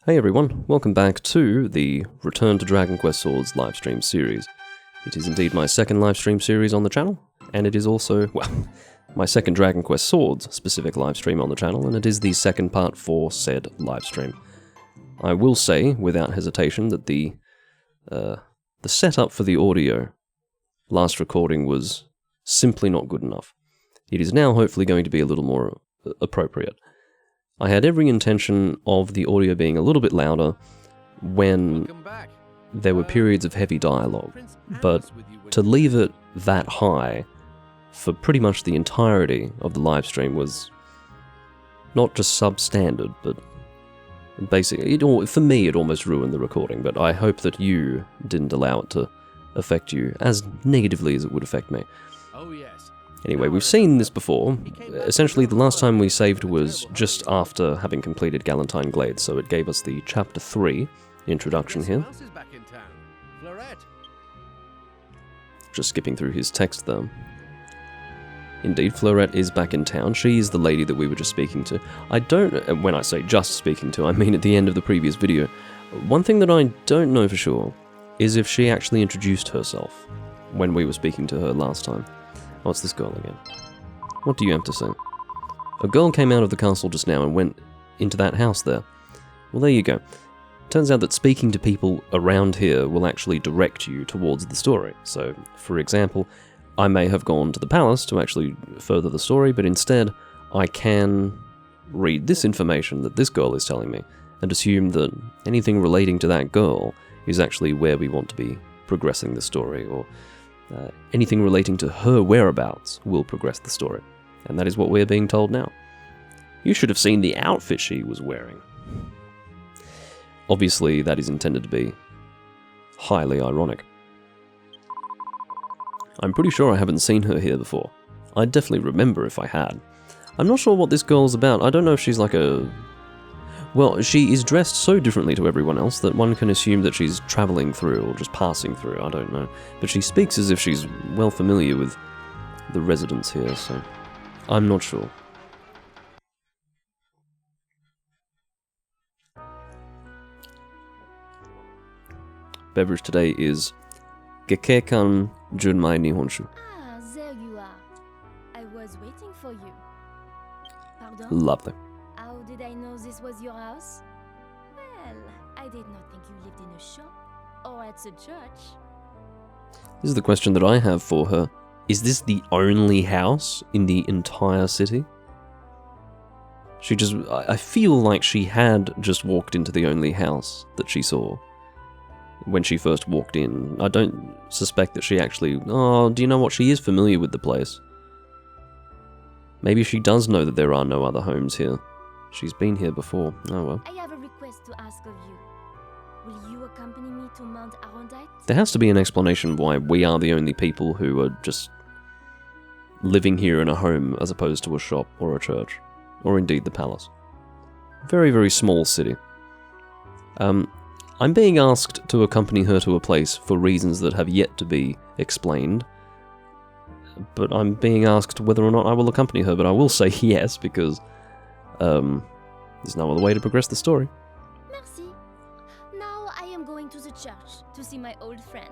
Hey everyone, welcome back to the Return to Dragon Quest Swords livestream series. It is indeed my second livestream series on the channel, and it is also, well, my second Dragon Quest Swords specific livestream on the channel, and it is the second part for said livestream. I will say, without hesitation, that the setup for the audio last recording was simply not good enough. It is now hopefully going to be a little more appropriate. I had every intention of the audio being a little bit louder when there were periods of heavy dialogue, but to leave it that high for pretty much the entirety of the livestream was not just substandard, but basically, for me it almost ruined the recording, but I hope that you didn't allow it to affect you as negatively as it would affect me. Oh yes. Anyway, we've seen this before. Essentially, the last time we saved was just after having completed Galentine Glade, so it gave us the Chapter 3 introduction here. Just skipping through his text there. Indeed, Fleurette is back in town. She is the lady that we were just speaking to. When I say just speaking to, I mean at the end of the previous video. One thing that I don't know for sure is if she actually introduced herself when we were speaking to her last time. Oh, it's this girl again. What do you have to say? A girl came out of the castle just now and went into that house there. Well, there you go. Turns out that speaking to people around here will actually direct you towards the story. So, for example, I may have gone to the palace to actually further the story, but instead I can read this information that this girl is telling me and assume that anything relating to that girl is actually where we want to be progressing the story, or anything relating to her whereabouts will progress the story. And that is what we're being told now. You should have seen the outfit she was wearing. Obviously, that is intended to be highly ironic. I'm pretty sure I haven't seen her here before. I'd definitely remember if I had. I'm not sure what this girl's about. I don't know if she's like a... Well, she is dressed so differently to everyone else that one can assume that she's travelling through or just passing through, I don't know. But she speaks as if she's well familiar with the residents here, so I'm not sure. Beverage today is Gekkeikan Junmai Nihonshu. Ah, there you are. I was waiting for you. Pardon? Lovely. How did I know this was your house? Well, I did not think you lived in a shop or at a church. This is the question that I have for her. Is this the only house in the entire city? I feel like she had just walked into the only house that she saw when she first walked in. I don't suspect that she actually... Oh, do you know what? She is familiar with the place. Maybe she does know that there are no other homes here. She's been here before. Oh well. I have a request to ask of you. Will you accompany me to Mount Arondite? There has to be an explanation why we are the only people who are just living here in a home as opposed to a shop or a church, or indeed the palace. Very, very small city. I'm being asked to accompany her to a place for reasons that have yet to be explained, but I'm being asked whether or not I will accompany her, but I will say yes, because there's no other way to progress the story. Merci. Now I am going to the church to see my old friends.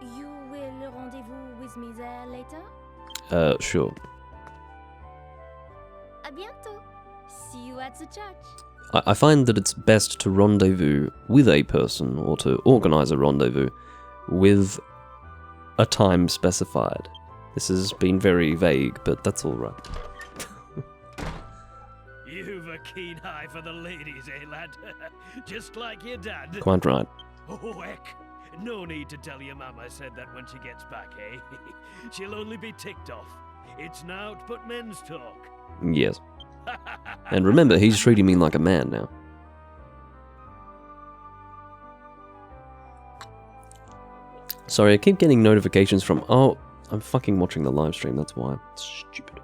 You will rendezvous with me there later? Sure. À bientôt. See you at the church. I find that it's best to rendezvous with a person, or to organize a rendezvous with a time specified. This has been very vague, but that's alright. You've a keen eye for the ladies, eh, lad? Just like your dad. Quite right. Oh, heck. No need to tell your mama said that when she gets back, eh? She'll only be ticked off. It's nowt but men's talk. Yes. And remember, he's treating me like a man now. Sorry, I keep getting notifications from... Oh, I'm fucking watching the live stream, that's why. Stupid.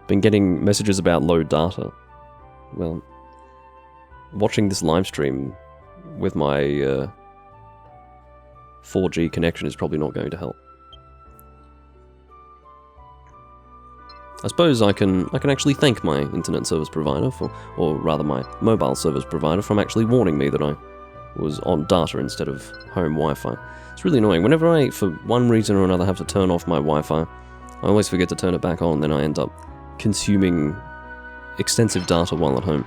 Been getting messages about low data. Well, watching this live stream with my 4G connection is probably not going to help. I suppose I can actually thank my internet service provider or rather my mobile service provider from actually warning me that I was on data instead of home Wi-Fi. It's really annoying. Whenever I, for one reason or another, have to turn off my Wi-Fi, I always forget to turn it back on, then I end up consuming extensive data while at home.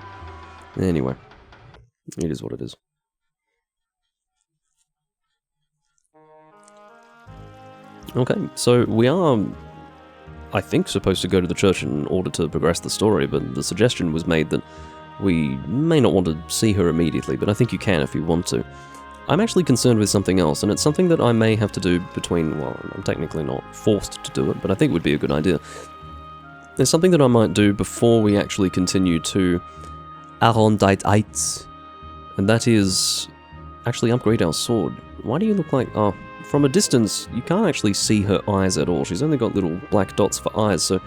Anyway, it is what it is. Okay, so we are, I think, supposed to go to the church in order to progress the story, but the suggestion was made that we may not want to see her immediately, but I think you can if you want to. I'm actually concerned with something else, and it's something that I may have to do between, well, I'm technically not forced to do it, but I think it would be a good idea. There's something that I might do before we actually continue to Arondite Heights, and that is actually upgrade our sword. Why do you look like... Oh, from a distance, you can't actually see her eyes at all. She's only got little black dots for eyes, so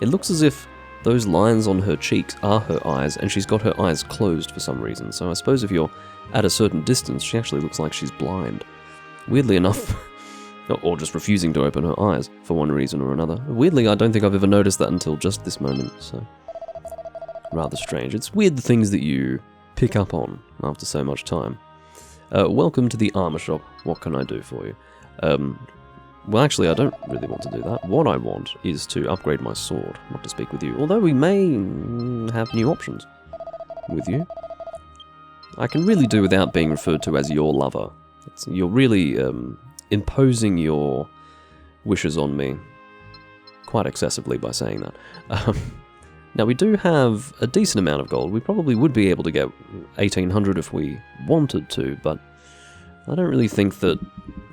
it looks as if those lines on her cheeks are her eyes, and she's got her eyes closed for some reason. So I suppose if you're at a certain distance, she actually looks like she's blind. Weirdly enough, or just refusing to open her eyes for one reason or another. Weirdly, I don't think I've ever noticed that until just this moment, so rather strange. It's weird the things that you pick up on after so much time. Welcome to the armor shop. What can I do for you? Well, actually, I don't really want to do that. What I want is to upgrade my sword, not to speak with you. Although we may have new options with you. I can really do without being referred to as your lover. You're really imposing your wishes on me quite excessively by saying that. Now, we do have a decent amount of gold. We probably would be able to get 1,800 if we wanted to, but I don't really think that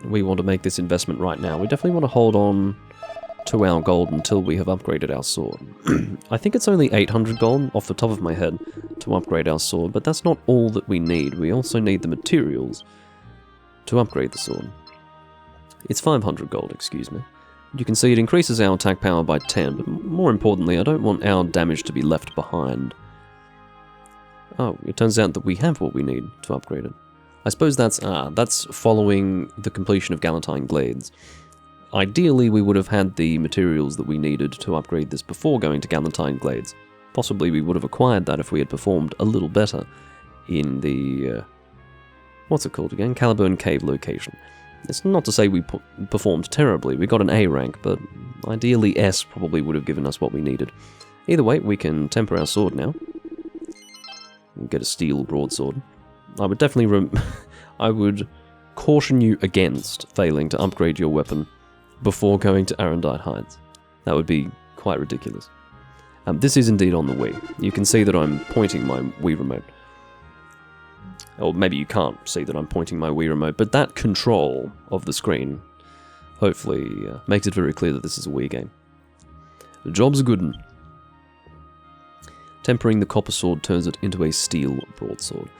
we want to make this investment right now. We definitely want to hold on to our gold until we have upgraded our sword. I think it's only 800 gold off the top of my head to upgrade our sword, but that's not all that we need. We also need the materials to upgrade the sword. It's 500 gold, excuse me. You can see it increases our attack power by 10, but more importantly, I don't want our damage to be left behind. Oh, it turns out that we have what we need to upgrade it. I suppose that's following the completion of Galentine Glades. Ideally, we would have had the materials that we needed to upgrade this before going to Galentine Glades. Possibly we would have acquired that if we had performed a little better in the... what's it called again? Caliburn Cave location. It's not to say we performed terribly. We got an A rank, but ideally S probably would have given us what we needed. Either way, we can temper our sword now. We'll get a steel broadsword. I would definitely I would caution you against failing to upgrade your weapon before going to Arondite Heights. That would be quite ridiculous. This is indeed on the Wii. You can see that I'm pointing my Wii remote. Or maybe you can't see that I'm pointing my Wii remote, but that control of the screen hopefully makes it very clear that this is a Wii game. The job's a good one. Tempering the copper sword turns it into a steel broadsword.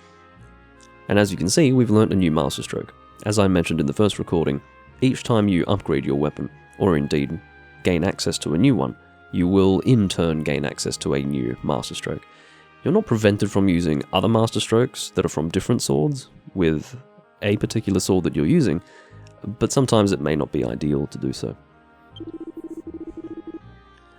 And as you can see, we've learnt a new Master Stroke. As I mentioned in the first recording, each time you upgrade your weapon, or indeed gain access to a new one, you will in turn gain access to a new Master Stroke. You're not prevented from using other Master Strokes that are from different swords with a particular sword that you're using, but sometimes it may not be ideal to do so.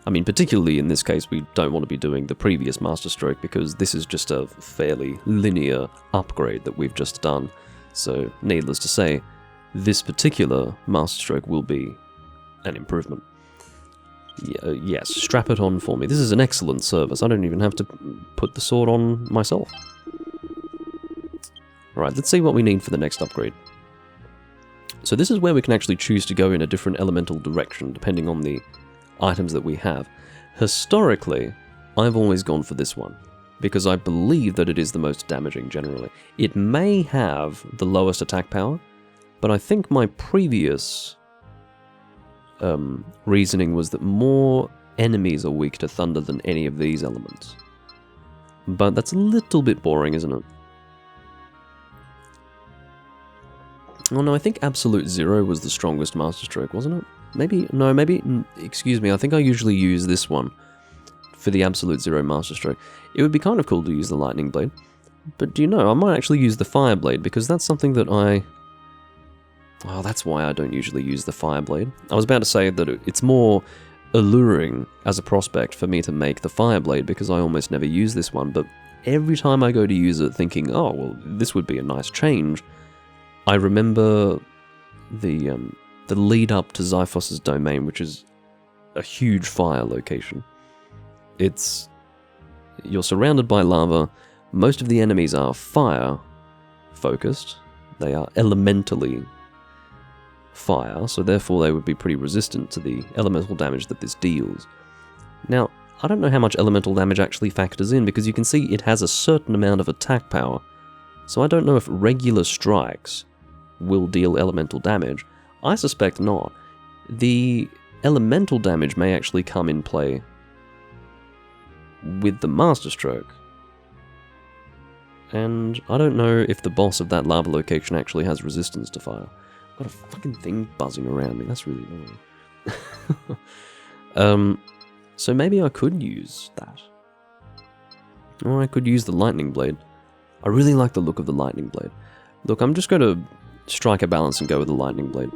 I mean, particularly in this case, we don't want to be doing the previous Master Stroke because this is just a fairly linear upgrade that we've just done. So, needless to say, this particular Master Stroke will be an improvement. Yes, strap it on for me. This is an excellent service. I don't even have to put the sword on myself. Alright, let's see what we need for the next upgrade. So this is where we can actually choose to go in a different elemental direction, depending on the items that we have. Historically, I've always gone for this one, because I believe that it is the most damaging generally. It may have the lowest attack power, but I think my previous reasoning was that more enemies are weak to thunder than any of these elements. But that's a little bit boring, isn't it? Oh no, I think Absolute Zero was the strongest Master Stroke, wasn't it? Excuse me, I think I usually use this one for the Absolute Zero Master Stroke. It would be kind of cool to use the Lightning Blade, but do you know, I might actually use the Fire Blade, because that's something that that's why I don't usually use the Fire Blade. I was about to say that it's more alluring as a prospect for me to make the Fireblade because I almost never use this one, but every time I go to use it thinking, oh, well, this would be a nice change, I remember the lead up to Xiphos' domain, which is a huge fire location. You're surrounded by lava, most of the enemies are fire focused, they are elementally fire, so therefore they would be pretty resistant to the elemental damage that this deals. Now, I don't know how much elemental damage actually factors in, because you can see it has a certain amount of attack power, so I don't know if regular strikes will deal elemental damage. I suspect not. The elemental damage may actually come in play with the Master Stroke. And I don't know if the boss of that lava location actually has resistance to fire. I've got a fucking thing buzzing around me, that's really annoying. So maybe I could use that. Or I could use the Lightning Blade. I really like the look of the Lightning Blade. Look, I'm just going to strike a balance and go with the Lightning Blade.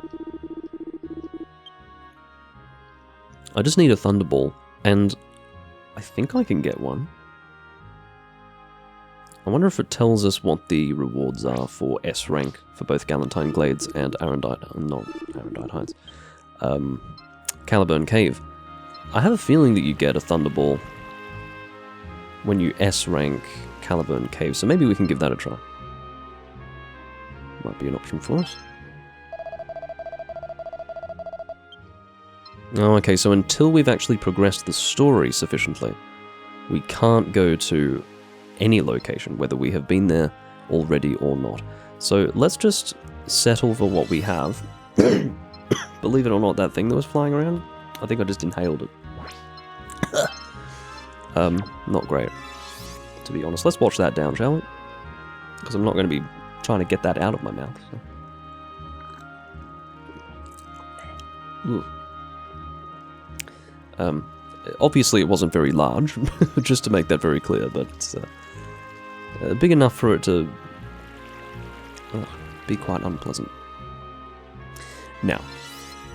I just need a Thunderball, and I think I can get one. I wonder if it tells us what the rewards are for S rank for both Galentine Glades and Caliburn Cave. I have a feeling that you get a Thunderball when you S rank Caliburn Cave, so maybe we can give that a try. Might be an option for us. Oh, okay, so until we've actually progressed the story sufficiently, we can't go to any location, whether we have been there already or not. So let's just settle for what we have. Believe it or not, that thing that was flying around, I think I just inhaled it. Not great, to be honest. Let's watch that down, shall we? Because I'm not going to be trying to get that out of my mouth. So. Obviously it wasn't very large, just to make that very clear, but big enough for it to be quite unpleasant. Now,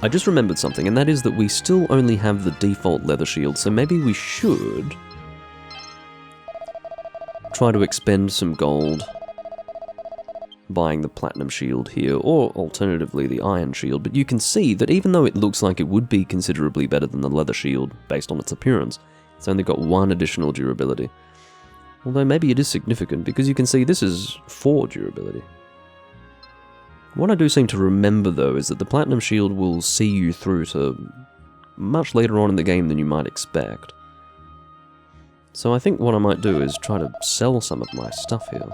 I just remembered something, and that is that we still only have the default leather shield, so maybe we should try to expend some gold buying the platinum shield here, or alternatively the iron shield, but you can see that even though it looks like it would be considerably better than the leather shield based on its appearance, it's only got 1 additional durability. Although maybe it is significant, because you can see this is 4 durability. What I do seem to remember though is that the platinum shield will see you through to much later on in the game than you might expect. So I think what I might do is try to sell some of my stuff here.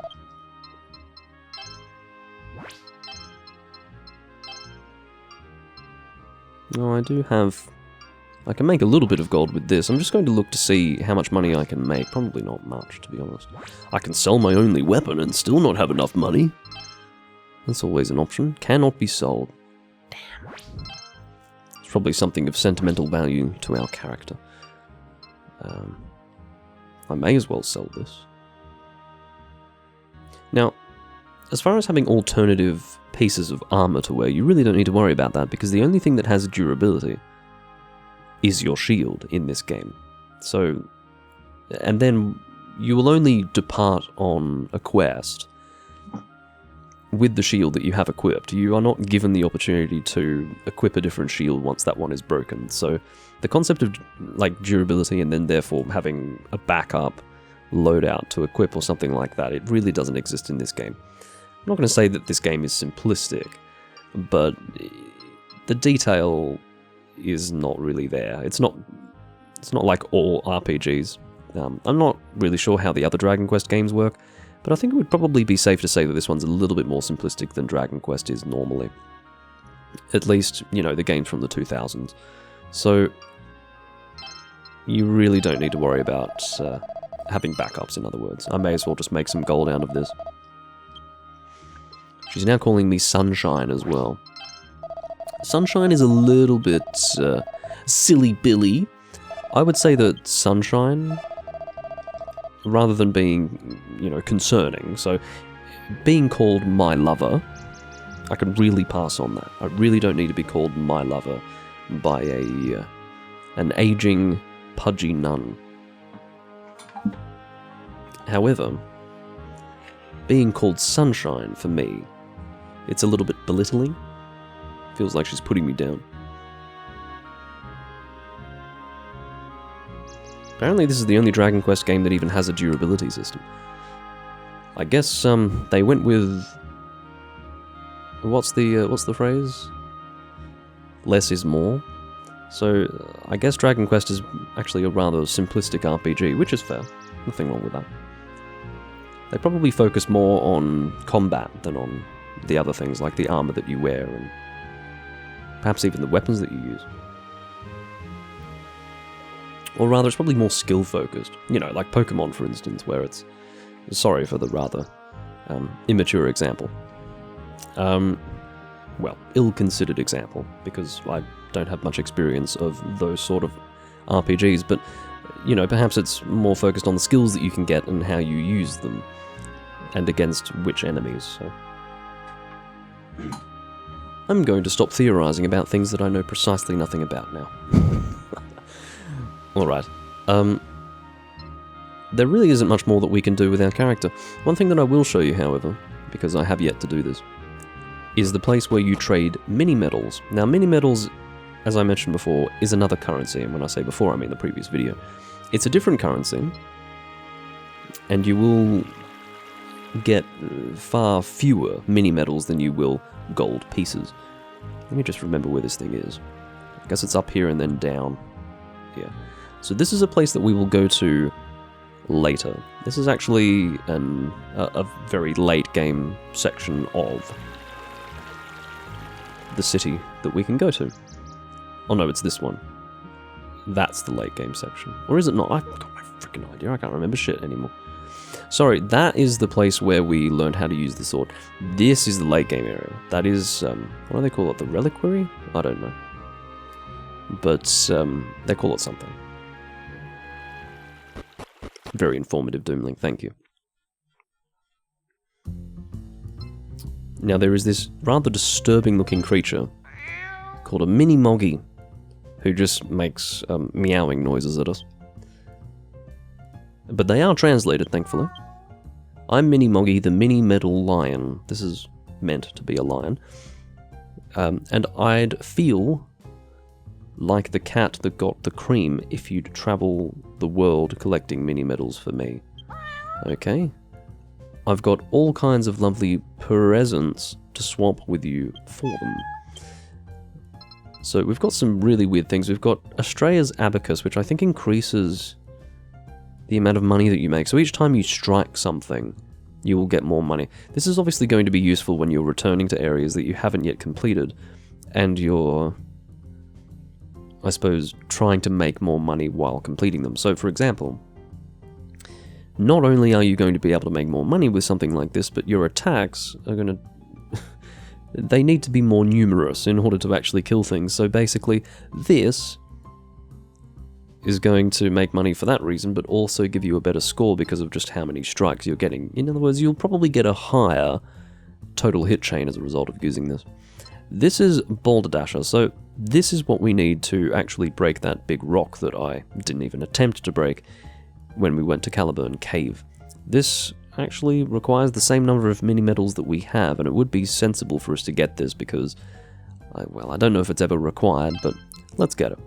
Oh, I do have... I can make a little bit of gold with this. I'm just going to look to see how much money I can make. Probably not much, to be honest. I can sell my only weapon and still not have enough money. That's always an option. Cannot be sold. Damn. It's probably something of sentimental value to our character. I may as well sell this. Now, as far as having alternative pieces of armor to wear, you really don't need to worry about that, because the only thing that has durability is your shield in this game. So, and then you will only depart on a quest with the shield that you have equipped. You are not given the opportunity to equip a different shield once that one is broken. So the concept of like durability and then therefore having a backup loadout to equip or something like that, it really doesn't exist in this game. I'm not going to say that this game is simplistic, but the detail is not really there. It's not like all RPGs. I'm not really sure how the other Dragon Quest games work, but I think it would probably be safe to say that this one's a little bit more simplistic than Dragon Quest is normally. At least, you know, the games from the 2000s. So, you really don't need to worry about having backups, in other words. I may as well just make some gold out of this. She's now calling me Sunshine as well. Sunshine is a little bit silly Billy. I would say that Sunshine, rather than being, you know, concerning, so being called my lover, I can really pass on that. I really don't need to be called my lover by a an aging, pudgy nun. However, being called Sunshine, for me, it's a little bit belittling. Feels like she's putting me down. Apparently this is the only Dragon Quest game that even has a durability system. I guess they went with... What's the phrase? Less is more. So I guess Dragon Quest is actually a rather simplistic RPG, which is fair. Nothing wrong with that. They probably focus more on combat than on the other things, like the armor that you wear and perhaps even the weapons that you use. Or rather, it's probably more skill-focused. You know, like Pokemon, for instance, where it's... Sorry for the rather immature example. Well, ill-considered example, because I don't have much experience of those sort of RPGs, but, you know, perhaps it's more focused on the skills that you can get and how you use them, and against which enemies, so... I'm going to stop theorizing about things that I know precisely nothing about now. Alright. There really isn't much more that we can do with our character. One thing that I will show you, however, because I have yet to do this, is the place where you trade mini-medals. Now, mini-medals, as I mentioned before, is another currency, and when I say before, I mean the previous video. It's a different currency, and you will get far fewer mini-medals than you will gold pieces. Let me just remember where this thing is. I guess it's up here and then down here. So this is a place that we will go to later. This is actually a very late game section of the city that we can go to. Oh no, it's this one. That's the late game section. Or is it not? I've got my freaking idea. I can't remember shit anymore. Sorry, that is the place where we learned how to use the sword. This is the late game area. That is, what do they call it? The reliquary? I don't know. But they call it something. Very informative, Doomlink, thank you. Now there is this rather disturbing looking creature called a mini Moggy, who just makes meowing noises at us. But they are translated, thankfully. I'm Mini Moggy, the mini metal lion. This is meant to be a lion. And I'd feel like the cat that got the cream if you'd travel the world collecting mini medals for me. Okay. I've got all kinds of lovely presents to swap with you for them. So we've got some really weird things. We've got Astrea's Abacus, which I think increases the amount of money that you make. So each time you strike something, you will get more money. This is obviously going to be useful when you're returning to areas that you haven't yet completed, and you're, I suppose, trying to make more money while completing them. So for example, not only are you going to be able to make more money with something like this, but your attacks are going to... they need to be more numerous in order to actually kill things. So basically, this is going to make money for that reason, but also give you a better score because of just how many strikes you're getting. In other words, you'll probably get a higher total hit chain as a result of using this. This is Boulder Dasher, so this is what we need to actually break that big rock that I didn't even attempt to break when we went to Caliburn Cave. This actually requires the same number of mini medals that we have, and it would be sensible for us to get this because, well, I don't know if it's ever required, but let's get it.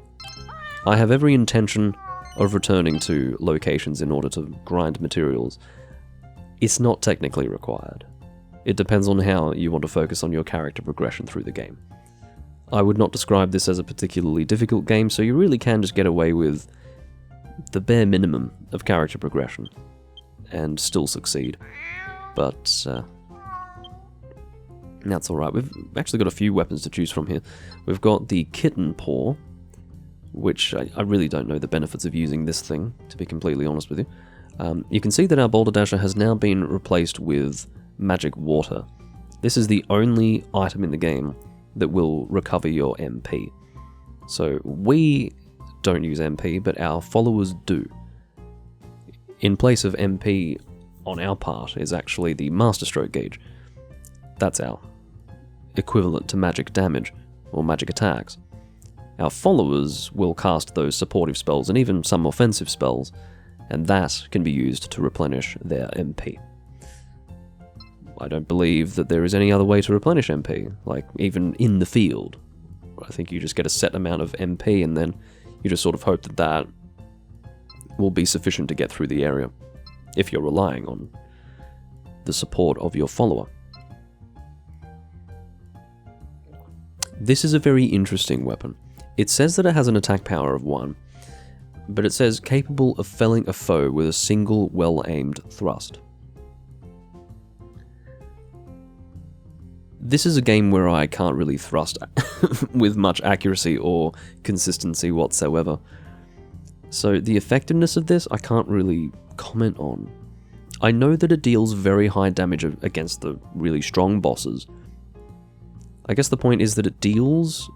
I have every intention of returning to locations in order to grind materials. It's not technically required. It depends on how you want to focus on your character progression through the game. I would not describe this as a particularly difficult game, so you really can just get away with the bare minimum of character progression and still succeed. But that's alright. We've actually got a few weapons to choose from here. We've got the Kitten Paw, which I really don't know the benefits of using this thing, to be completely honest with you. You can see that our Boulder Dasher has now been replaced with Magic Water. This is the only item in the game that will recover your MP. So we don't use MP, but our followers do. In place of MP on our part is actually the Master Stroke gauge. That's our equivalent to magic damage, or magic attacks. our followers will cast those supportive spells and even some offensive spells, and that can be used to replenish their MP. I don't believe that there is any other way to replenish MP, like even in the field. I think you just get a set amount of MP and then you just sort of hope that that will be sufficient to get through the area, if you're relying on the support of your follower. This is a very interesting weapon. It says that it has an attack power of 1, but it says capable of felling a foe with a single well-aimed thrust. This is a game where I can't really thrust with much accuracy or consistency whatsoever. So the effectiveness of this I can't really comment on. I know that it deals very high damage against the really strong bosses. I guess the point is that it deals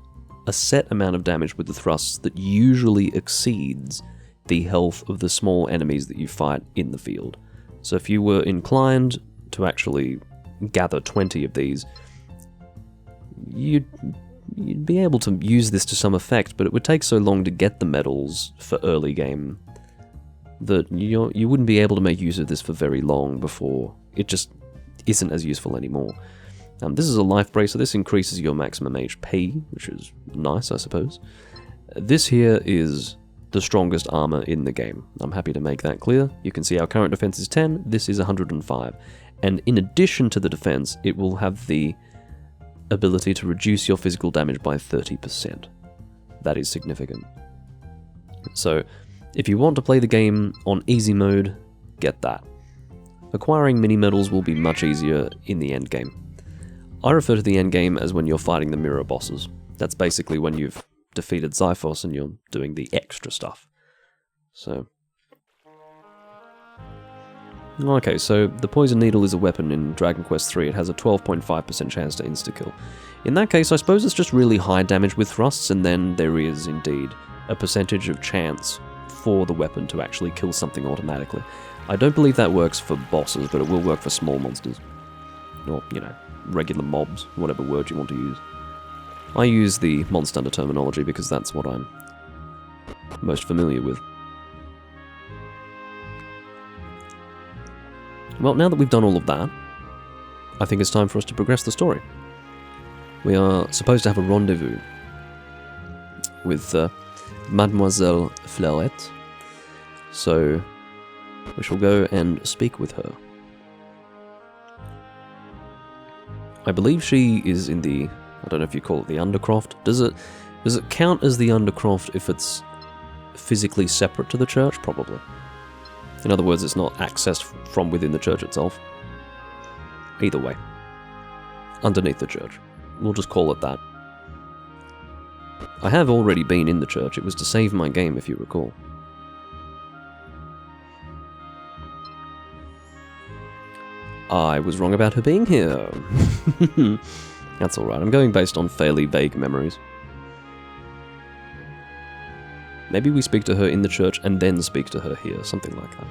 a set amount of damage with the thrusts that usually exceeds the health of the small enemies that you fight in the field. So if you were inclined to actually gather 20 of these, you'd be able to use this to some effect, but it would take so long to get the medals for early game that you wouldn't be able to make use of this for very long before it just isn't as useful anymore. This is a life bracer. This increases your maximum HP, which is nice, I suppose. This here is the strongest armor in the game. I'm happy to make that clear. You can see our current defense is 10, this is 105. And in addition to the defense, it will have the ability to reduce your physical damage by 30%. That is significant. So, if you want to play the game on easy mode, get that. Acquiring mini medals will be much easier in the end game. I refer to the end game as when you're fighting the mirror bosses. That's basically when you've defeated Xiphos and you're doing the extra stuff. So... okay, so the Poison Needle is a weapon in Dragon Quest III. It has a 12.5% chance to insta-kill. In that case, I suppose it's just really high damage with thrusts, and then there is indeed a percentage of chance for the weapon to actually kill something automatically. I don't believe that works for bosses, but it will work for small monsters. Or, you know, regular mobs, whatever word you want to use. I use the Monster Hunter terminology because that's what I'm most familiar with. Well, now that we've done all of that, I think it's time for us to progress the story. We are supposed to have a rendezvous with Mademoiselle Fleurette, so we shall go and speak with her. I believe she is in the, I don't know if you call it the Undercroft. Does it count as the Undercroft if it's physically separate to the church? Probably. In other words, it's not accessed from within the church itself. Either way. Underneath the church. We'll just call it that. I have already been in the church. It was to save my game, if you recall. I was wrong about her being here. That's alright. I'm going based on fairly vague memories. Maybe we speak to her in the church and then speak to her here, something like that.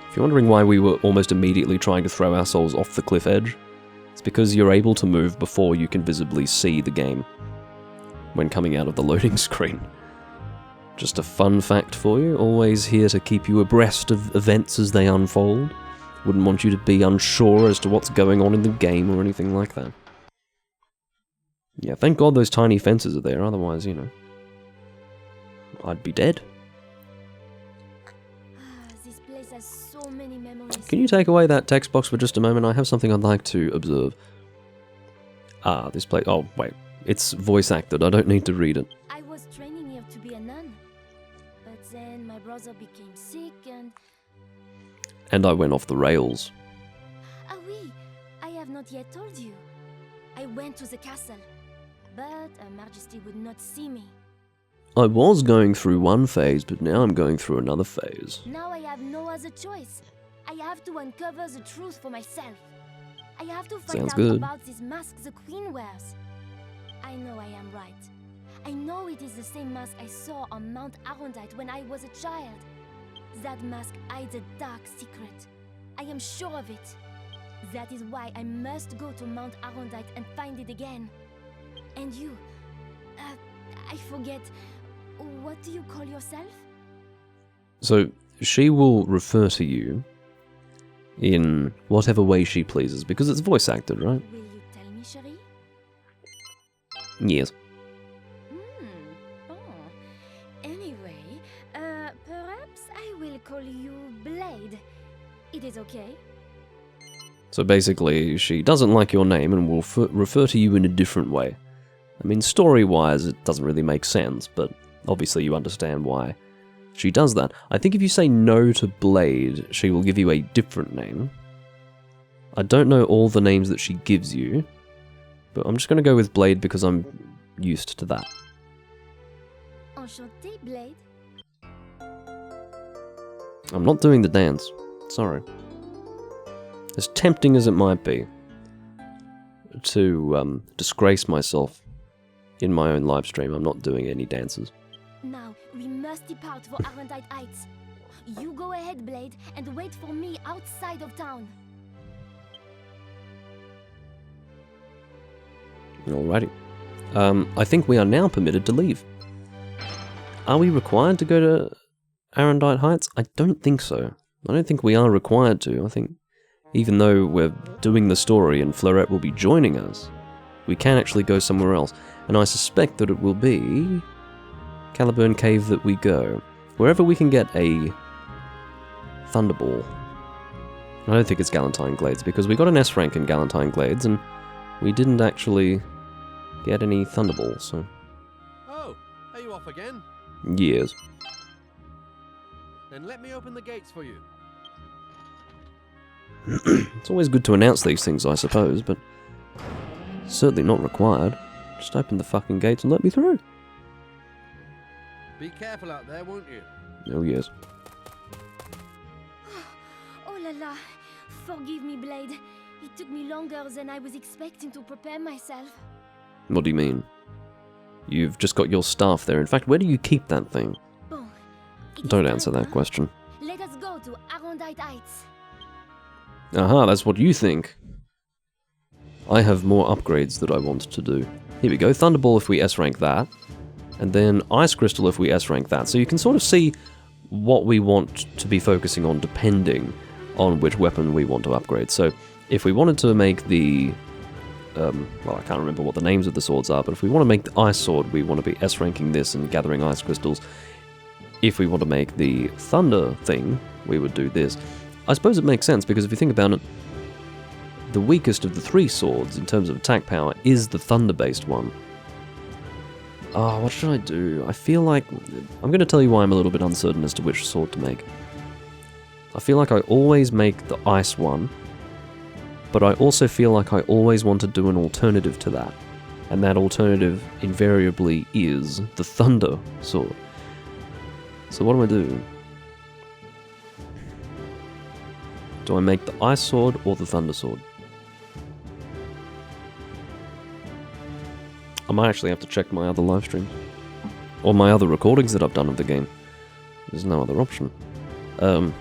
If you're wondering why we were almost immediately trying to throw our souls off the cliff edge, it's because you're able to move before you can visibly see the game when coming out of the loading screen. Just a fun fact for you, always here to keep you abreast of events as they unfold. Wouldn't want you to be unsure as to what's going on in the game or anything like that. Yeah, thank God those tiny fences are there, otherwise, you know, I'd be dead. This place has so many memories. Can you take away that text box for just a moment? I have something I'd like to observe. Ah, this place... oh, wait. It's voice acted. I don't need to read it. I was training here to be a nun. But then my brother became sick And I went off the rails. Ah oui, I have not yet told you. I went to the castle. But Her Majesty would not see me. I was going through one phase, but now I'm going through another phase. Now I have no other choice. I have to uncover the truth for myself. I have to find Sounds out good. about this mask the queen wears. I know I am right. I know it is the same mask I saw on Mount Arundite when I was a child. That mask hides a dark secret. I am sure of it. That is why I must go to Mount Arundite and find it again. And you, I forget. What do you call yourself? So she will refer to you in whatever way she pleases, because it's voice acted, right? Will you tell me, chérie? Yes. Oh. Anyway, perhaps I will call you Blade. It is okay? So basically, she doesn't like your name and will refer to you in a different way. I mean, story-wise, it doesn't really make sense, but obviously you understand why she does that. I think if you say no to Blade, she will give you a different name. I don't know all the names that she gives you, but I'm just going to go with Blade because I'm used to that. Enchanté, Blade. I'm not doing the dance. Sorry. As tempting as it might be to disgrace myself in my own live stream, I'm not doing any dances. Now, we must depart for Arendite Heights. You go ahead, Blade, and wait for me outside of town. Alrighty. I think we are now permitted to leave. Are we required to go to Arendite Heights? I don't think so. I don't think we are required to. I think even though we're doing the story and Fleurette will be joining us, we can actually go somewhere else. And I suspect that it will be Caliburn Cave that we go. Wherever we can get a Thunderball. I don't think it's Galentine Glades, because we got an S rank in Galentine Glades, and we didn't actually get any Thunderballs, so... Oh, are you off again? Yes. Then let me open the gates for you. It's always good to announce these things, I suppose, but certainly not required. Just open the fucking gates and let me through. Be careful out there, won't you? Oh, yes. Oh la la. Forgive me, Blade. It took me longer than I was expecting to prepare myself. What do you mean? You've just got your staff there. In fact, where do you keep that thing? Bon. It is Don't time, answer that huh? question. Let us go to Arendite Heights. Aha, that's what you think. I have more upgrades that I want to do. Here we go, Thunderball if we S-rank that, and then Ice Crystal if we S-rank that. So you can sort of see what we want to be focusing on depending on which weapon we want to upgrade. So if we wanted to make the... well, I can't remember what the names of the swords are, but if we want to make the Ice Sword, we want to be S-ranking this and gathering Ice Crystals. If we want to make the Thunder thing, we would do this. I suppose it makes sense, because if you think about it, the weakest of the three swords in terms of attack power is the Thunder-based one. Ah, what should I do? I feel like... I'm going to tell you why I'm a little bit uncertain as to which sword to make. I feel like I always make the Ice one, but I also feel like I always want to do an alternative to that. And that alternative invariably is the Thunder sword. So what do I do? Do I make the Ice Sword or the Thunder Sword? I might actually have to check my other live streams. Or my other recordings that I've done of the game. There's no other option. Well,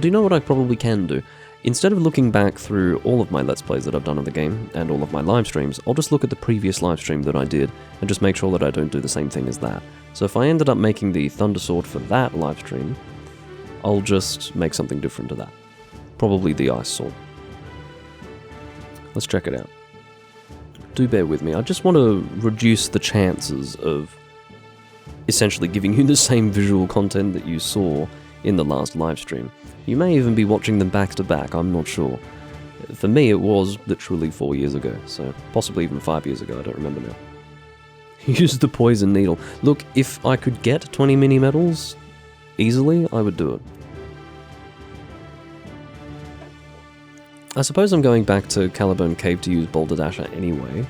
do you know what I probably can do? Instead of looking back through all of my Let's Plays that I've done of the game, and all of my live streams, I'll just look at the previous live stream that I did, and just make sure that I don't do the same thing as that. So if I ended up making the Thunder Sword for that live stream, I'll just make something different to that. Probably the Ice Sword. Let's check it out. Do bear with me, I just want to reduce the chances of essentially giving you the same visual content that you saw in the last live stream. You may even be watching them back to back, I'm not sure. For me it was literally 4 years ago, so possibly even 5 years ago, I don't remember now. Use the poison needle. Look, if I could get 20 mini medals easily, I would do it. I suppose I'm going back to Caliburn Cave to use Boulder Dasher anyway,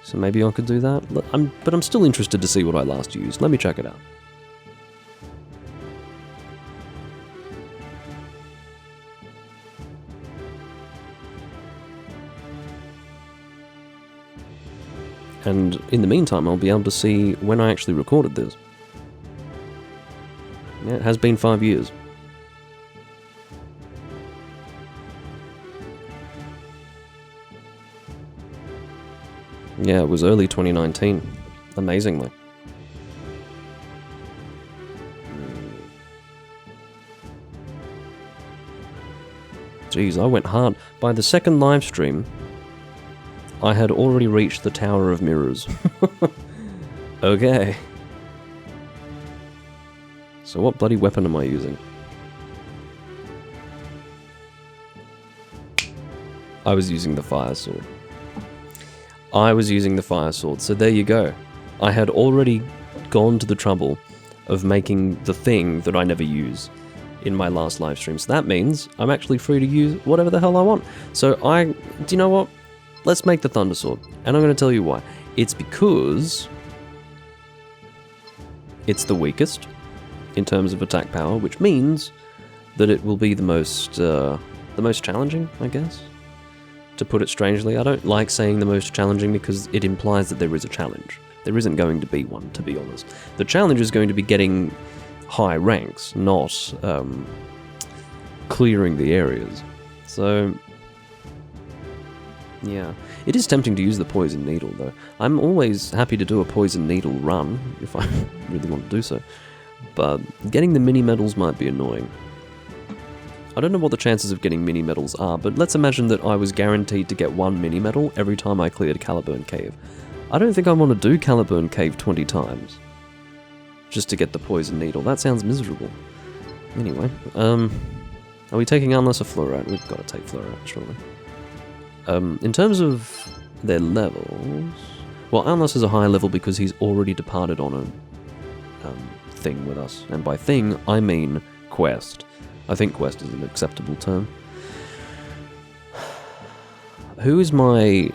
so maybe I could do that. But I'm still interested to see what I last used. Let me check it out. And in the meantime, I'll be able to see when I actually recorded this. Yeah, it has been 5 years. Yeah, it was early 2019. amazingly. Jeez, I went hard. By the second live stream, I had already reached the Tower of Mirrors. Okay. So what bloody weapon am I using? I was using the fire sword. So there you go. I had already gone to the trouble of making the thing that I never use in my last live stream. So that means I'm actually free to use whatever the hell I want. So do you know what? Let's make the Thunder Sword. And I'm going to tell you why. It's because it's the weakest in terms of attack power, which means that it will be the most challenging, I guess. To put it strangely, I don't like saying the most challenging because it implies that there is a challenge. There isn't going to be one, to be honest. The challenge is going to be getting high ranks, not clearing the areas. So, yeah. It is tempting to use the Poison Needle, though. I'm always happy to do a Poison Needle run, if I really want to do so. But getting the mini-medals might be annoying. I don't know what the chances of getting mini-medals are, but let's imagine that I was guaranteed to get one mini-medal every time I cleared Caliburn Cave. I don't think I want to do Caliburn Cave 20 times. Just to get the Poison Needle. That sounds miserable. Anyway, are we taking Unless or Fluorite? We've got to take Fluorite, surely. In terms of their levels... Well, Unless is a high level because he's already departed on a thing with us. And by thing, I mean quest. I think quest is an acceptable term. Who is my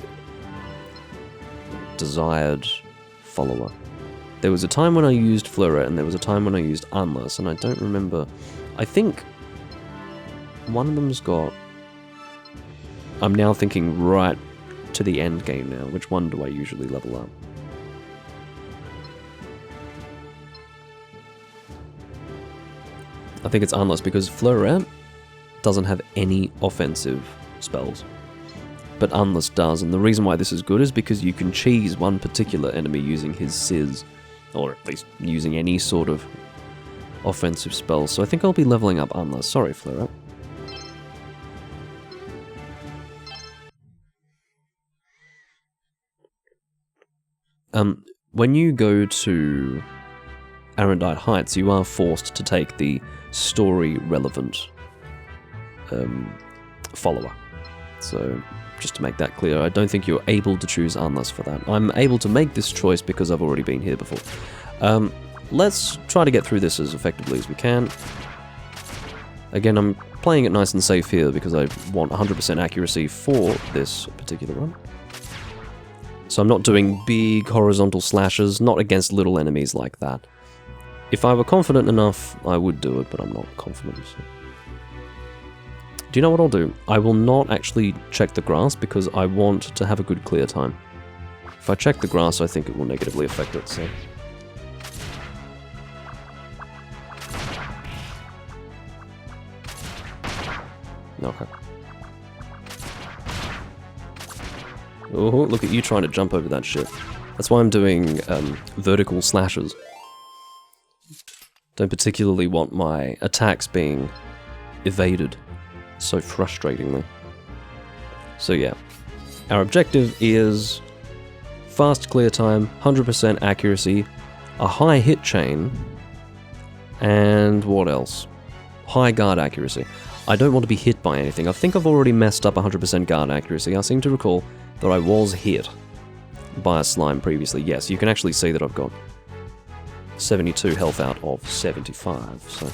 desired follower? There was a time when I used Fluorite, and there was a time when I used Unless, and I don't remember. I think one of them's got... I'm now thinking right to the end game now. Which one do I usually level up? I think it's Unless, because Fluorite doesn't have any offensive spells. But Unless does, and the reason why this is good is because you can cheese one particular enemy using his Sizz, or at least using any sort of offensive spells. So I think I'll be leveling up Unless. Sorry, Fluorite. When you go to Arendite Heights, you are forced to take the story-relevant follower. So, just to make that clear, I don't think you're able to choose Unless for that. I'm able to make this choice because I've already been here before. Let's try to get through this as effectively as we can. Again, I'm playing it nice and safe here because I want 100% accuracy for this particular run. So I'm not doing big horizontal slashes, not against little enemies like that. If I were confident enough, I would do it, but I'm not confident. So. Do you know what I'll do? I will not actually check the grass because I want to have a good clear time. If I check the grass, I think it will negatively affect it, so... Okay. Oh, look at you trying to jump over that shit. That's why I'm doing vertical slashes. Don't particularly want my attacks being evaded so frustratingly. So yeah, our objective is fast clear time, 100% accuracy, a high hit chain, and what else? High guard accuracy. I don't want to be hit by anything. I think I've already messed up 100% guard accuracy. I seem to recall that I was hit by a slime previously. Yes, you can actually see that I've got 72 health out of 75, so...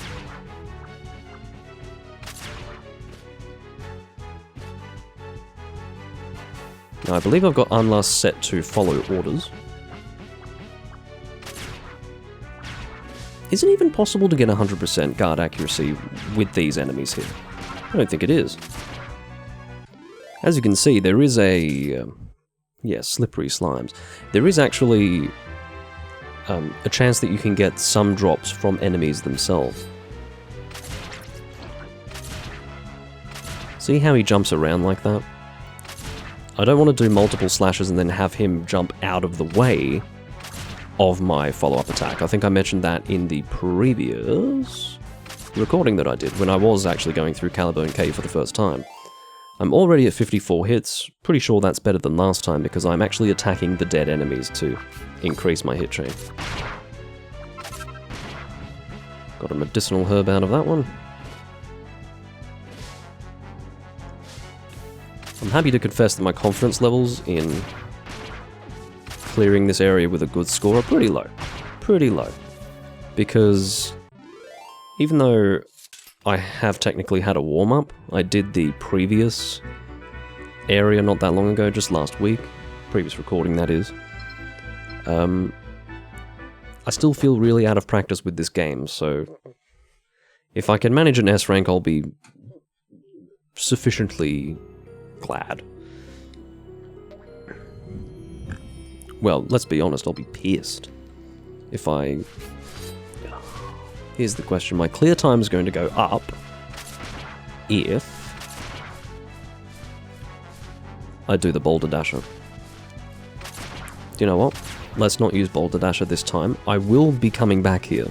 Now, I believe I've got Unless set to follow orders. Is it even possible to get 100% guard accuracy with these enemies here? I don't think it is. As you can see, there is a... slippery slimes. There is actually a chance that you can get some drops from enemies themselves. See how he jumps around like that? I don't want to do multiple slashes and then have him jump out of the way of my follow-up attack. I think I mentioned that in the previous recording that I did, when I was actually going through Caliburn Cave for the first time. I'm already at 54 hits, pretty sure that's better than last time because I'm actually attacking the dead enemies to increase my hit chain. Got a medicinal herb out of that one. I'm happy to confess that my confidence levels in clearing this area with a good score are pretty low. Pretty low. Because even though I have technically had a warm-up, I did the previous area not that long ago, just last week. Previous recording, that is. I still feel really out of practice with this game, so if I can manage an S rank, I'll be sufficiently glad. Well, let's be honest, I'll be pissed if I... Here's the question, my clear time is going to go up if I do the Boulder Dasher. Do you know what? Let's not use Boulder Dasher this time. I will be coming back here,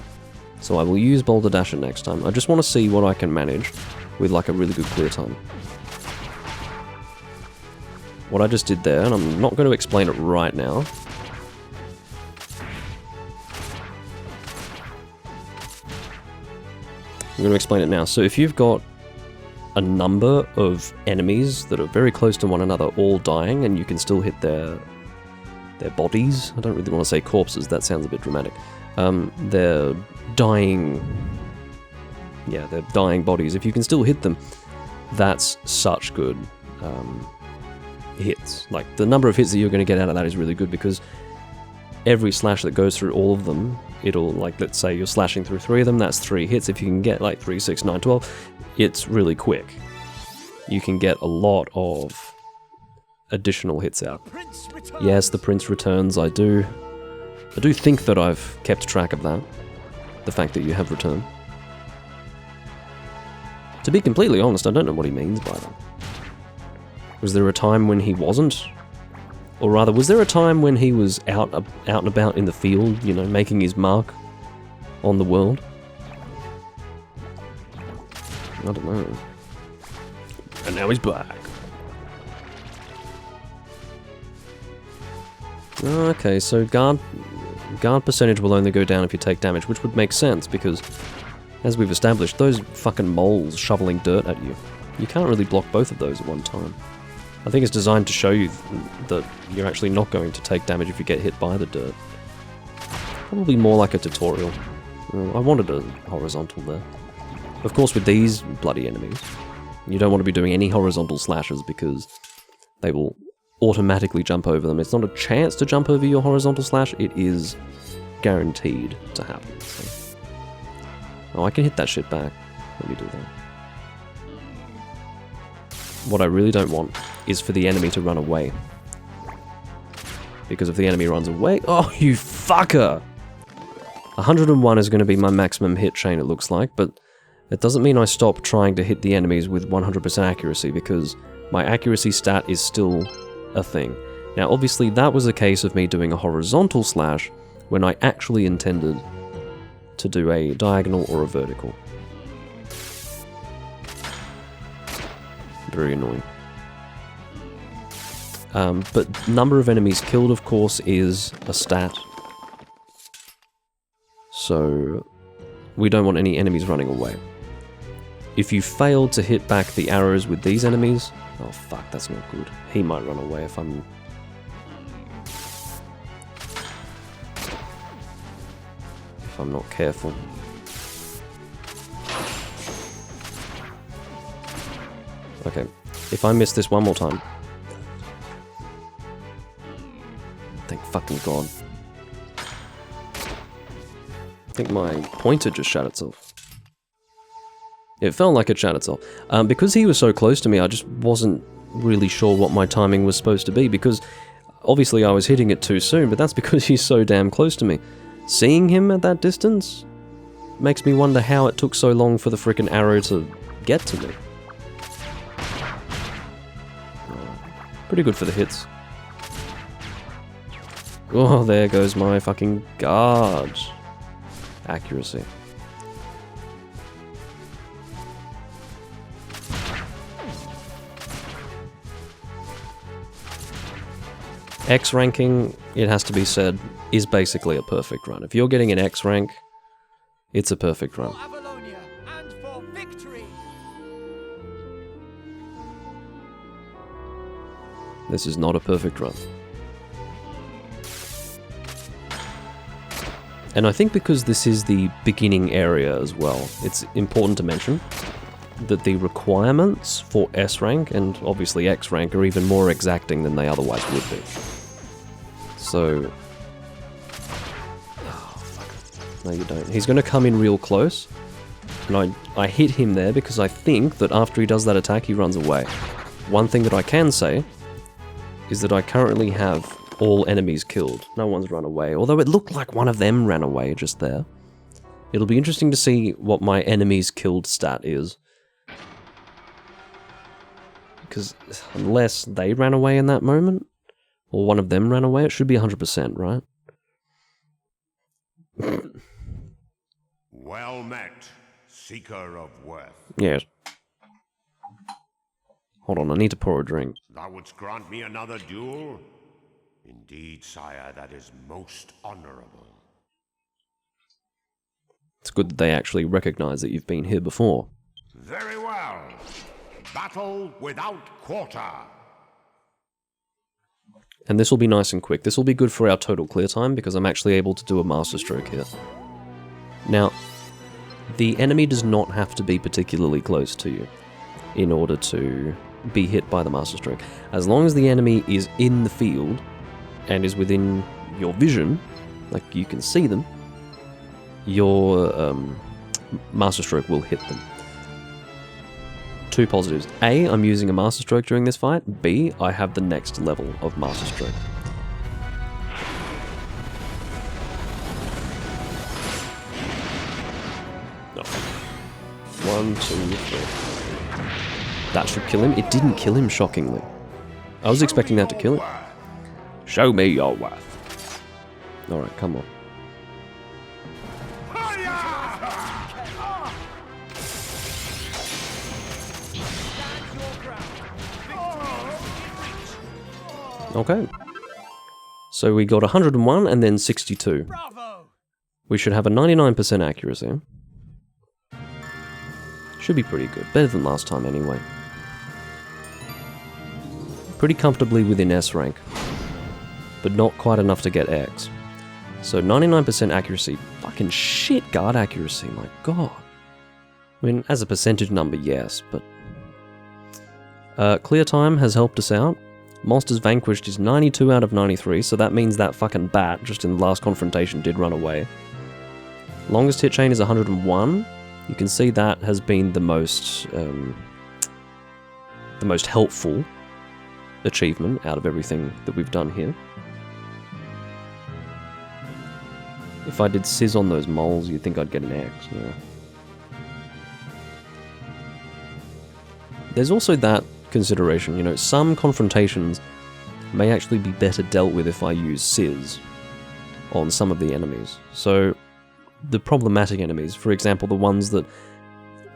so I will use Boulder Dasher next time. I just want to see what I can manage with like a really good clear time. What I just did there, and I'm not going to explain it right now. I'm going to explain it now. So if you've got a number of enemies that are very close to one another all dying and you can still hit their bodies, I don't really want to say corpses, that sounds a bit dramatic. They're dying... Yeah, they're dying bodies. If you can still hit them, that's such good hits. Like, the number of hits that you're going to get out of that is really good because every slash that goes through all of them, it'll, like, let's say you're slashing through 3 of them, that's 3 hits. If you can get, like, 3, 6, 9, 12, it's really quick. You can get a lot of additional hits out. Yes, the Prince returns, I do think that I've kept track of that. The fact that you have returned. To be completely honest, I don't know what he means by that. Was there a time when he wasn't? Or rather, was there a time when he was out and about in the field, you know, making his mark on the world? I don't know. And now he's back. Okay, so guard percentage will only go down if you take damage, which would make sense because, as we've established, those fucking moles shoveling dirt at you, you can't really block both of those at one time. I think it's designed to show you that you're actually not going to take damage if you get hit by the dirt. Probably more like a tutorial. I wanted a horizontal there. Of course, with these bloody enemies, you don't want to be doing any horizontal slashes because they will automatically jump over them. It's not a chance to jump over your horizontal slash, it is guaranteed to happen. So. Oh, I can hit that shit back. Let me do that. What I really don't want is for the enemy to run away. Because if the enemy runs away... Oh, you fucker! 101 is going to be my maximum hit chain, it looks like, but it doesn't mean I stop trying to hit the enemies with 100% accuracy, because my accuracy stat is still a thing. Now, obviously, that was a case of me doing a horizontal slash when I actually intended to do a diagonal or a vertical. Very annoying. But number of enemies killed, of course, is a stat. So we don't want any enemies running away. If you fail to hit back the arrows with these enemies... Oh fuck, that's not good. He might run away if I'm... not careful. Okay, if I miss this one more time... Thank fucking God. I think my pointer just shut itself. It felt like it shut itself. Because he was so close to me, I just wasn't really sure what my timing was supposed to be, because obviously I was hitting it too soon, but that's because he's so damn close to me. Seeing him at that distance makes me wonder how it took so long for the frickin' arrow to get to me. Pretty good for the hits. Oh, there goes my fucking guard. Accuracy. X ranking, it has to be said, is basically a perfect run. If you're getting an X rank, it's a perfect run. For Avalonia and for victory! This is not a perfect run. And I think because this is the beginning area as well, it's important to mention that the requirements for S rank and obviously X rank are even more exacting than they otherwise would be. So... oh, fuck. No, you don't. He's going to come in real close, and I hit him there because I think that after he does that attack, he runs away. One thing that I can say is that I currently have all enemies killed. No one's run away, although it looked like one of them ran away just there. It'll be interesting to see what my enemies killed stat is. Because unless they ran away in that moment, or one of them ran away, it should be 100%, right? Well met, seeker of worth. Yes. Hold on, I need to pour a drink. Thou wouldst grant me another duel? Indeed, sire, that is most honorable. It's good that they actually recognize that you've been here before. Very well. Battle without quarter. And this will be nice and quick. This will be good for our total clear time because I'm actually able to do a master stroke here. Now, the enemy does not have to be particularly close to you in order to be hit by the master stroke. As long as the enemy is in the field and is within your vision, like you can see them, your master stroke will hit them. Two positives. A, I'm using a master stroke during this fight. B, I have the next level of master stroke. No. 1, 2, 3. That should kill him. It didn't kill him, shockingly. I was expecting that to kill him. Show me your worth. Alright, come on. Okay. So we got 101 and then 62. Bravo! We should have a 99% accuracy. Should be pretty good. Better than last time anyway. Pretty comfortably within S rank, but not quite enough to get X. So 99% accuracy. Fucking shit guard accuracy, my god. I mean, as a percentage number, yes, but... clear time has helped us out. Monsters vanquished is 92 out of 93, so that means that fucking bat just in the last confrontation did run away. Longest hit chain is 101. You can see that has been the most helpful achievement out of everything that we've done here. If I did Sizz on those moles, you'd think I'd get an X. Yeah. There's also that consideration, you know, some confrontations may actually be better dealt with if I use Sizz on some of the enemies. So, the problematic enemies, for example, the ones that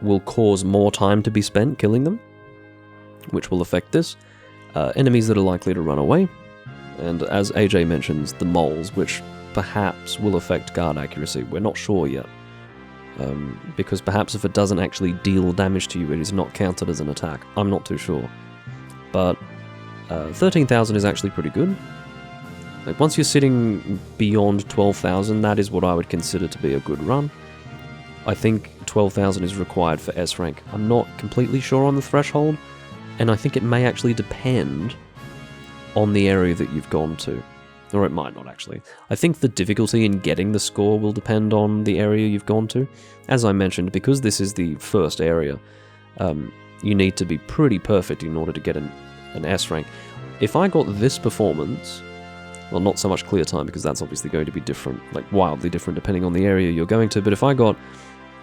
will cause more time to be spent killing them, which will affect this, enemies that are likely to run away, and as AJ mentions, the moles, which perhaps will affect guard accuracy. We're not sure yet. Because perhaps if it doesn't actually deal damage to you, it is not counted as an attack. I'm not too sure. But 13,000 is actually pretty good. Like, once you're sitting beyond 12,000, that is what I would consider to be a good run. I think 12,000 is required for S rank. I'm not completely sure on the threshold, and I think it may actually depend on the area that you've gone to. Or it might not, actually. I think the difficulty in getting the score will depend on the area you've gone to. As I mentioned, because this is the first area, you need to be pretty perfect in order to get an S rank. If I got this performance, well, not so much clear time, because that's obviously going to be different, like wildly different depending on the area you're going to, but if I got,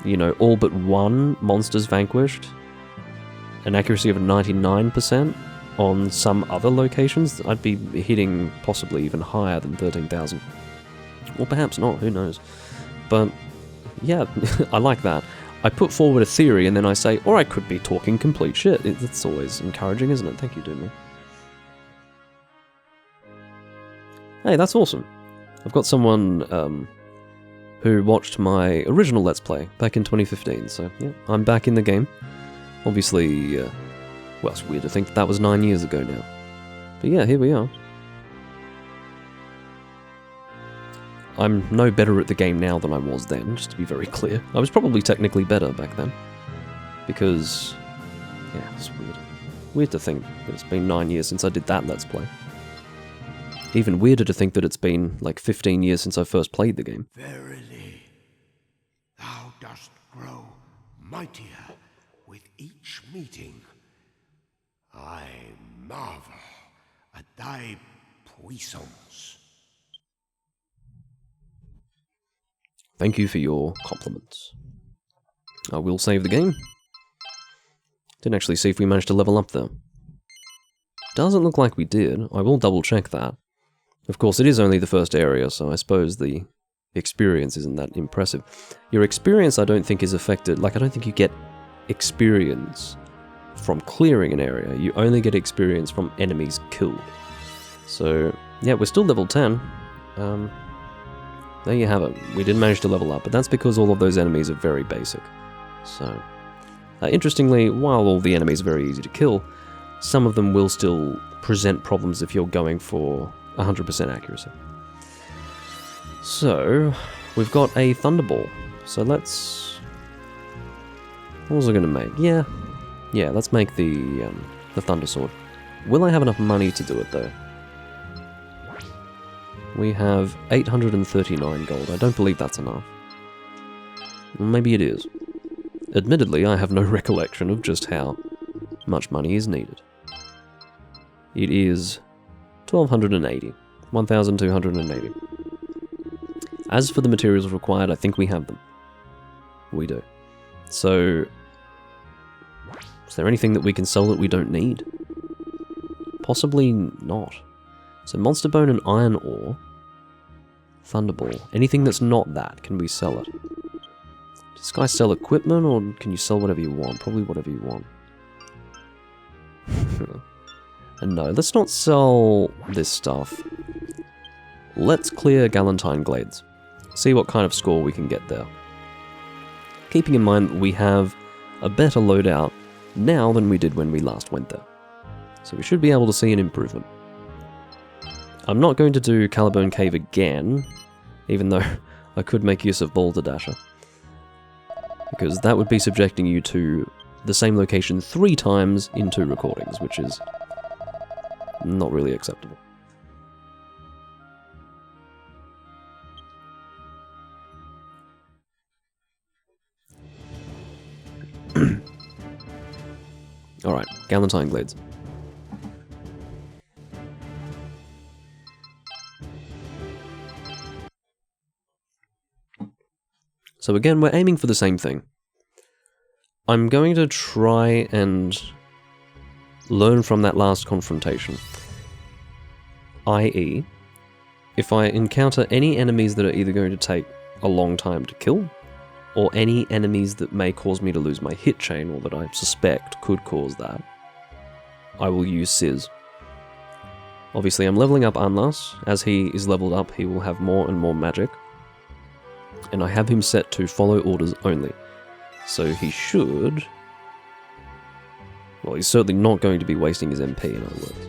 you know, all but one monsters vanquished, an accuracy of 99% on some other locations, I'd be hitting possibly even higher than 13,000. Or perhaps not, who knows. But, yeah, I like that. I put forward a theory and then I say, or I could be talking complete shit. It's always encouraging, isn't it? Thank you, Doomy. Hey, that's awesome. I've got someone who watched my original Let's Play back in 2015, so yeah, I'm back in the game. Obviously, well, it's weird to think that was 9 years ago now. But yeah, here we are. I'm no better at the game now than I was then, just to be very clear. I was probably technically better back then. Because, yeah, it's weird. Weird to think that it's been 9 years since I did that Let's Play. Even weirder to think that it's been, like, 15 years since I first played the game. Verily, thou dost grow mightier with each meeting. I marvel at thy puissance. Thank you for your compliments. I will save the game. Didn't actually see if we managed to level up though. Doesn't look like we did. I will double check that. Of course, it is only the first area, so I suppose the experience isn't that impressive. Your experience I don't think is affected, like I don't think you get experience from clearing an area. You only get experience from enemies killed. So, yeah, we're still level 10. There you have it. We didn't manage to level up, but that's because all of those enemies are very basic. So, interestingly, while all the enemies are very easy to kill, some of them will still present problems if you're going for 100% accuracy. So, we've got a Thunderball. So let's... What was I going to make? Yeah, let's make the Thunder Sword. Will I have enough money to do it, though? We have 839 gold. I don't believe that's enough. Maybe it is. Admittedly, I have no recollection of just how much money is needed. It is 1,280. 1,280. As for the materials required, I think we have them. We do. So, is there anything that we can sell that we don't need? Possibly not. So Monster Bone and Iron Ore, Thunderball. Anything that's not that, can we sell it? Does this guy sell equipment, or can you sell whatever you want? Probably whatever you want. And no, let's not sell this stuff. Let's clear Galentine Glades. See what kind of score we can get there. Keeping in mind that we have a better loadout now than we did when we last went there. So we should be able to see an improvement. I'm not going to do Caliburn Cave again, even though I could make use of Boulder Dasher. Because that would be subjecting you to the same location 3 times in 2 recordings, which is not really acceptable. Alright, Galentine Glades. So again, we're aiming for the same thing. I'm going to try and learn from that last confrontation. i.e., if I encounter any enemies that are either going to take a long time to kill, or any enemies that may cause me to lose my hit chain, or that I suspect could cause that, I will use Sizz. Obviously, I'm leveling up Anlas. As he is leveled up, he will have more and more magic. And I have him set to follow orders only. So he should... Well, he's certainly not going to be wasting his MP, in other words.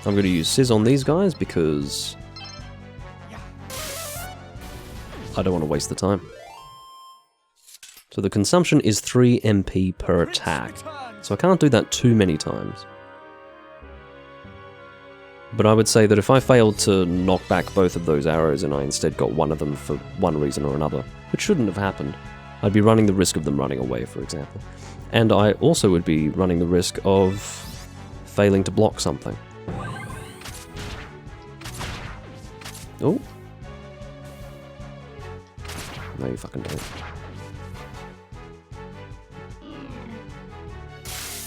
I'm going to use Sizz on these guys because I don't want to waste the time. So the consumption is 3 MP per attack, so I can't do that too many times. But I would say that if I failed to knock back both of those arrows and I instead got one of them for one reason or another, which shouldn't have happened, I'd be running the risk of them running away, for example. And I also would be running the risk of failing to block something. Oh. No, you fucking don't.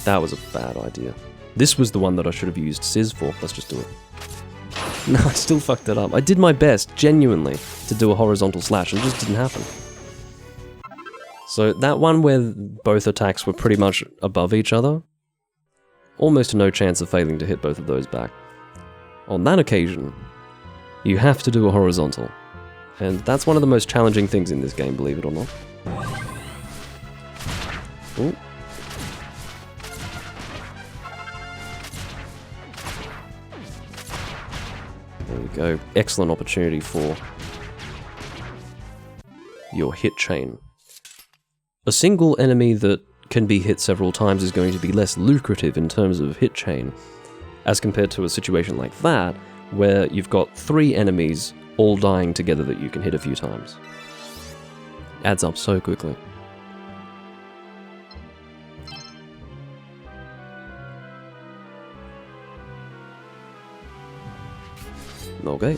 That was a bad idea. This was the one that I should have used Sizz for. Let's just do it. No, I still fucked it up. I did my best, genuinely, to do a horizontal slash, and it just didn't happen. So that one where both attacks were pretty much above each other, almost no chance of failing to hit both of those back. On that occasion, you have to do a horizontal. And that's one of the most challenging things in this game, believe it or not. Ooh. There we go. Excellent opportunity for your hit chain. A single enemy that can be hit several times is going to be less lucrative in terms of hit chain, as compared to a situation like that, where you've got 3 enemies all dying together that you can hit a few times. Adds up so quickly. Okay.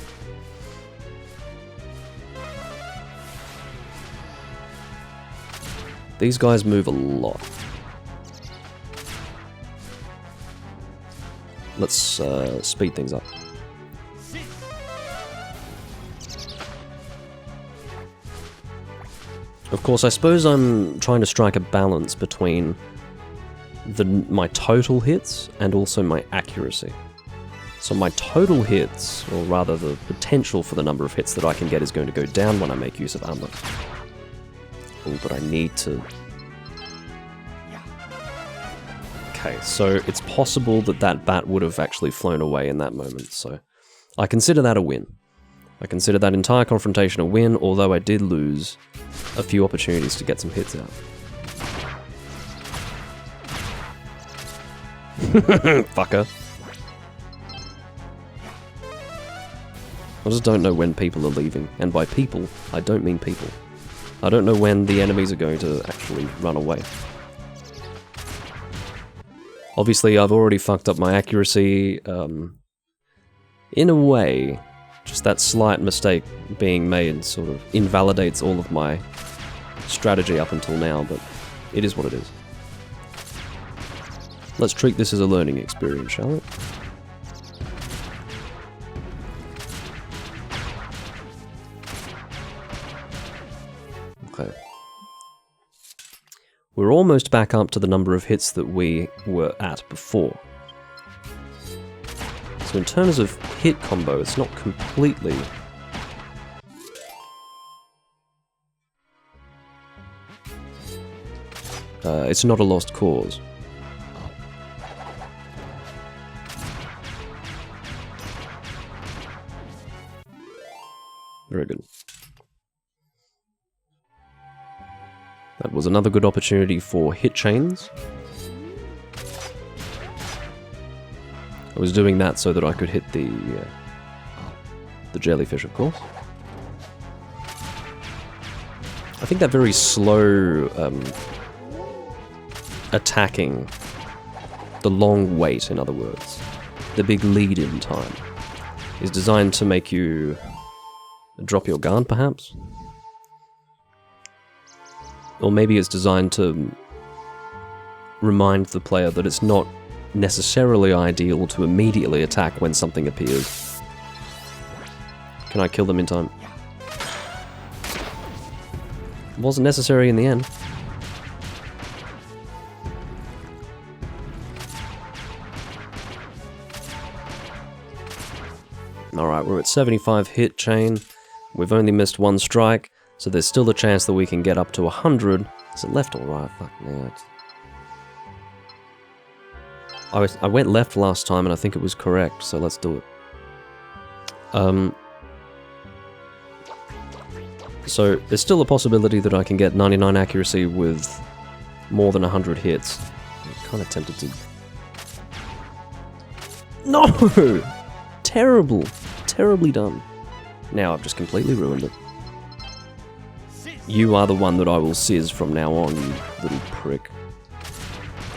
These guys move a lot. Let's speed things up. Of course, I suppose I'm trying to strike a balance between my total hits and also my accuracy. So my total hits, or rather the potential for the number of hits that I can get, is going to go down when I make use of armor. Oh, but I need to... Okay, so it's possible that that bat would have actually flown away in that moment, so I consider that a win. I consider that entire confrontation a win, although I did lose a few opportunities to get some hits out. Fucker. I just don't know when people are leaving, and by people, I don't mean people. I don't know when the enemies are going to actually run away. Obviously, I've already fucked up my accuracy, in a way. Just that slight mistake being made sort of invalidates all of my strategy up until now, but it is what it is. Let's treat this as a learning experience, shall we? Okay. We're almost back up to the number of hits that we were at before. So in terms of hit combo, it's not completely... it's not a lost cause. Very good. That was another good opportunity for hit chains. I was doing that so that I could hit the jellyfish, of course. I think that very slow attacking, the long wait, in other words, the big lead-in time, is designed to make you drop your guard, perhaps? Or maybe it's designed to remind the player that it's not necessarily ideal to immediately attack when something appears. Can I kill them in time? It wasn't necessary in the end. Alright, we're at 75 hit chain. We've only missed 1 strike, so there's still a chance that we can get up to 100. Is it left or right? Fuck me. I went left last time and I think it was correct, so let's do it. So there's still a possibility that I can get 99 accuracy with more than 100 hits. I'm kind of tempted to... No! Terrible! Terribly done. Now I've just completely ruined it. You are the one that I will sizz from now on, you little prick.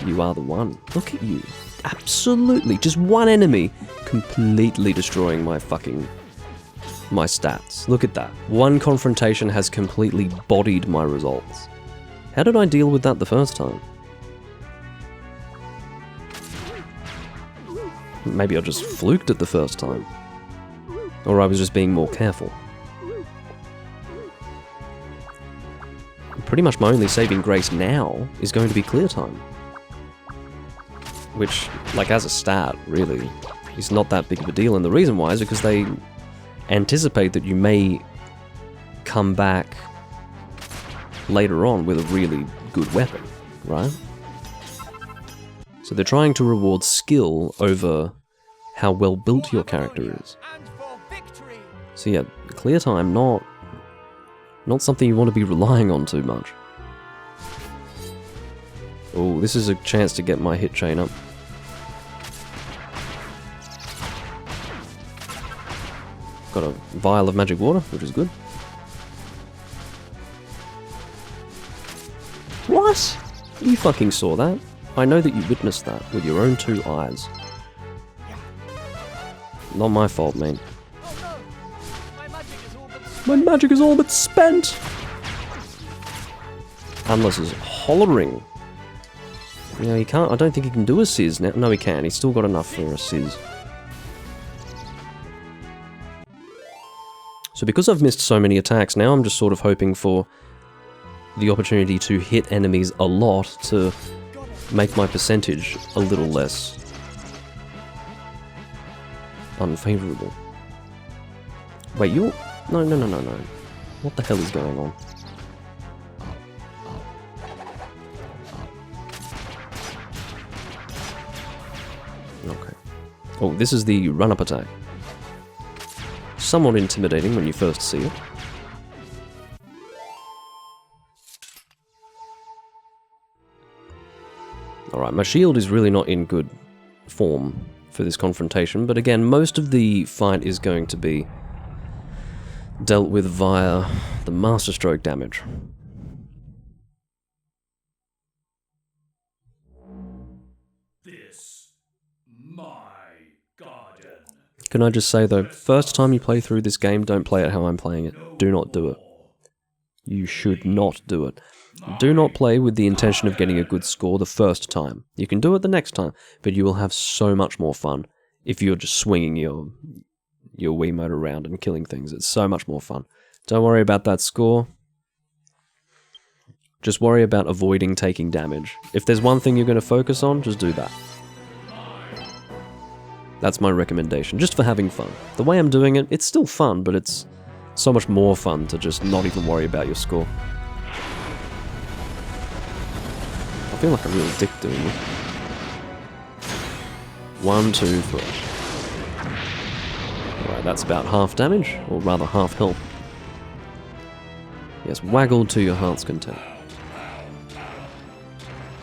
You are the one. Look at you. Absolutely. Just one enemy completely destroying my fucking my stats. Look at that. One confrontation has completely bodied my results. How did I deal with that the first time? Maybe I just fluked it the first time. Or I was just being more careful. Pretty much my only saving grace now is going to be clear time. Which, like as a stat, really, is not that big of a deal. And the reason why is because they anticipate that you may come back later on with a really good weapon, right? So they're trying to reward skill over how well built your character is. And for victory. So yeah, clear time, not something you want to be relying on too much. Oh, this is a chance to get my hit chain up. Got a vial of magic water, which is good. What? You fucking saw that? I know that you witnessed that with your own 2 eyes. Not my fault, man. Oh no! My magic is all but My magic is all but spent! Unless is hollering. You know, he can't. I don't think he can do a Sizz now. No, he can. He's still got enough for a Sizz. So because I've missed so many attacks, now I'm just sort of hoping for the opportunity to hit enemies a lot to make my percentage a little less unfavorable. Wait, you're... No. What the hell is going on? Okay. Oh, this is the run-up attack. Somewhat intimidating when you first see it. Alright, my shield is really not in good form for this confrontation, but again, most of the fight is going to be dealt with via the Masterstroke damage. This, my garden. Can I just say though, first time you play through this game, don't play it how I'm playing it. Do not do it. You should not do it. Do not play with the intention of getting a good score the first time. You can do it the next time, but you will have so much more fun if you're just swinging your Wiimote around and killing things. It's so much more fun. Don't worry about that score. Just worry about avoiding taking damage. If there's one thing you're going to focus on, just do that. That's my recommendation, just for having fun. The way I'm doing it, it's still fun, but it's so much more fun to just not even worry about your score. I feel like a real dick doing this. 1, 2, 3. Alright, that's about half damage, or rather half health. Yes, waggle to your heart's content.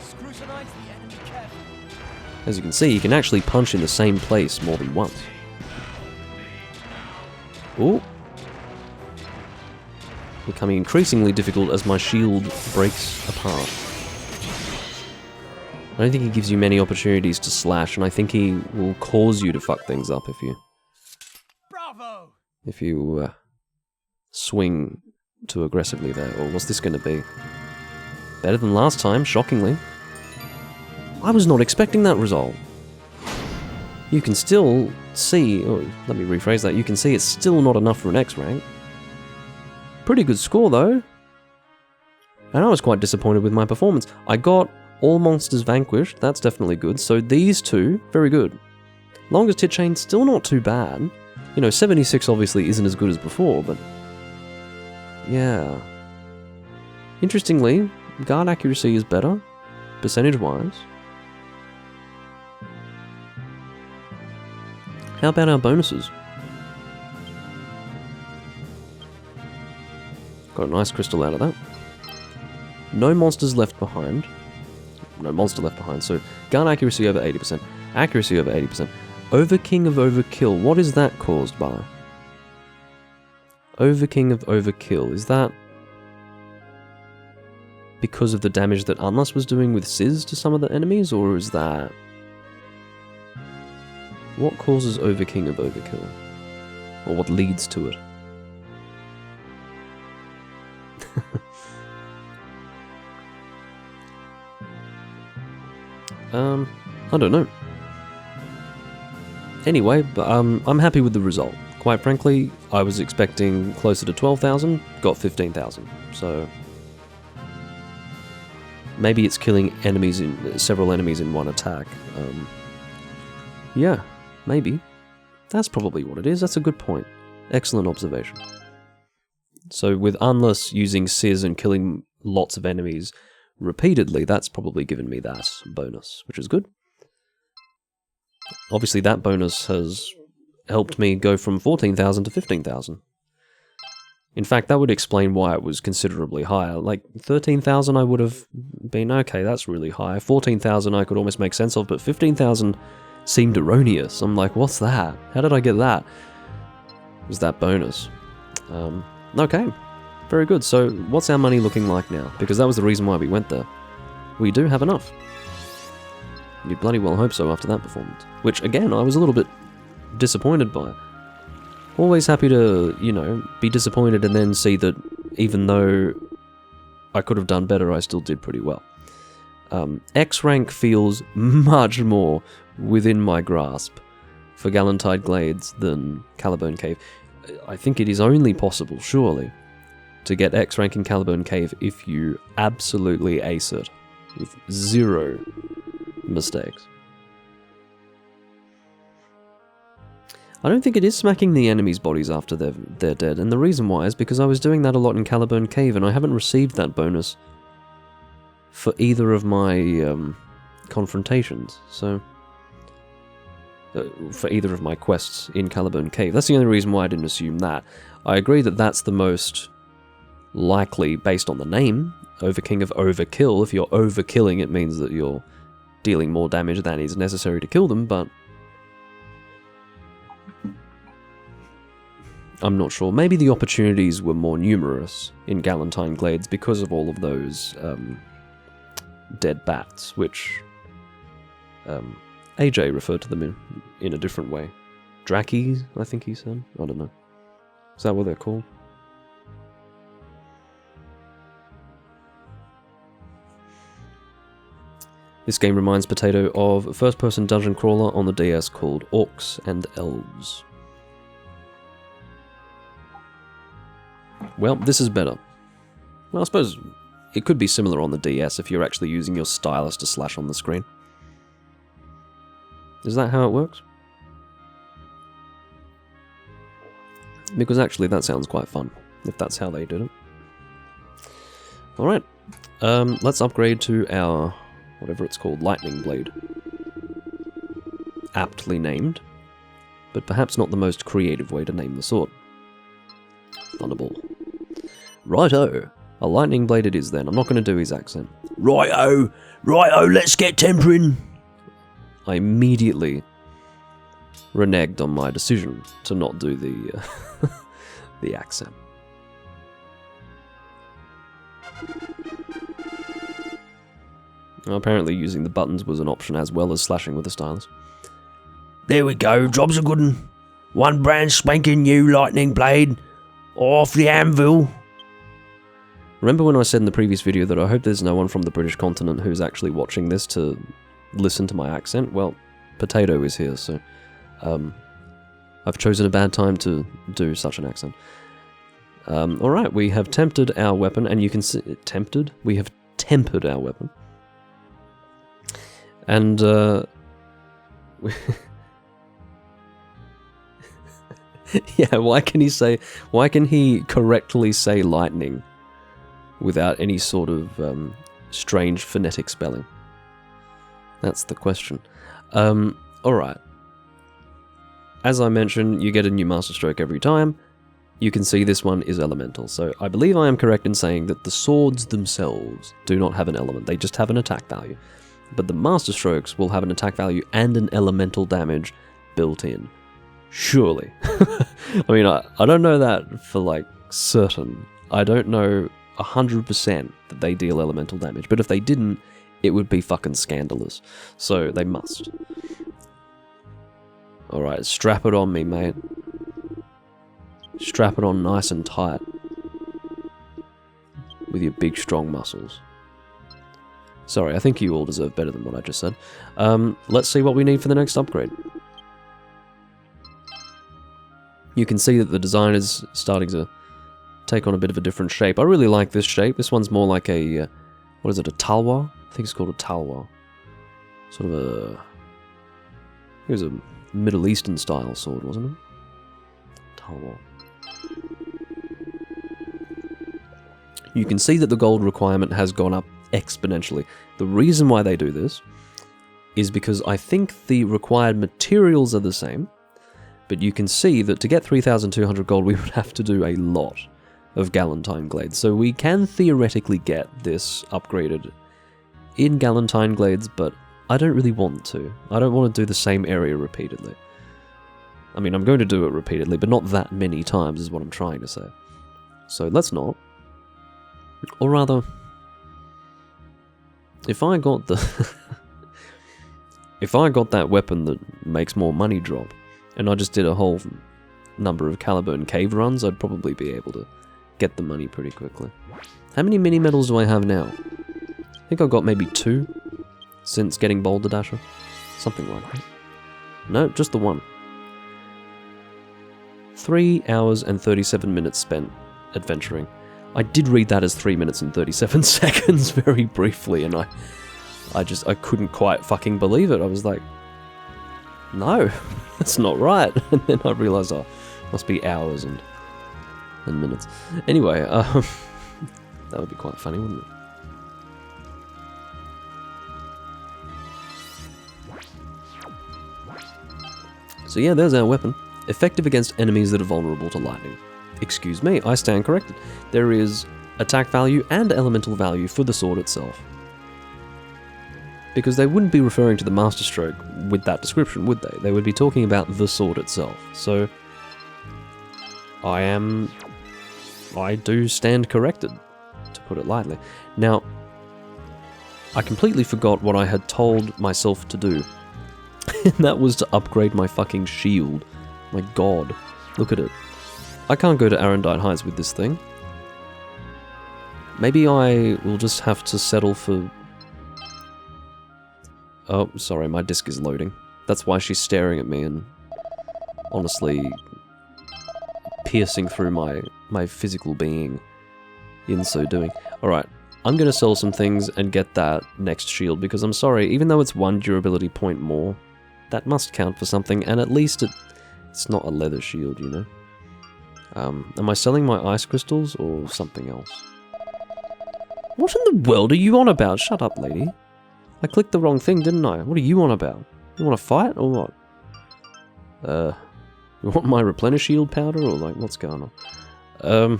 scrutinize the enemy carefully. As you can see, you can actually punch in the same place more than once. Ooh. Becoming increasingly difficult as my shield breaks apart. I don't think he gives you many opportunities to slash, and I think he will cause you to fuck things up Bravo! if you swing too aggressively there. Or what's this going to be? Better than last time, shockingly. I was not expecting that result. You can still see, or let me rephrase that, you can see it's still not enough for an X rank. Pretty good score though. And I was quite disappointed with my performance. I got all monsters vanquished, that's definitely good. So these two, very good. Longest hit chain, still not too bad. You know, 76 obviously isn't as good as before, but yeah. Interestingly, guard accuracy is better, percentage-wise. How about our bonuses? Got a nice crystal out of that. No monsters left behind. No monster left behind, so gun accuracy over 80%. Accuracy over 80%. Overking of Overkill, what is that caused by? Overking of Overkill, is that because of the damage that Unless was doing with Sizz to some of the enemies, or is that... What causes Overking of Overkill? Or what leads to it? I don't know. Anyway, I'm happy with the result. Quite frankly, I was expecting closer to 12,000, got 15,000. So maybe it's killing several enemies in one attack. Yeah, maybe. That's probably what it is. That's a good point. Excellent observation. So with Unless using Sizz and killing lots of enemies repeatedly, that's probably given me that bonus, which is good. Obviously that bonus has helped me go from 14,000 to 15,000. In fact, that would explain why it was considerably higher. Like, 13,000 I would have been, okay, that's really high. 14,000 I could almost make sense of, but 15,000 seemed erroneous. I'm like, what's that? How did I get that? It was that bonus. Okay, very good. So, what's our money looking like now? Because that was the reason why we went there. We do have enough. You bloody well hope so after that performance. Which, again, I was a little bit disappointed by. Always happy to, you know, be disappointed and then see that even though I could have done better, I still did pretty well. X rank feels much more within my grasp for Galentide Glades than Caliburn Cave. I think it is only possible, surely, to get X rank in Caliburn Cave if you absolutely ace it with 0 mistakes. I don't think it is smacking the enemies' bodies after they're dead, and the reason why is because I was doing that a lot in Caliburn Cave, and I haven't received that bonus for either of my confrontations, so... for either of my quests in Caliburn Cave. That's the only reason why I didn't assume that. I agree that that's the most likely, based on the name, Overking of Overkill. If you're overkilling, it means that you're dealing more damage than is necessary to kill them, but... I'm not sure. Maybe the opportunities were more numerous in Galentine Glades because of all of those dead bats, which AJ referred to them in a different way. Drakies, I think he said. I don't know. Is that what they're called? This game reminds Potato of a first-person dungeon crawler on the DS called Orcs and Elves. Well, this is better. Well, I suppose it could be similar on the DS if you're actually using your stylus to slash on the screen. Is that how it works? Because actually that sounds quite fun, if that's how they did it. Alright, let's upgrade to our, whatever it's called, Lightning Blade. Aptly named, but perhaps not the most creative way to name the sword. Thunderball. Righto! A lightning blade it is then. I'm not going to do his accent. Righto! Righto, let's get tempering! I immediately reneged on my decision to not do the, the accent. Well, apparently using the buttons was an option as well as slashing with the stylus. There we go, job's a good one. One brand spanking new lightning blade. Off the anvil. Remember when I said in the previous video that I hope there's no one from the British continent who's actually watching this to listen to my accent? Well, Potato is here, so I've chosen a bad time to do such an accent. Alright, we have tempted our weapon, and you can see... Tempted? We have tempered our weapon. And, yeah, why can he correctly say lightning without any sort of strange phonetic spelling? That's the question. Alright. As I mentioned, you get a new Master Stroke every time. You can see this one is elemental, so I believe I am correct in saying that the swords themselves do not have an element, they just have an attack value. But the Master Strokes will have an attack value and an elemental damage built in. Surely. I mean, I don't know that for, like, certain. I don't know 100% that they deal elemental damage, but if they didn't, it would be fucking scandalous. So, they must. Alright, strap it on me, mate. Strap it on nice and tight. With your big, strong muscles. Sorry, I think you all deserve better than what I just said. Let's see what we need for the next upgrade. You can see that the design is starting to take on a bit of a different shape. I really like this shape. This one's more like a, what is it, a talwar? I think it's called a talwar. Sort of a, it was a Middle Eastern style sword, wasn't it? Talwar. You can see that the gold requirement has gone up exponentially. The reason why they do this is because I think the required materials are the same, but you can see that to get 3,200 gold we would have to do a lot of Galentine Glades. So we can theoretically get this upgraded in Galentine Glades, but I don't really want to. I don't want to do the same area repeatedly. I mean, I'm going to do it repeatedly, but not that many times is what I'm trying to say. So let's not. Or rather, if I got the... if I got that weapon that makes more money drop, and I just did a whole number of Caliburn cave runs, I'd probably be able to get the money pretty quickly. How many mini medals do I have now? I think I've got maybe 2 since getting Boulder Dasher. Something like that. No, just the 1. 3 hours and 37 minutes spent adventuring. I did read that as 3 minutes and 37 seconds very briefly, and I couldn't quite fucking believe it. I was like, no, that's not right. And then I realized, oh, must be hours and minutes. Anyway, that would be quite funny, wouldn't it? So yeah, there's our weapon. Effective against enemies that are vulnerable to lightning. Excuse me, I stand corrected. There is attack value and elemental value for the sword itself. Because they wouldn't be referring to the Master Stroke with that description, would they? They would be talking about the sword itself. So, I do stand corrected, to put it lightly. Now, I completely forgot what I had told myself to do. And that was to upgrade my fucking shield. My god, look at it. I can't go to Arendite Heights with this thing. Maybe I will just have to settle for... Oh, sorry, my disc is loading. That's why she's staring at me and honestly piercing through my physical being in so doing. Alright, I'm gonna sell some things and get that next shield because I'm sorry, even though it's 1 durability point more, that must count for something, and at least it's not a leather shield, you know? Am I selling my ice crystals or something else? What in the world are you on about? Shut up, lady. I clicked the wrong thing, didn't I? What are you on about? You want to fight or what? You want my replenish shield powder or like what's going on?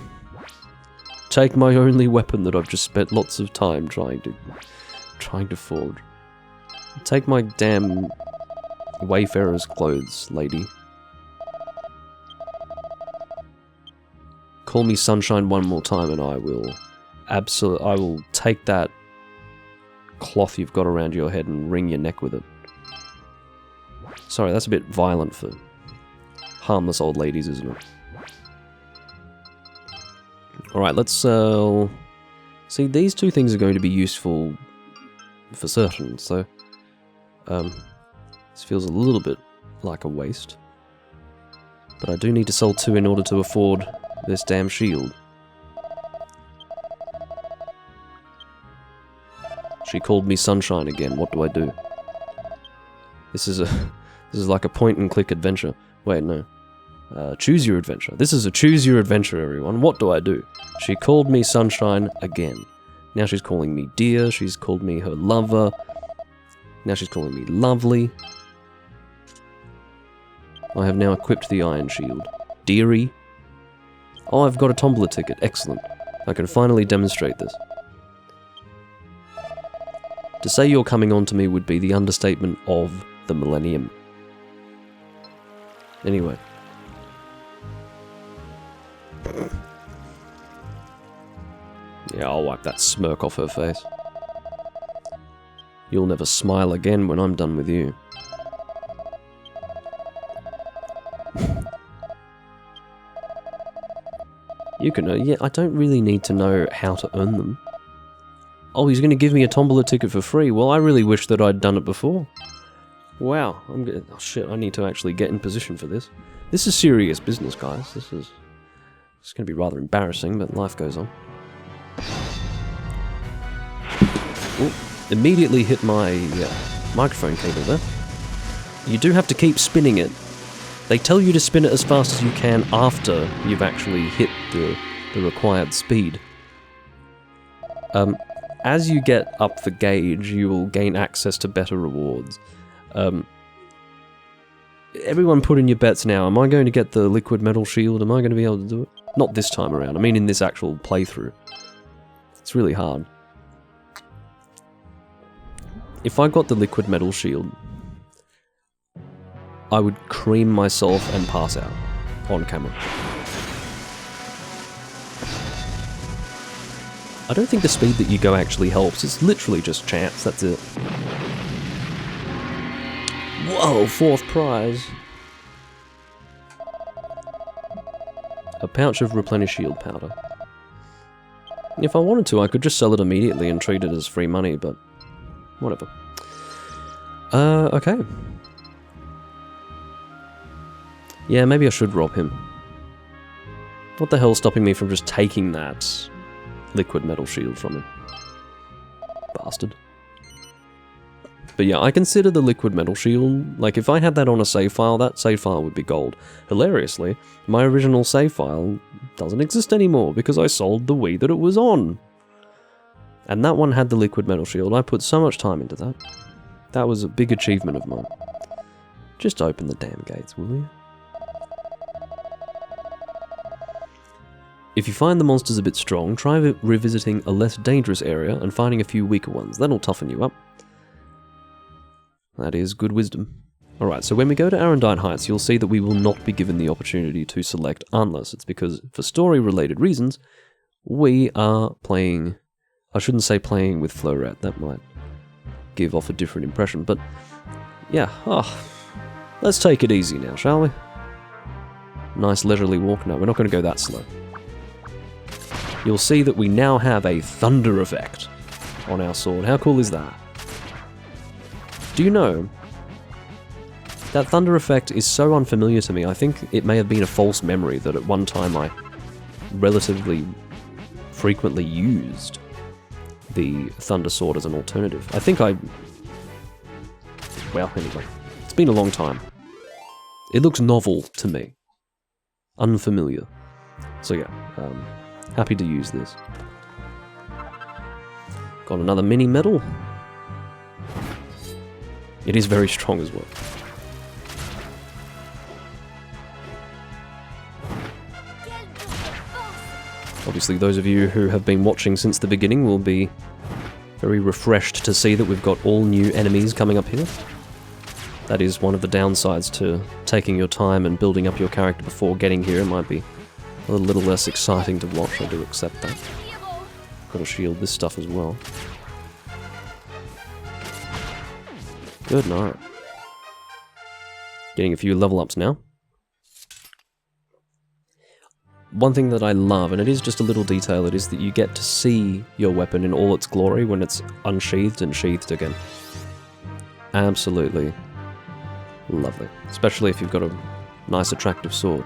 Take my only weapon that I've just spent lots of time trying to forge. Take my damn Wayfarer's clothes, lady. Call me Sunshine one more time and I will take that cloth you've got around your head and wring your neck with it. Sorry, that's a bit violent for harmless old ladies, isn't it? Alright, let's sell... See, these 2 things are going to be useful for certain, so... this feels a little bit like a waste. But I do need to sell 2 in order to afford this damn shield. She called me Sunshine again. What do I do? This is like a point-and-click adventure. Wait, no. Choose your adventure. This is a choose your adventure, everyone. What do I do? She called me Sunshine again. Now she's calling me dear. She's called me her lover. Now she's calling me lovely. I have now equipped the Iron Shield. Dearie. Oh, I've got a Tombola ticket. Excellent. I can finally demonstrate this. To say you're coming on to me would be the understatement of the millennium. Anyway. Yeah, I'll wipe that smirk off her face. You'll never smile again when I'm done with you. You can, yeah, I don't really need to know how to earn them. Oh, he's going to give me a Tombola ticket for free. Well, I really wish that I'd done it before. Wow, oh shit, I need to actually get in position for this. This is serious business, guys. It's going to be rather embarrassing, but life goes on. Ooh, immediately hit my microphone cable there. You do have to keep spinning it. They tell you to spin it as fast as you can after you've actually hit the required speed. As you get up the gauge, you will gain access to better rewards. Everyone put in your bets now. Am I going to get the liquid metal shield? Am I going to be able to do it? Not this time around. I mean in this actual playthrough. It's really hard. If I got the liquid metal shield, I would cream myself and pass out on camera. I don't think the speed that you go actually helps. It's literally just chance, that's it. Whoa, 4th prize. A pouch of replenish shield powder. If I wanted to, I could just sell it immediately and treat it as free money, but whatever. Okay. Yeah, maybe I should rob him. What the hell's stopping me from just taking that liquid metal shield from him? Bastard. But yeah, I consider the liquid metal shield, like if I had that on a save file, that save file would be gold. Hilariously, my original save file doesn't exist anymore because I sold the Wii that it was on. And that one had the liquid metal shield. I put so much time into that. That was a big achievement of mine. Just open the damn gates, will you? If you find the monsters a bit strong, try revisiting a less dangerous area and finding a few weaker ones. That'll toughen you up. That is good wisdom. Alright, so when we go to Arendite Heights, you'll see that we will not be given the opportunity to select unless it's because, for story-related reasons, we are playing... I shouldn't say playing with Floret, that might give off a different impression, but yeah, let's take it easy now, shall we? Nice leisurely walk. No, we're not going to go that slow. You'll see that we now have a thunder effect on our sword. How cool is that? Do you know, that thunder effect is so unfamiliar to me, I think it may have been a false memory that at one time I relatively frequently used the thunder sword as an alternative. I think well, anyway, it's been a long time. It looks novel to me. Unfamiliar. So yeah, happy to use this. Got another mini medal. It is very strong as well. Obviously, those of you who have been watching since the beginning will be very refreshed to see that we've got all new enemies coming up here. That is one of the downsides to taking your time and building up your character before getting here. It might be a little less exciting to watch, I do accept that. Got to shield this stuff as well. Good night. Getting a few level ups now. One thing that I love, and it is just a little detail, it is that you get to see your weapon in all its glory when it's unsheathed and sheathed again. Absolutely lovely. Especially if you've got a nice attractive sword.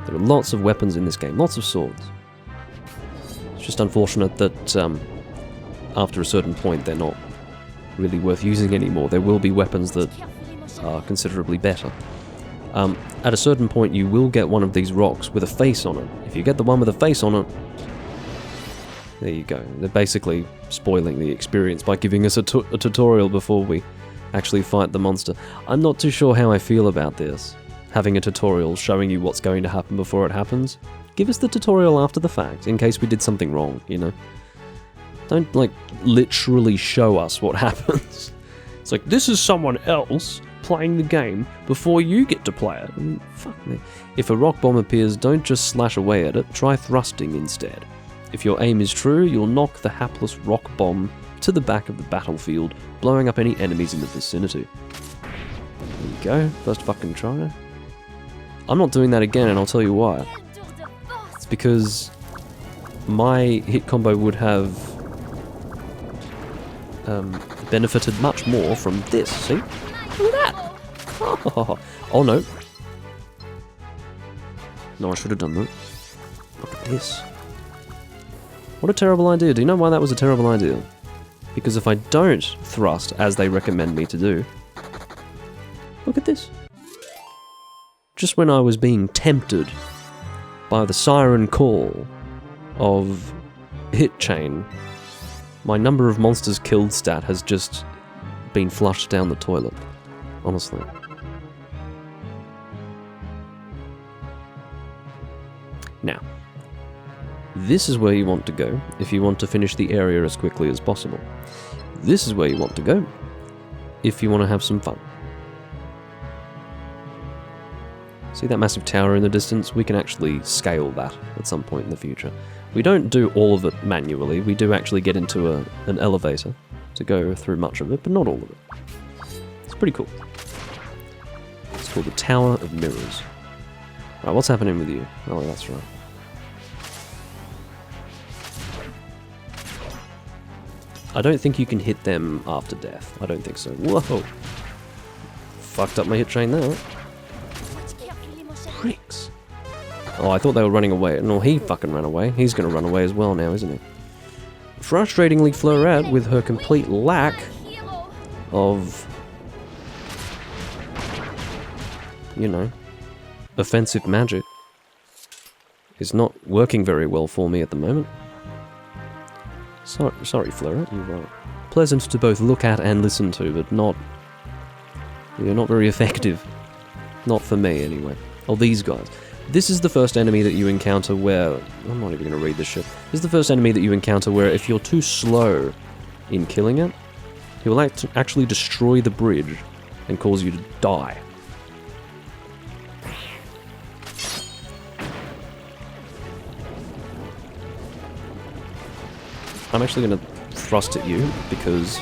There are lots of weapons in this game, lots of swords. It's just unfortunate that after a certain point they're not really worth using anymore. There will be weapons that are considerably better. At a certain point you will get one of these rocks with a face on it. If you get the one with a face on it, there you go. They're basically spoiling the experience by giving us a tutorial before we actually fight the monster. I'm not too sure how I feel about this. Having a tutorial showing you what's going to happen before it happens. Give us the tutorial after the fact, in case we did something wrong, you know? Don't, like, literally show us what happens. It's like, this is someone else playing the game before you get to play it. And fuck me. If a rock bomb appears, don't just slash away at it, try thrusting instead. If your aim is true, you'll knock the hapless rock bomb to the back of the battlefield, blowing up any enemies in the vicinity. There you go, first fucking try. I'm not doing that again, and I'll tell you why. It's because my hit combo would have benefited much more from this. See? Look at that! Oh no. No, I should have done that. Look at this. What a terrible idea. Do you know why that was a terrible idea? Because if I don't thrust as they recommend me to do... Look at this. Just when I was being tempted by the siren call of Hit Chain, my number of monsters killed stat has just been flushed down the toilet. Honestly. Now, this is where you want to go if you want to finish the area as quickly as possible. This is where you want to go if you want to have some fun. See that massive tower in the distance? We can actually scale that at some point in the future. We don't do all of it manually, we do actually get into an elevator to go through much of it, but not all of it. It's pretty cool. It's called the Tower of Mirrors. Right, what's happening with you? Oh, that's right. I don't think you can hit them after death. I don't think so. Whoa! Fucked up my hit train there. Pricks. Oh, I thought they were running away. No, he fucking ran away. He's gonna run away as well now, isn't he? Frustratingly, Fleurette, with her complete lack of, you know, offensive magic, is not working very well for me at the moment. Sorry, Fleurette, you're pleasant to both look at and listen to, but you're not very effective. Not for me, anyway. Oh, these guys. This is the first enemy that you encounter where... I'm not even going to read this shit. This is the first enemy that you encounter where if you're too slow in killing it, he will actually destroy the bridge and cause you to die. I'm actually going to thrust at you because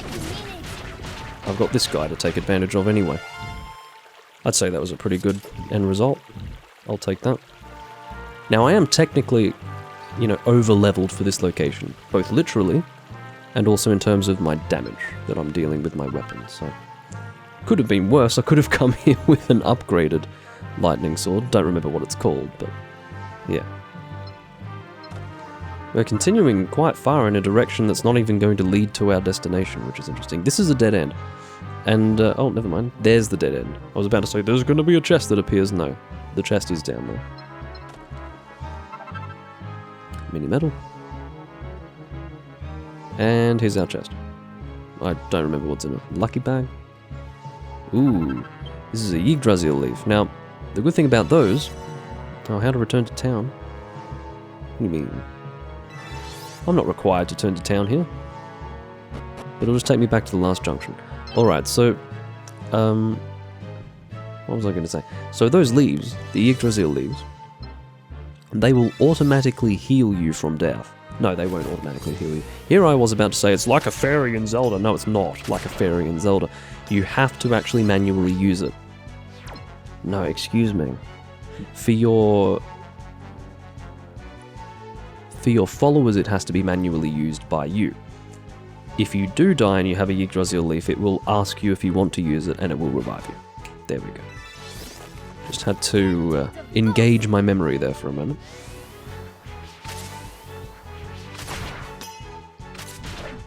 I've got this guy to take advantage of anyway. I'd say that was a pretty good end result. I'll take that. Now I am technically, you know, over-leveled for this location, both literally and also in terms of my damage that I'm dealing with my weapons, so... Could have been worse, I could have come here with an upgraded lightning sword, don't remember what it's called, but yeah. We're continuing quite far in a direction that's not even going to lead to our destination, which is interesting. This is a dead end. And, oh, never mind. There's the dead end. I was about to say, there's going to be a chest that appears. No. The chest is down there. Mini medal. And here's our chest. I don't remember what's in it. Lucky bag? Ooh. This is a Yggdrasil leaf. Now, the good thing about those... Oh, how to return to town? What do you mean? I'm not required to turn to town here. It'll just take me back to the last junction. Alright, so, what was I going to say? So those leaves, the Yggdrasil leaves, they will automatically heal you from death. No, they won't automatically heal you. Here I was about to say, it's like a fairy in Zelda. No, it's not like a fairy in Zelda. You have to actually manually use it. No, excuse me. For your followers, it has to be manually used by you. If you do die and you have a Yggdrasil leaf, it will ask you if you want to use it and it will revive you. There we go. Just had to engage my memory there for a moment.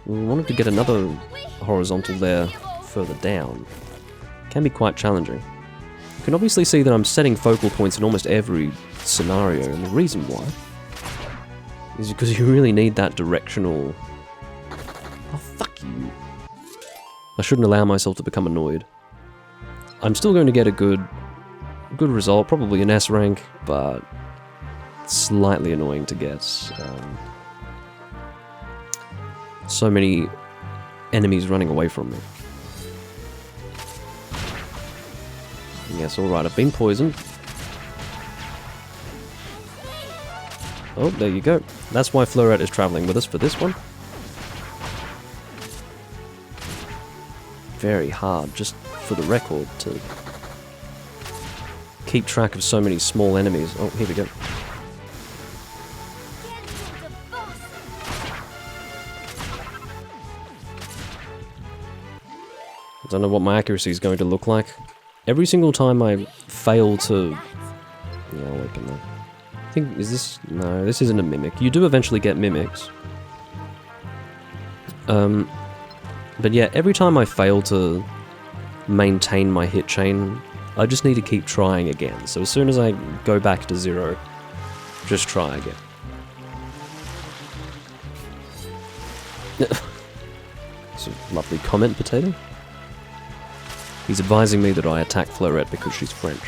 We wanted to get another horizontal there further down. Can be quite challenging. You can obviously see that I'm setting focal points in almost every scenario, and the reason why is because you really need that directional... Oh, fuck you. I shouldn't allow myself to become annoyed. I'm still going to get a good result, probably an S rank, but slightly annoying to get. So many enemies running away from me. Yes, alright, I've been poisoned. Oh, there you go. That's why Fleurette is traveling with us for this one. Very hard, just for the record, to keep track of so many small enemies. Oh, here we go. I don't know what my accuracy is going to look like. Every single time I fail to... Yeah, I'll open that. I think, is this... No, this isn't a mimic. You do eventually get mimics. But yeah, every time I fail to maintain my hit chain, I just need to keep trying again. So as soon as I go back to 0, just try again. It's a lovely comment, Potato. He's advising me that I attack Fleurette because she's French.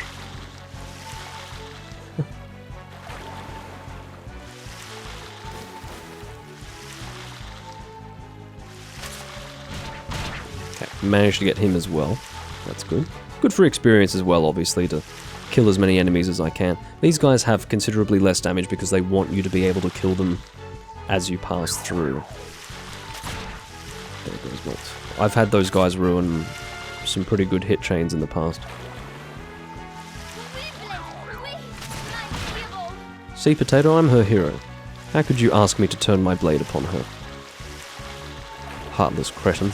Okay, managed to get him as well. That's good. Good for experience as well, obviously, to kill as many enemies as I can. These guys have considerably less damage because they want you to be able to kill them as you pass through. There goes Molt. I've had those guys ruin some pretty good hit chains in the past. See, Potato, I'm her hero. How could you ask me to turn my blade upon her? Heartless cretin.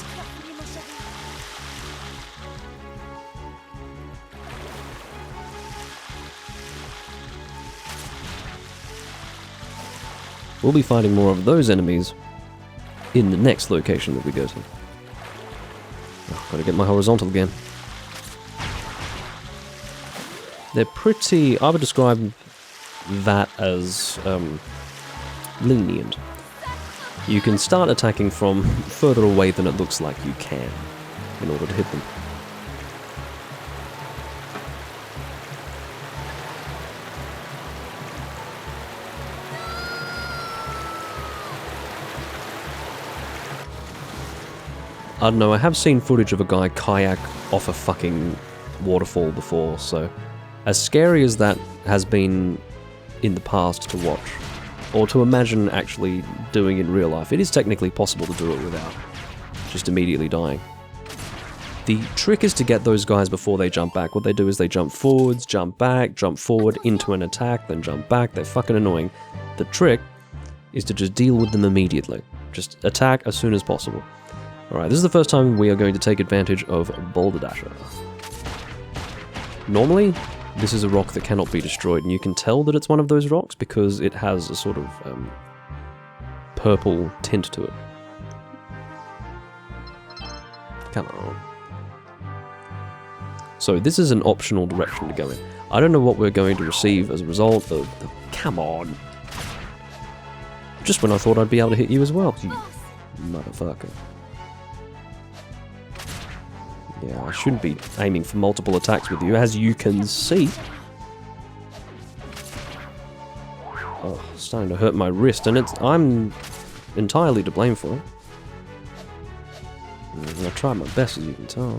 We'll be fighting more of those enemies in the next location that we go to. Oh, gotta get my horizontal again. They're pretty... I would describe that as lenient. You can start attacking from further away than it looks like you can in order to hit them. I don't know, I have seen footage of a guy kayak off a fucking waterfall before, so as scary as that has been in the past to watch, or to imagine actually doing in real life, it is technically possible to do it without just immediately dying. The trick is to get those guys before they jump back. What they do is they jump forwards, jump back, jump forward into an attack, then jump back. They're fucking annoying. The trick is to just deal with them immediately. Just attack as soon as possible. Alright, this is the first time we are going to take advantage of Boulder Dasher. Normally, this is a rock that cannot be destroyed, and you can tell that it's one of those rocks because it has a sort of purple tint to it. Come on. So this is an optional direction to go in. I don't know what we're going to receive as a result of the... Come on! Just when I thought I'd be able to hit you as well, you motherfucker. Yeah, I shouldn't be aiming for multiple attacks with you, as you can see. Oh, it's starting to hurt my wrist, and I'm entirely to blame for it. I tried my best, as you can tell.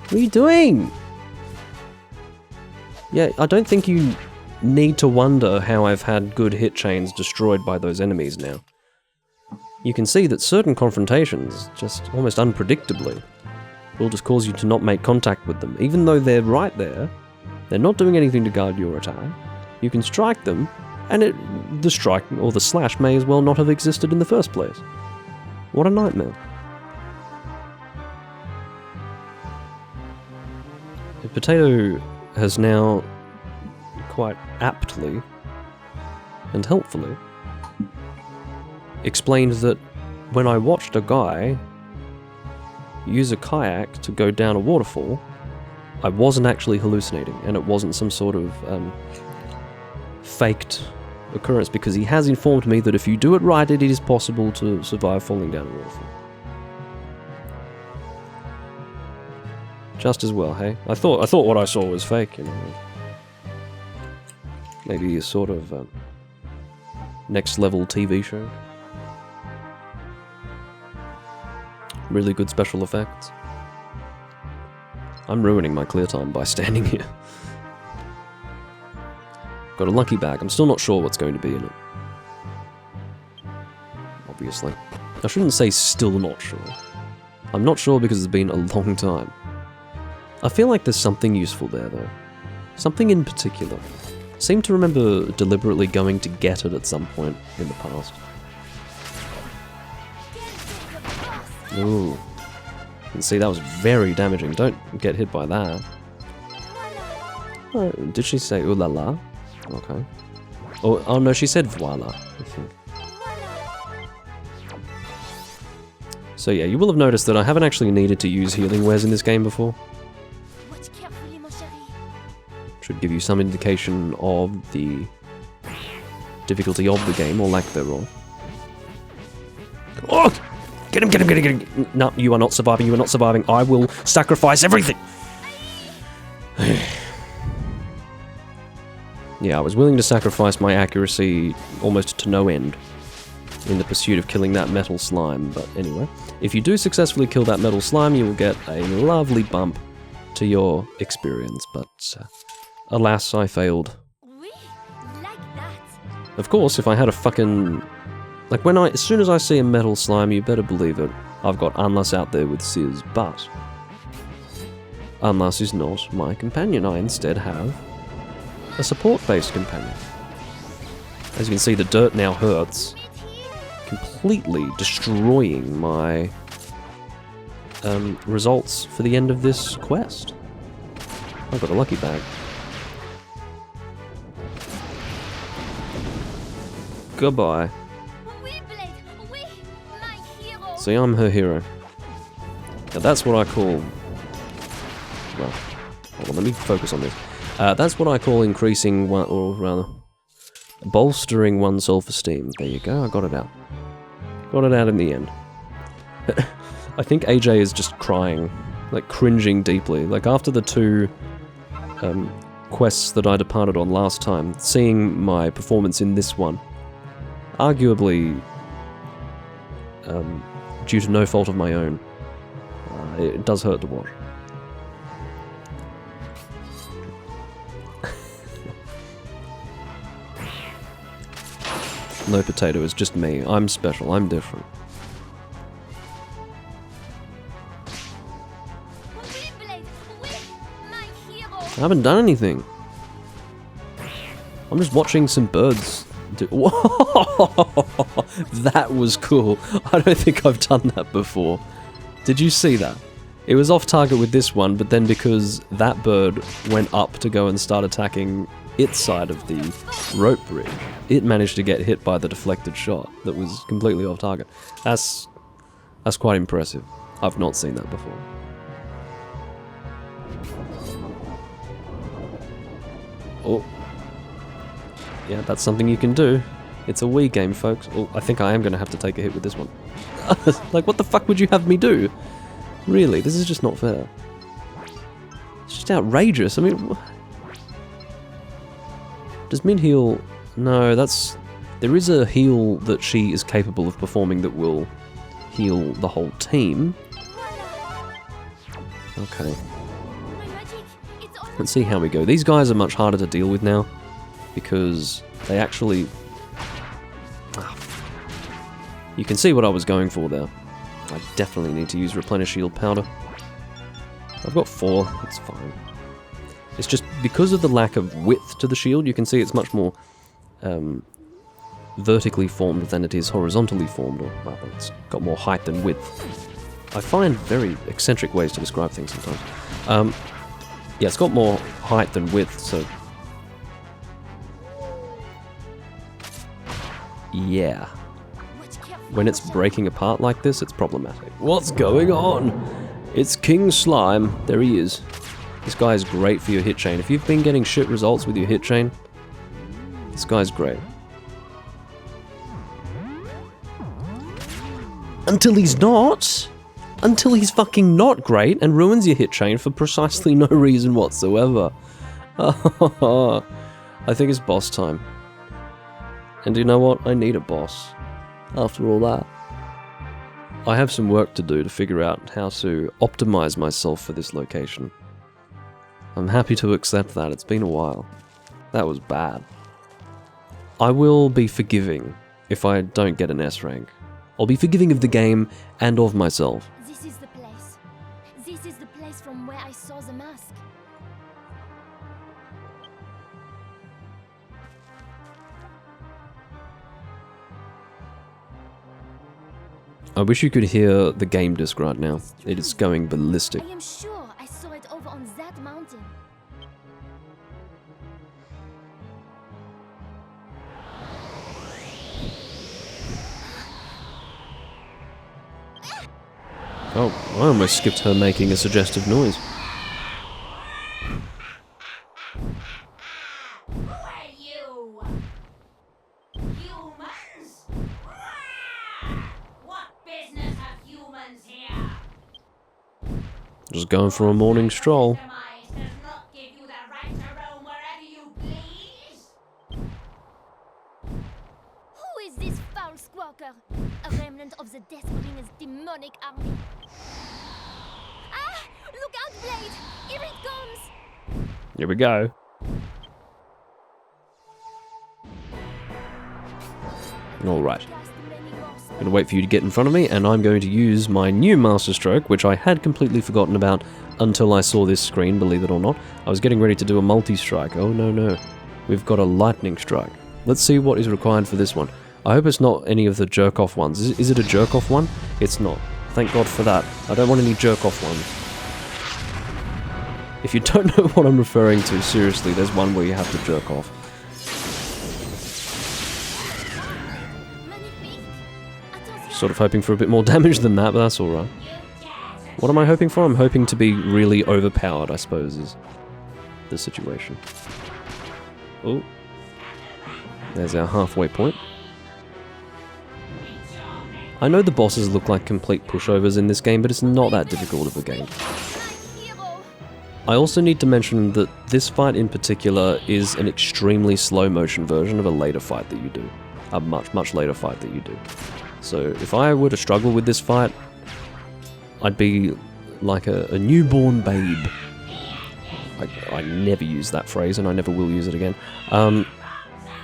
What are you doing? Yeah, I don't think you need to wonder how I've had good hit chains destroyed by those enemies now. You can see that certain confrontations, just almost unpredictably, will just cause you to not make contact with them. Even though they're right there, they're not doing anything to guard your attack. You can strike them, and the strike or the slash may as well not have existed in the first place. What a nightmare. The Potato has now quite aptly and helpfully explained that when I watched a guy use a kayak to go down a waterfall, I wasn't actually hallucinating, and it wasn't some sort of faked occurrence, because he has informed me that if you do it right, it is possible to survive falling down a waterfall. Just as well, hey? I thought what I saw was fake, you know. Maybe a sort of next level TV show. Really good special effects. I'm ruining my clear time by standing here. Got a lucky bag. I'm still not sure what's going to be in it. Obviously. I shouldn't say still not sure. I'm not sure because it's been a long time. I feel like there's something useful there, though. Something in particular. I seem to remember deliberately going to get it at some point in the past. Ooh. And see, that was very damaging. Don't get hit by that. Oh, did she say ooh la la? Okay. Oh no, she said voila, I think. So yeah, you will have noticed that I haven't actually needed to use healing wares in this game before. Watch carefully, mon chéri. Should give you some indication of the difficulty of the game, or lack thereof. Oh! Get him, get him, get him, get him! No, you are not surviving, you are not surviving. I will sacrifice everything! Yeah, I was willing to sacrifice my accuracy almost to no end in the pursuit of killing that metal slime, but anyway. If you do successfully kill that metal slime, you will get a lovely bump to your experience, but alas, I failed. Oui, like that. Of course, if I had a fucking... Like, as soon as I see a metal slime, you better believe it, I've got Anlas out there with Sizz, but Anlas is not my companion. I instead have a support-based companion. As you can see, the dirt now hurts, completely destroying my results for the end of this quest. I've got a lucky bag. Goodbye. Oui, Blade, oui, my hero. See, I'm her hero. Now that's what I call... Well, hold on, let me focus on this. That's what I call increasing one, or rather, bolstering one's self-esteem. There you go, I got it out. Got it out in the end. I think AJ is just crying, like cringing deeply. Like after the two quests that I departed on last time, seeing my performance in this one, arguably due to no fault of my own, it does hurt to watch. No potato, it's just me. I'm special, I'm different. Oui, Blade, oui, my hero. I haven't done anything. I'm just watching some birds do... Whoa! That was cool. I don't think I've done that before. Did you see that? It was off target with this one, but then because that bird went up to go and start attacking its side of the rope bridge, it managed to get hit by the deflected shot that was completely off target. That's quite impressive. I've not seen that before. Oh. Yeah, that's something you can do. It's a Wii game, folks. Oh, I think I am going to have to take a hit with this one. Like, what the fuck would you have me do? Really, this is just not fair. It's just outrageous. I mean... Does mid heal? No, that's... There is a heal that she is capable of performing that will heal the whole team. Okay. My magic, it's all Let's see how we go. These guys are much harder to deal with now, because they actually... You can see what I was going for there. I definitely need to use Replenish Shield Powder. I've got 4, it's fine. It's just because of the lack of width to the shield, you can see it's much more vertically formed than it is horizontally formed, or rather, it's got more height than width. I find very eccentric ways to describe things sometimes. Yeah, it's got more height than width, so... Yeah. watch carefully. When it's breaking apart like this, it's problematic. What's going on? It's King Slime. There he is. This guy is great for your hit chain. If you've been getting shit results with your hit chain, this guy's great. Until he's not. Until he's fucking not great and ruins your hit chain for precisely no reason whatsoever. I think it's boss time. And you know what? I need a boss. After all that. I have some work to do to figure out how to optimize myself for this location. I'm happy to accept that. It's been a while. That was bad. I will be forgiving if I don't get an S rank. I'll be forgiving of the game and of myself. This is the place. This is the place from where I saw the mask. I wish you could hear the game disc right now. It is going ballistic. I am sure I saw it over on that mountain. Oh, I almost skipped her making a suggestive noise. Who are you? Humans? What business have humans here? Just going for a morning stroll. Demise does not give you the right to roam wherever you please. Who is this foul squawker? A remnant of the Deathbringer's demonic army. Ah! Look out, Blade! Here it comes! Here we go. Alright. Cast many more I'm gonna wait for you to get in front of me, and I'm going to use my new Master Stroke, which I had completely forgotten about until I saw this screen, believe it or not. I was getting ready to do a multi-strike. Oh no, no. We've got a lightning strike. Let's see what is required for this one. I hope it's not any of the jerk-off ones. Is it a jerk-off one? It's not. Thank God for that. I don't want any jerk-off ones. If you don't know what I'm referring to, seriously, there's one where you have to jerk off. Magnifique! Attention! Sort of hoping for a bit more damage than that, but that's alright. What am I hoping for? I'm hoping to be really overpowered, I suppose, is the situation. Oh. There's our halfway point. I know the bosses look like complete pushovers in this game, but it's not that difficult of a game. My hero! I also need to mention that this fight in particular is an extremely slow motion version of a later fight that you do. A much, much later fight that you do. So if I were to struggle with this fight, I'd be like a newborn babe. I never use that phrase and I never will use it again.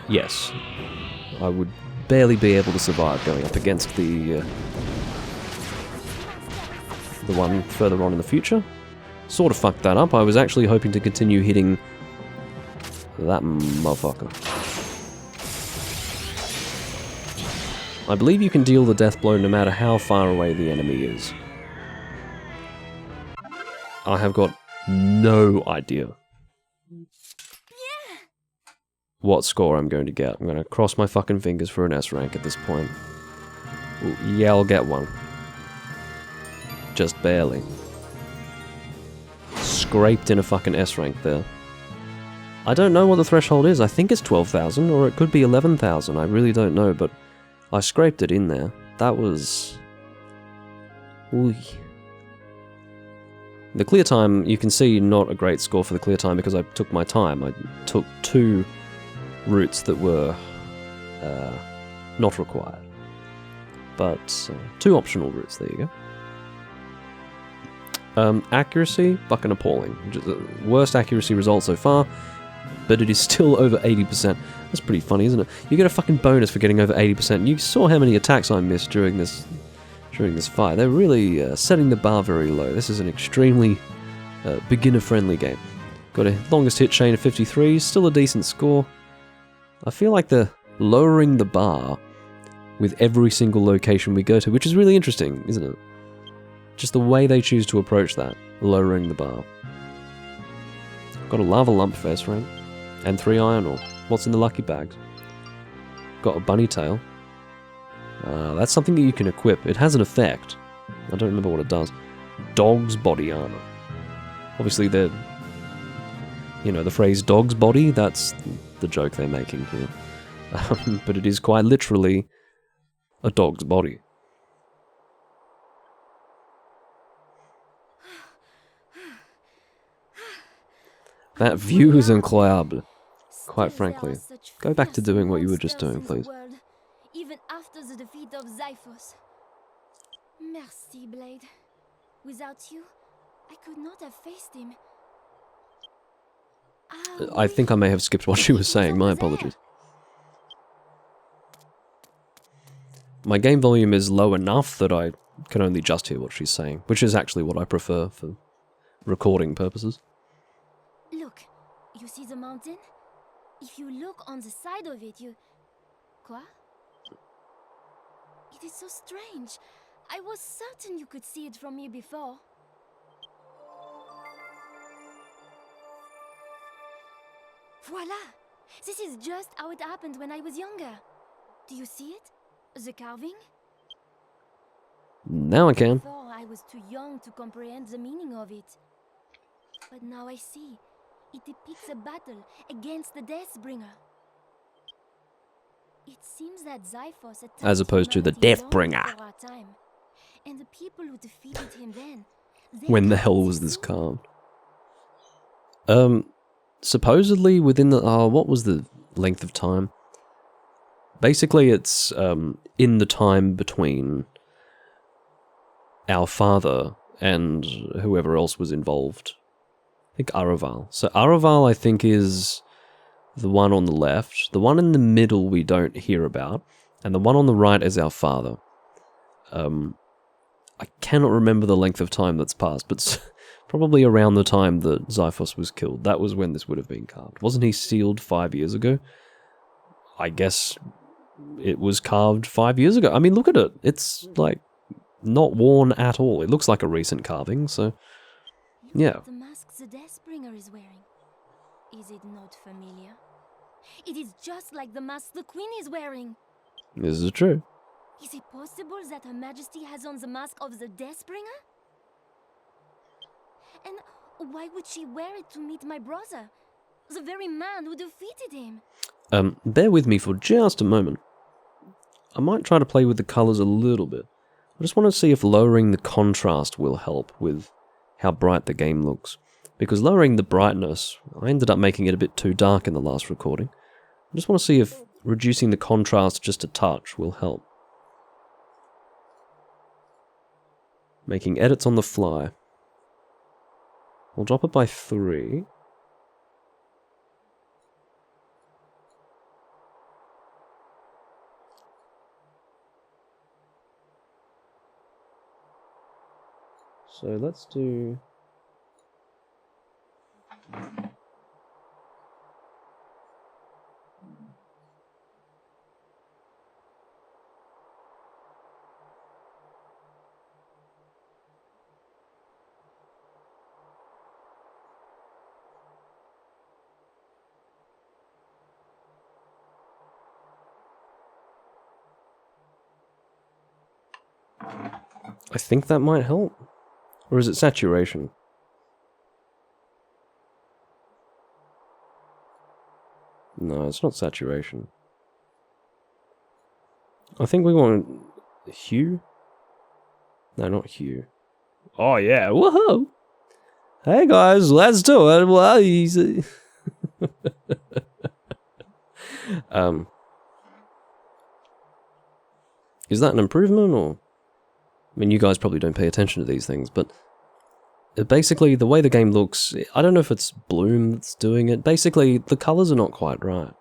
Yes. I would barely be able to survive going up against the one further on in the future. Sort of fucked that up. I was actually hoping to continue hitting that motherfucker. I believe you can deal the death blow no matter how far away the enemy is. I have got no idea what score I'm going to get. I'm going to cross my fucking fingers for an S rank at this point. Ooh, yeah, I'll get one. Just barely. Scraped in a fucking S rank there. I don't know what the threshold is. I think it's 12,000 or it could be 11,000. I really don't know, but I scraped it in there. That was... Ooh. The clear time, you can see not a great score for the clear time because I took my time. I took 2 routes that were not required. But 2 optional routes, there you go. Accuracy, fucking appalling. Just the worst accuracy result so far, but it is still over 80%. That's pretty funny, isn't it? You get a fucking bonus for getting over 80%. You saw how many attacks I missed during this fight. They're really setting the bar very low. This is an extremely beginner-friendly game. Got a longest hit chain of 53, still a decent score. I feel like they're lowering the bar with every single location we go to, which is really interesting, isn't it? Just the way they choose to approach that, lowering the bar. Got a lava lump for S rank, and 3 iron ore. What's in the lucky bags? Got a bunny tail. That's something that you can equip. It has an effect. I don't remember what it does. Dog's body armor. Obviously, they're... You know, the phrase dog's body, that's the joke they're making here. But it is quite literally a dog's body. That view is incroyable. Quite frankly. Go back to doing what you were just doing, please. Even after the defeat of Zyphos. Merci, Blade. Without you, I could not have faced him. I think I may have skipped what she was saying. My apologies. My game volume is low enough that I can only just hear what she's saying, which is actually what I prefer for recording purposes. Look, you see the mountain? If you look on the side of it, you... Quoi? It is so strange. I was certain you could see it from here before. Voila! This is just how it happened when I was younger. Do you see it? The carving? Now I can. Before, I was too young to comprehend the meaning of it. But now I see. It depicts a battle against the Deathbringer. It seems that Xiphos attacked As opposed to the humanity long Deathbringer. before our time. And the people who defeated him then... they When the carved hell was this soul. carved? Supposedly within the... what was the length of time? Basically, it's in the time between our father and whoever else was involved. I think Araval. So Araval, I think, is the one on the left. The one in the middle we don't hear about. And the one on the right is our father. I cannot remember the length of time that's passed, but probably around the time that Xiphos was killed. That was when this would have been carved. Wasn't he sealed 5 years ago? I guess it was carved 5 years ago. I mean, look at it. It's, like, not worn at all. It looks like a recent carving, so... Look Yeah. at the mask the Deathbringer is wearing. Is it not familiar? It is just like the mask the Queen is wearing. This is true. Is it possible that Her Majesty has on the mask of the Deathbringer? And why would she wear it to meet my brother? The very man who defeated him. Bear with me for just a moment. I might try to play with the colours a little bit. I just want to see if lowering the contrast will help with how bright the game looks. Because lowering the brightness, I ended up making it a bit too dark in the last recording. I just want to see if reducing the contrast just a touch will help. Making edits on the fly. We'll drop it by 3. So let's do... I think that might help. Or is it saturation? No, it's not saturation. I think we want hue? No, not hue. Oh yeah, woohoo! Hey guys, let's do it. Well, easy. Is that an improvement or? I mean, you guys probably don't pay attention to these things, but basically the way the game looks, I don't know if it's Bloom that's doing it. Basically, the colors are not quite right.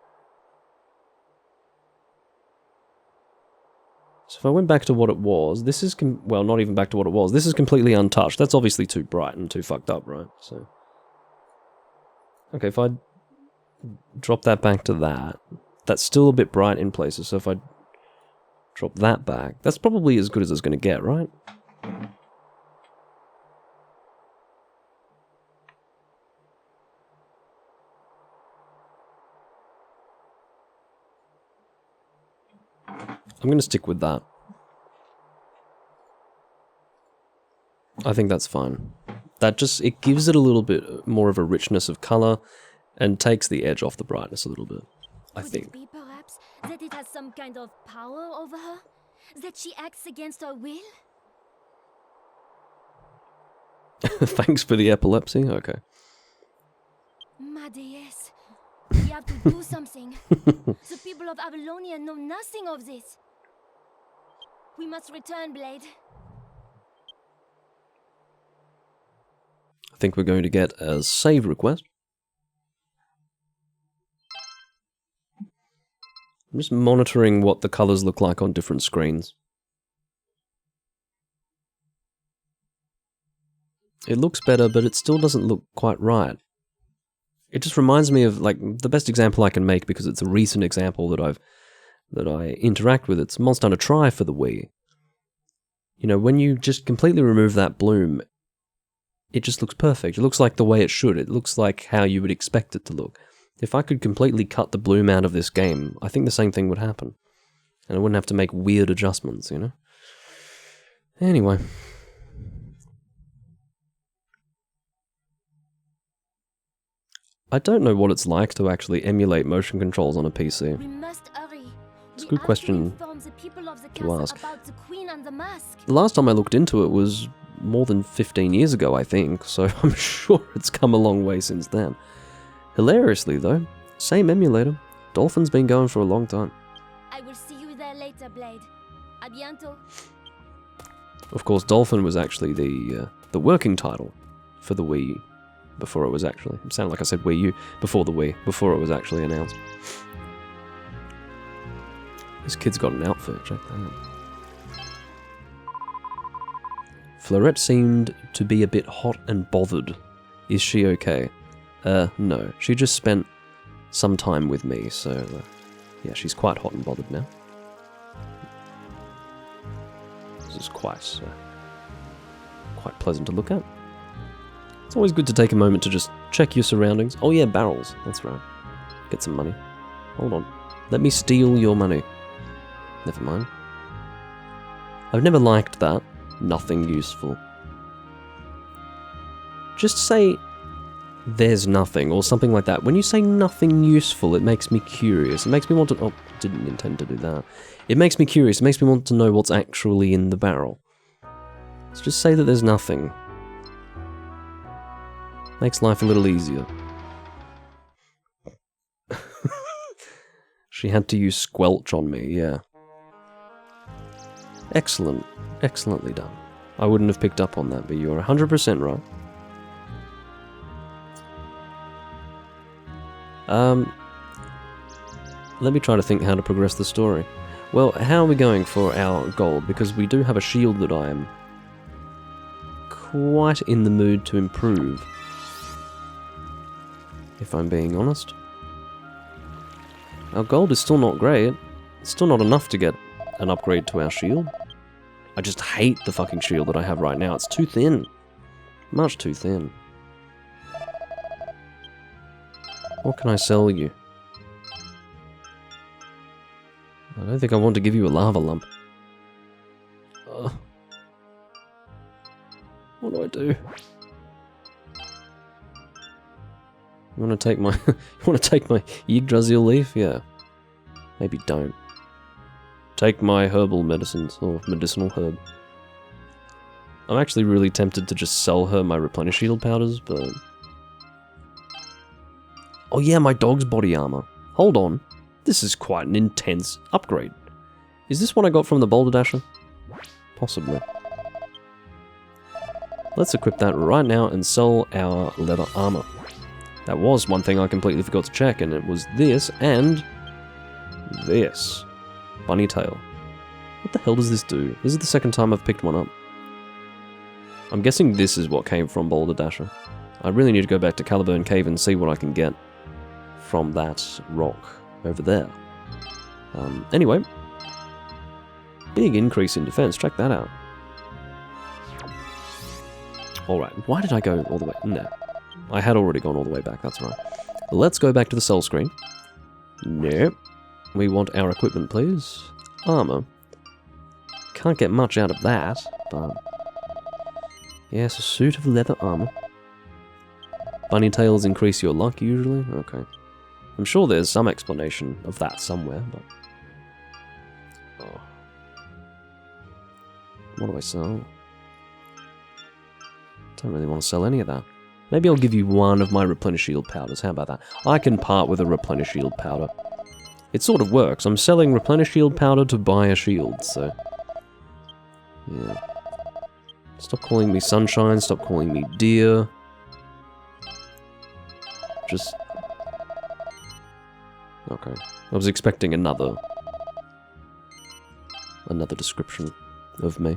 So if I went back to what it was, this is, well, not even back to what it was. This is completely untouched. That's obviously too bright and too fucked up, right? So, okay, if I drop that back to that, that's still a bit bright in places. So if I drop that back, that's probably as good as it's going to get, right? I'm going to stick with that. I think that's fine. That just, it gives it a little bit more of a richness of color and takes the edge off the brightness a little bit, I Could think. it be perhaps that it has some kind of power over her? That she acts against her will? Thanks for the epilepsy, okay. Ma déesse, we have to do something. The people of Avalonia know nothing of this. We must return, Blade. I think we're going to get a save request. I'm just monitoring what the colors look like on different screens. It looks better, but it still doesn't look quite right. It just reminds me of, like, the best example I can make, because it's a recent example that I interact with. It's Monster Hunter Tri for the Wii. You know, when you just completely remove that bloom, it just looks perfect. It looks like the way it should. It looks like how you would expect it to look. If I could completely cut the bloom out of this game, I think the same thing would happen. And I wouldn't have to make weird adjustments, you know? Anyway. I don't know what it's like to actually emulate motion controls on a PC. We must hurry. It's a good question to ask. About the queen and the mask. The last time I looked into it was more than 15 years ago, I think, so I'm sure it's come a long way since then. Hilariously, though, same emulator. Dolphin's been going for a long time. I will see you there later, Blade. A bientôt. Of course, Dolphin was actually the working title for the Wii U before it was actually... It sounded like I said Wii U before the Wii, before it was actually announced. This kid's got an outfit, check that out. Fleurette seemed to be a bit hot and bothered. Is she okay? No. She just spent some time with me, so... yeah, she's quite hot and bothered now. This is quite pleasant to look at. It's always good to take a moment to just check your surroundings. Oh yeah, barrels. That's right. Get some money. Hold on. Let me steal your money. Never mind. I've never liked that. Nothing useful. Just say there's nothing or something like that. When you say nothing useful, it makes me curious. It makes me want to... Oh, didn't intend to do that. It makes me curious. It makes me want to know what's actually in the barrel. Let's just say that there's nothing. Makes life a little easier. She had to use squelch on me, yeah. Excellent. Excellently done. I wouldn't have picked up on that, but you're 100% right. Let me try to think how to progress the story. Well, how are we going for our gold? Because we do have a shield that I am quite in the mood to improve. If I'm being honest. Our gold is still not great. It's still not enough to get an upgrade to our shield. I just hate the fucking shield that I have right now. It's too thin. Much too thin. What can I sell you? I don't think I want to give you a lava lump. What do I do? You want to take my... you want to take my Yggdrasil leaf? Yeah. Maybe don't. Take my herbal medicines, or medicinal herb. I'm actually really tempted to just sell her my replenish shield powders, but... Oh yeah, my dog's body armor. Hold on. This is quite an intense upgrade. Is this what I got from the Boulder Dasher? Possibly. Let's equip that right now and sell our leather armor. That was one thing I completely forgot to check, and it was this and this. Bunny tail. What the hell does this do? This is the second time I've picked one up. I'm guessing this is what came from Boulder Dasher. I really need to go back to Caliburn Cave and see what I can get from that rock over there. Anyway. Big increase in defense. Check that out. Alright, why did I go all the way? No. I had already gone all the way back, that's right. Let's go back to the sell screen. Nope. We want our equipment, please. Armor. Can't get much out of that, but... yes, a suit of leather armor. Bunny tails increase your luck, usually? Okay. I'm sure there's some explanation of that somewhere, but... oh. What do I sell? Don't really want to sell any of that. Maybe I'll give you one of my replenish shield powders. How about that? I can part with a replenish shield powder. It sort of works. I'm selling replenish shield powder to buy a shield, so... yeah. Stop calling me sunshine, stop calling me dear. Just... okay. I was expecting another description of me.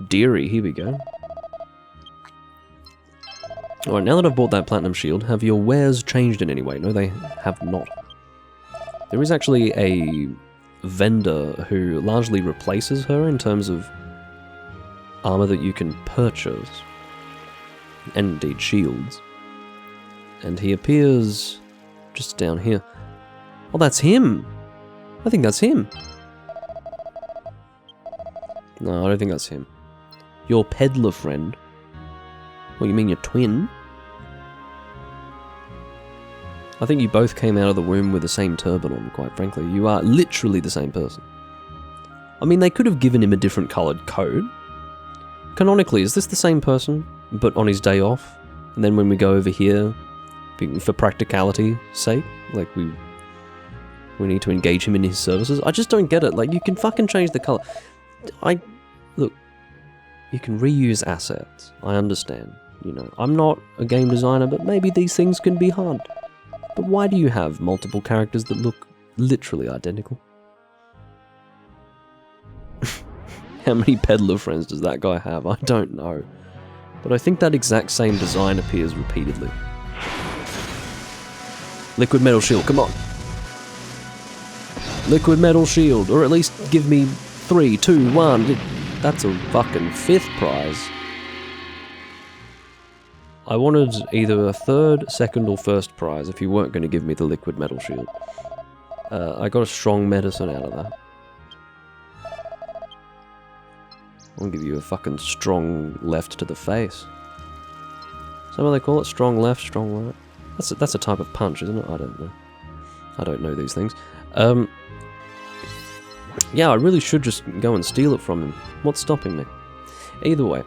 Deary, here we go. Alright, now that I've bought that platinum shield, have your wares changed in any way? No, they have not. There is actually a vendor who largely replaces her in terms of armor that you can purchase, and indeed shields. And he appears just down here. Oh, that's him! I think that's him. No, I don't think that's him. Your peddler friend. What, you mean your twin? I think you both came out of the womb with the same turban on, quite frankly. You are literally the same person. I mean, they could have given him a different coloured coat. Canonically, is this the same person, but on his day off? And then when we go over here, for practicality's sake, like we need to engage him in his services? I just don't get it. Like, you can fucking change the colour. Look, you can reuse assets. I understand. You know, I'm not a game designer, but maybe these things can be hard. But why do you have multiple characters that look literally identical? How many peddler friends does that guy have? I don't know. But I think that exact same design appears repeatedly. Liquid metal shield, come on. Liquid metal shield, or at least give me 3, 2, 1. That's a fucking 5th prize. I wanted either a 3rd, 2nd, or 1st prize if you weren't going to give me the liquid metal shield. I got a strong medicine out of that. I'll give you a fucking strong left to the face. Is that what they call it? Strong left, strong right? That's a type of punch, isn't it? I don't know. I don't know these things. Yeah, I really should just go and steal it from him. What's stopping me? Either way,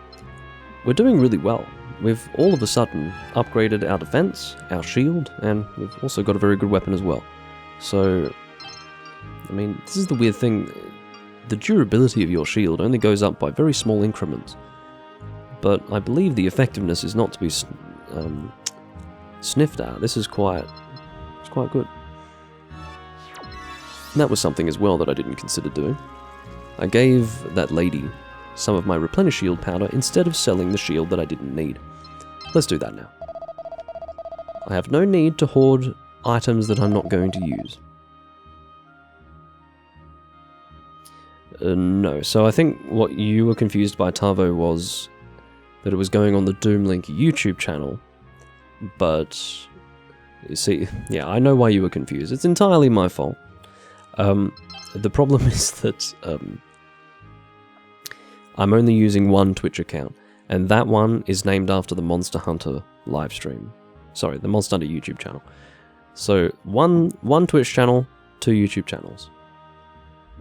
we're doing really well. We've all of a sudden upgraded our defense, our shield, and we've also got a very good weapon as well. So, I mean, this is the weird thing. The durability of your shield only goes up by very small increments. But I believe the effectiveness is not to be sniffed at. This is quite good. And that was something as well that I didn't consider doing. I gave that lady some of my replenish shield powder instead of selling the shield that I didn't need. Let's do that now. I have no need to hoard items that I'm not going to use. No, so I think what you were confused by, Tavo, was that it was going on the Doomlink YouTube channel, but you see, yeah, I know why you were confused. It's entirely my fault. The problem is that I'm only using one Twitch account, and that one is named after the Monster Hunter livestream. Sorry, the Monster Hunter YouTube channel. So one Twitch channel, 2 YouTube channels.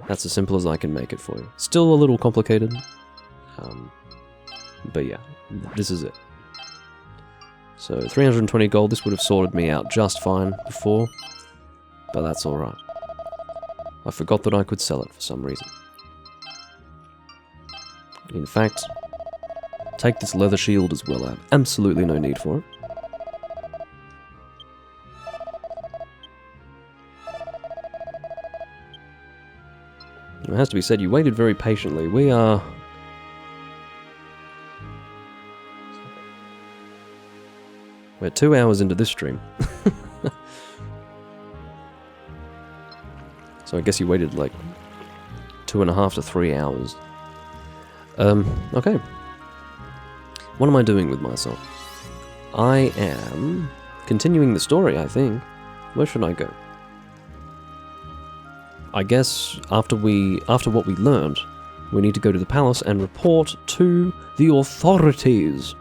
That's as simple as I can make it for you. Still a little complicated, but yeah, this is it. So 320 gold, this would have sorted me out just fine before, but that's alright. I forgot that I could sell it for some reason. In fact, take this leather shield as well. I have absolutely no need for it. It has to be said, you waited very patiently. We're 2 hours into this stream. So I guess you waited like 2.5 to 3 hours. Okay. What am I doing with myself? I am continuing the story, I think. Where should I go? I guess after what we learned, we need to go to the palace and report to the authorities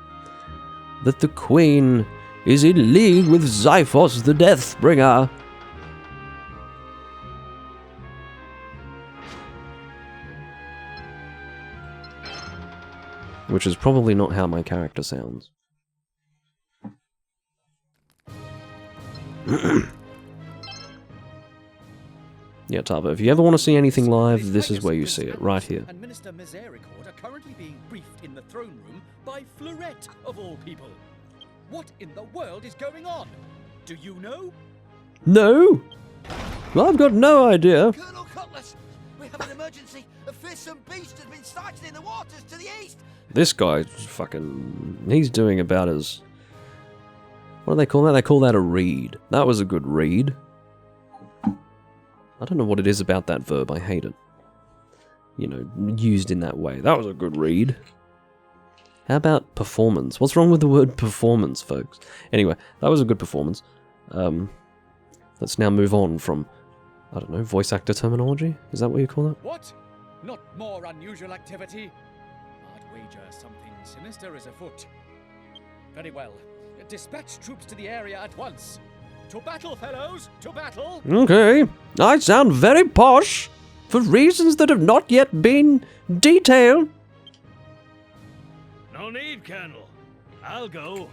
that the Queen is in league with Xiphos the Deathbringer. Which is probably not how my character sounds. Yeah, Tava, if you ever want to see anything live, this is where you see it, right here. And Minister Misericord are currently being briefed in the throne room by Fleurette, of all people. What in the world is going on? Do you know? No! Well, I've got no idea. Colonel Cutlass, we have an emergency. A fearsome beast has been sighted in the waters to the east. This guy, fucking, he's doing about as... What do they call that? They call that a read. That was a good read. I don't know what it is about that verb. I hate it. You know, used in that way. That was a good read. How about performance? What's wrong with the word performance, folks? Anyway, that was a good performance. Let's now move on from, I don't know, voice actor terminology? Is that what you call it? What? Not more unusual activity? I'd wager something sinister is afoot. Very well. Dispatch troops to the area at once. To battle, fellows! To battle! Okay. I sound very posh, for reasons that have not yet been detailed. No need, Colonel. I'll go.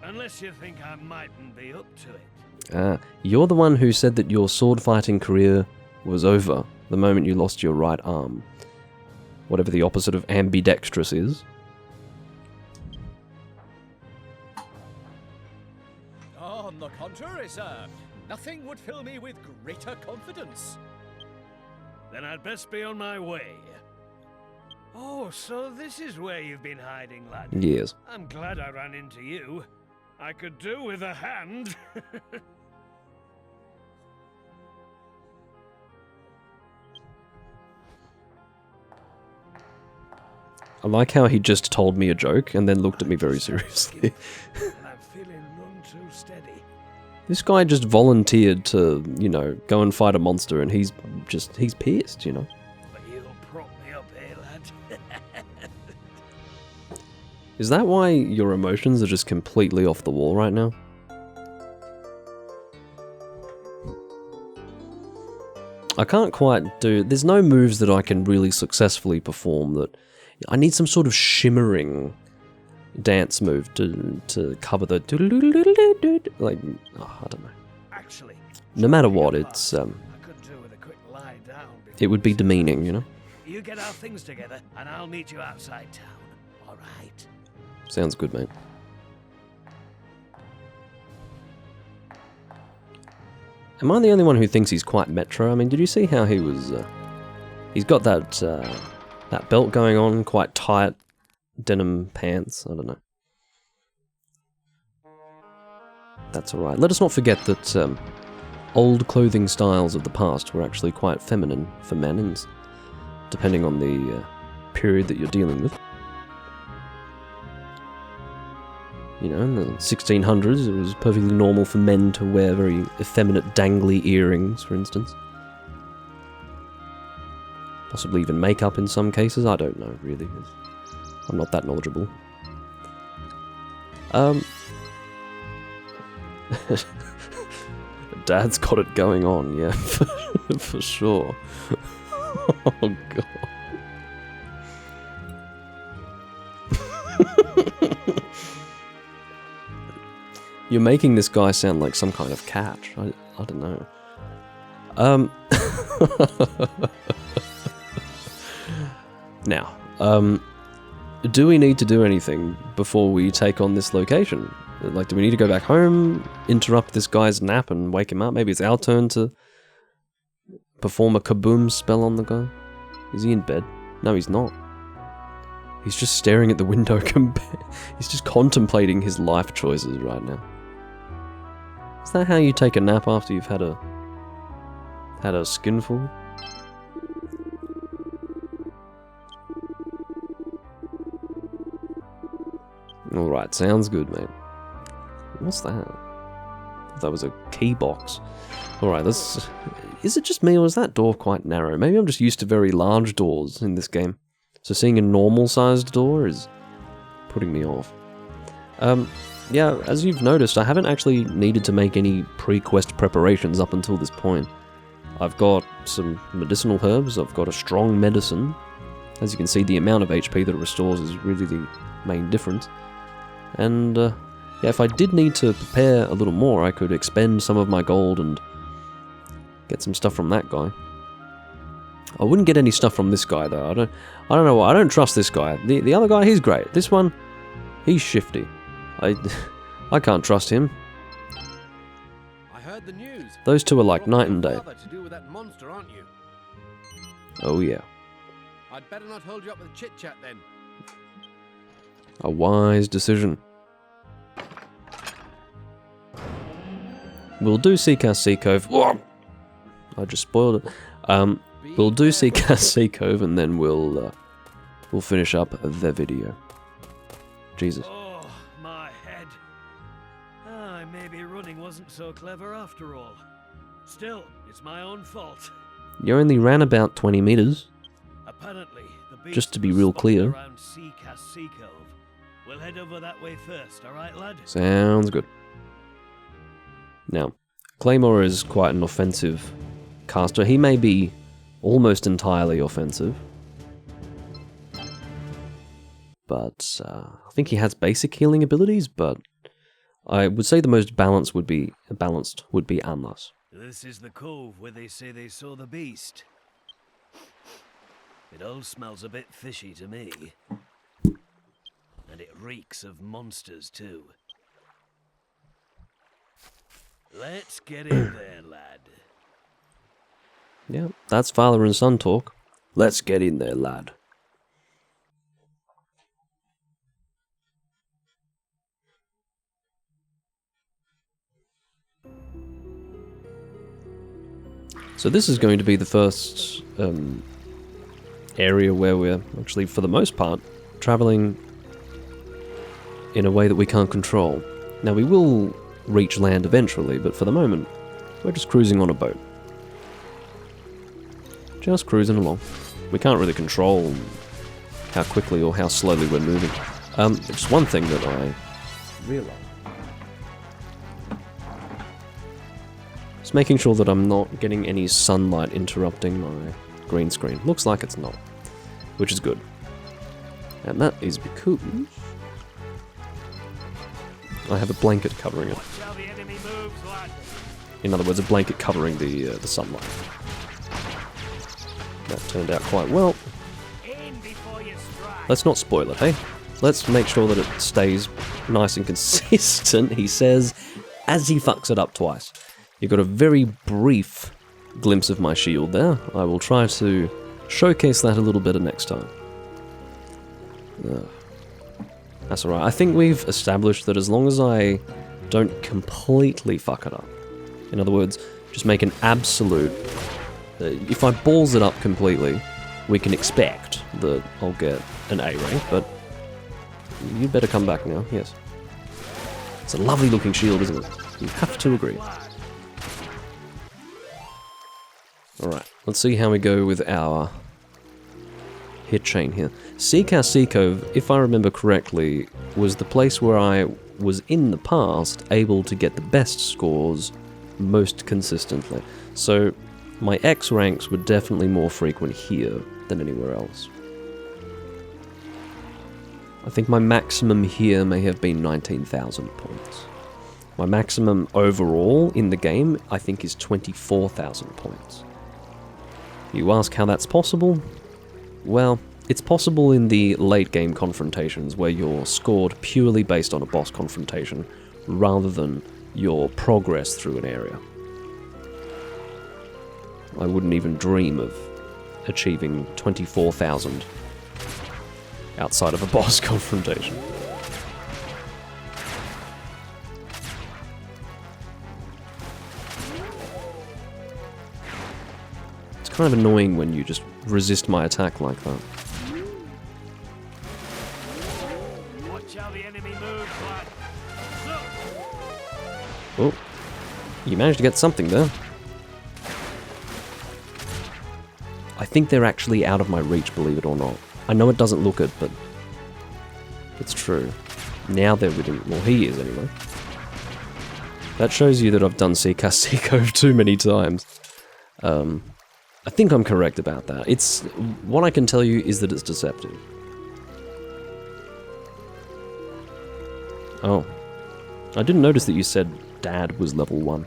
Unless you think I mightn't be up to it. You're the one who said that your sword fighting career was over the moment you lost your right arm. Whatever the opposite of ambidextrous is. On the contrary, sir. Nothing would fill me with greater confidence. Then I'd best be on my way. Oh, so this is where you've been hiding, lad. Yes. I'm glad I ran into you. I could do with a hand. I like how he just told me a joke and then looked at me very seriously. I'm feeling none too steady. This guy just volunteered to, you know, go and fight a monster and he's pissed, you know. But you'll prop me up, eh, lad? Is that why your emotions are just completely off the wall right now? I can't quite do... There's no moves that I can really successfully perform that... I need some sort of shimmering dance move to cover the... Like, oh, I don't know. Actually, No matter what, it's... I could do with a quick lie down. It would be demeaning, you know? You get our things together, and I'll meet you outside town. All right? Sounds good, mate. Am I the only one who thinks he's quite metro? I mean, did you see how he was... he's got that that belt going on, quite tight denim pants. I don't know. That's alright. Let us not forget that old clothing styles of the past were actually quite feminine for men, and depending on the period that you're dealing with. You know, in the 1600s, it was perfectly normal for men to wear very effeminate dangly earrings, for instance. Possibly even makeup in some cases, I don't know, really. I'm not that knowledgeable. Dad's got it going on, yeah, for sure. Oh, God. You're making this guy sound like some kind of catch. I don't know. Now, do we need to do anything before we take on this location? Like, do we need to go back home, interrupt this guy's nap and wake him up? Maybe it's our turn to perform a kaboom spell on the guy? Is he in bed? No, he's not. He's just staring at the window. He's just contemplating his life choices right now. Is that how you take a nap after you've had a skinful? Alright, sounds good, mate. What's that? That was a key box. Alright, let's... Is it just me, or is that door quite narrow? Maybe I'm just used to very large doors in this game. So seeing a normal-sized door is putting me off. Yeah, as you've noticed, I haven't actually needed to make any pre-quest preparations up until this point. I've got some medicinal herbs, I've got a strong medicine. As you can see, the amount of HP that it restores is really the main difference. And, yeah, if I did need to prepare a little more, I could expend some of my gold and get some stuff from that guy. I wouldn't get any stuff from this guy, though. I don't know why. I don't trust this guy. The other guy, he's great. This one, he's shifty. I can't trust him. I heard the news. Those two are like You're night and day. to do with that monster, aren't you? Oh yeah. I'd better not hold you up with chit-chat then. A wise decision. We'll do seek our sea cove. I just spoiled it. We'll do Sea Cove and then we'll finish up the video. Jesus. Oh, my head. Maybe running wasn't so clever after all. Still, it's my own fault. You only ran about 20 meters. Apparently, the beast Just to be was real spotted clear. around Seacast Sea Cove. We'll head over that way first, alright, lad? Sounds good. Now, Claymore is quite an offensive caster. He may be almost entirely offensive. But I think he has basic healing abilities, but I would say the most balanced would be Amlas. This is the cove where they say they saw the beast. It all smells a bit fishy to me. And it reeks of monsters too. Let's get in there, lad. Yeah, that's father and son talk. Let's get in there, lad. So this is going to be the first area where we're actually, for the most part, traveling in a way that we can't control. Now we will reach land eventually, but for the moment, we're just cruising on a boat. Just cruising along. We can't really control how quickly or how slowly we're moving. Just one thing that I realized. Just making sure that I'm not getting any sunlight interrupting my green screen. Looks like it's not, which is good. And that is because I have a blanket covering it. Watch how the enemy moves, lad. In other words, a blanket covering the sunlight. That turned out quite well. In before you strike. Let's not spoil it, hey? Let's make sure that it stays nice and consistent, he says, as he fucks it up twice. You got a very brief glimpse of my shield there. I will try to showcase that a little better next time. That's alright. I think we've established that as long as I don't completely fuck it up, in other words, just make an absolute... if I balls it up completely, we can expect that I'll get an A rank, but you'd better come back now, yes. It's a lovely looking shield, isn't it? You have to agree. Alright, let's see how we go with our hit chain here. Seacast Sea Cove, if I remember correctly, was the place where I was in the past able to get the best scores most consistently. So my X ranks were definitely more frequent here than anywhere else. I think my maximum here may have been 19,000 points. My maximum overall in the game, I think, is 24,000 points. You ask how that's possible? Well, it's possible in the late game confrontations where you're scored purely based on a boss confrontation rather than your progress through an area. I wouldn't even dream of achieving 24,000 outside of a boss confrontation. It's kind of annoying when you just resist my attack like that. Watch how the enemy moves, lad. Oh, you managed to get something there. I think they're actually out of my reach, believe it or not. I know it doesn't look it, but it's true. Now they're within... well, he is anyway. That shows you that I've done Seacast Sea Cove too many times. I think I'm correct about that. It's... what I can tell you is that it's deceptive. Oh. I didn't notice that you said Dad was level 1.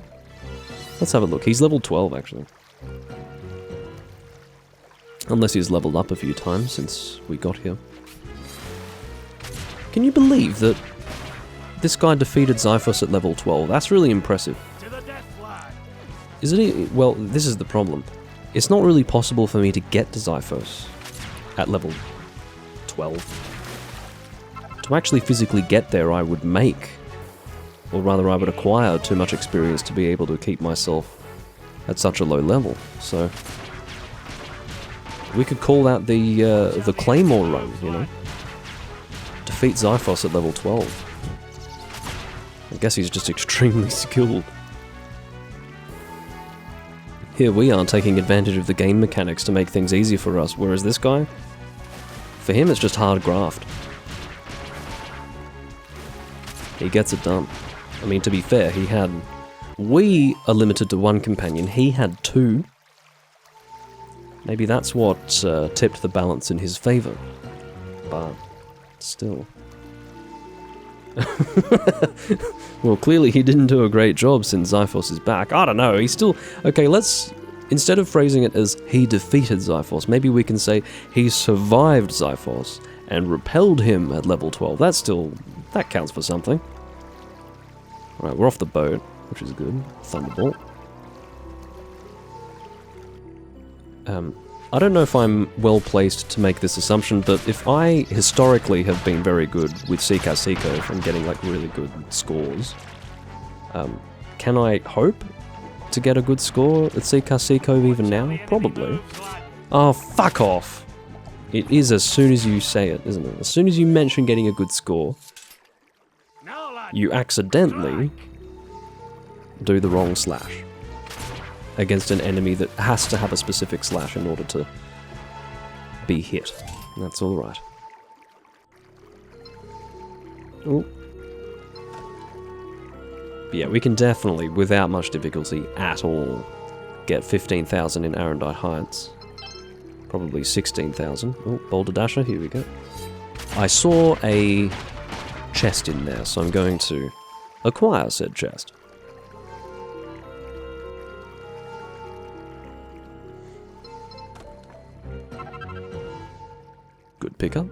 Let's have a look. He's level 12, actually. Unless he's leveled up a few times since we got here. Can you believe that this guy defeated Xiphos at level 12? That's really impressive. To the death, lad. Isn't it? Well, this is the problem. It's not really possible for me to get to Xiphos at level 12. To actually physically get there, I would make, or rather I would acquire too much experience to be able to keep myself at such a low level. So we could call that the Claymore run, you know? Defeat Xiphos at level 12. I guess he's just extremely skilled. Here we are taking advantage of the game mechanics to make things easy for us, whereas this guy, for him it's just hard graft. He gets it done. I mean, to be fair, we are limited to 1 companion, he had 2. Maybe that's what tipped the balance in his favor. But still. Well, clearly he didn't do a great job since Xiphos is back. I don't know, he's still... Okay, let's... Instead of phrasing it as he defeated Xiphos, maybe we can say he survived Xiphos and repelled him at level 12. That's still... That counts for something. Alright, we're off the boat, which is good. Thunderbolt. I don't know if I'm well placed to make this assumption, but if I historically have been very good with Seeker Seeker from getting like really good scores, can I hope to get a good score at Seeker Seeker even now? Probably. Oh, fuck off! It is as soon as you say it, isn't it? As soon as you mention getting a good score, you accidentally do the wrong slash against an enemy that has to have a specific slash in order to be hit. That's alright. Ooh. But yeah, we can definitely, without much difficulty at all, get 15,000 in Arendite Heights. Probably 16,000. Oh, Boulder Dasher, here we go. I saw a chest in there, so I'm going to acquire said chest. Good pickup.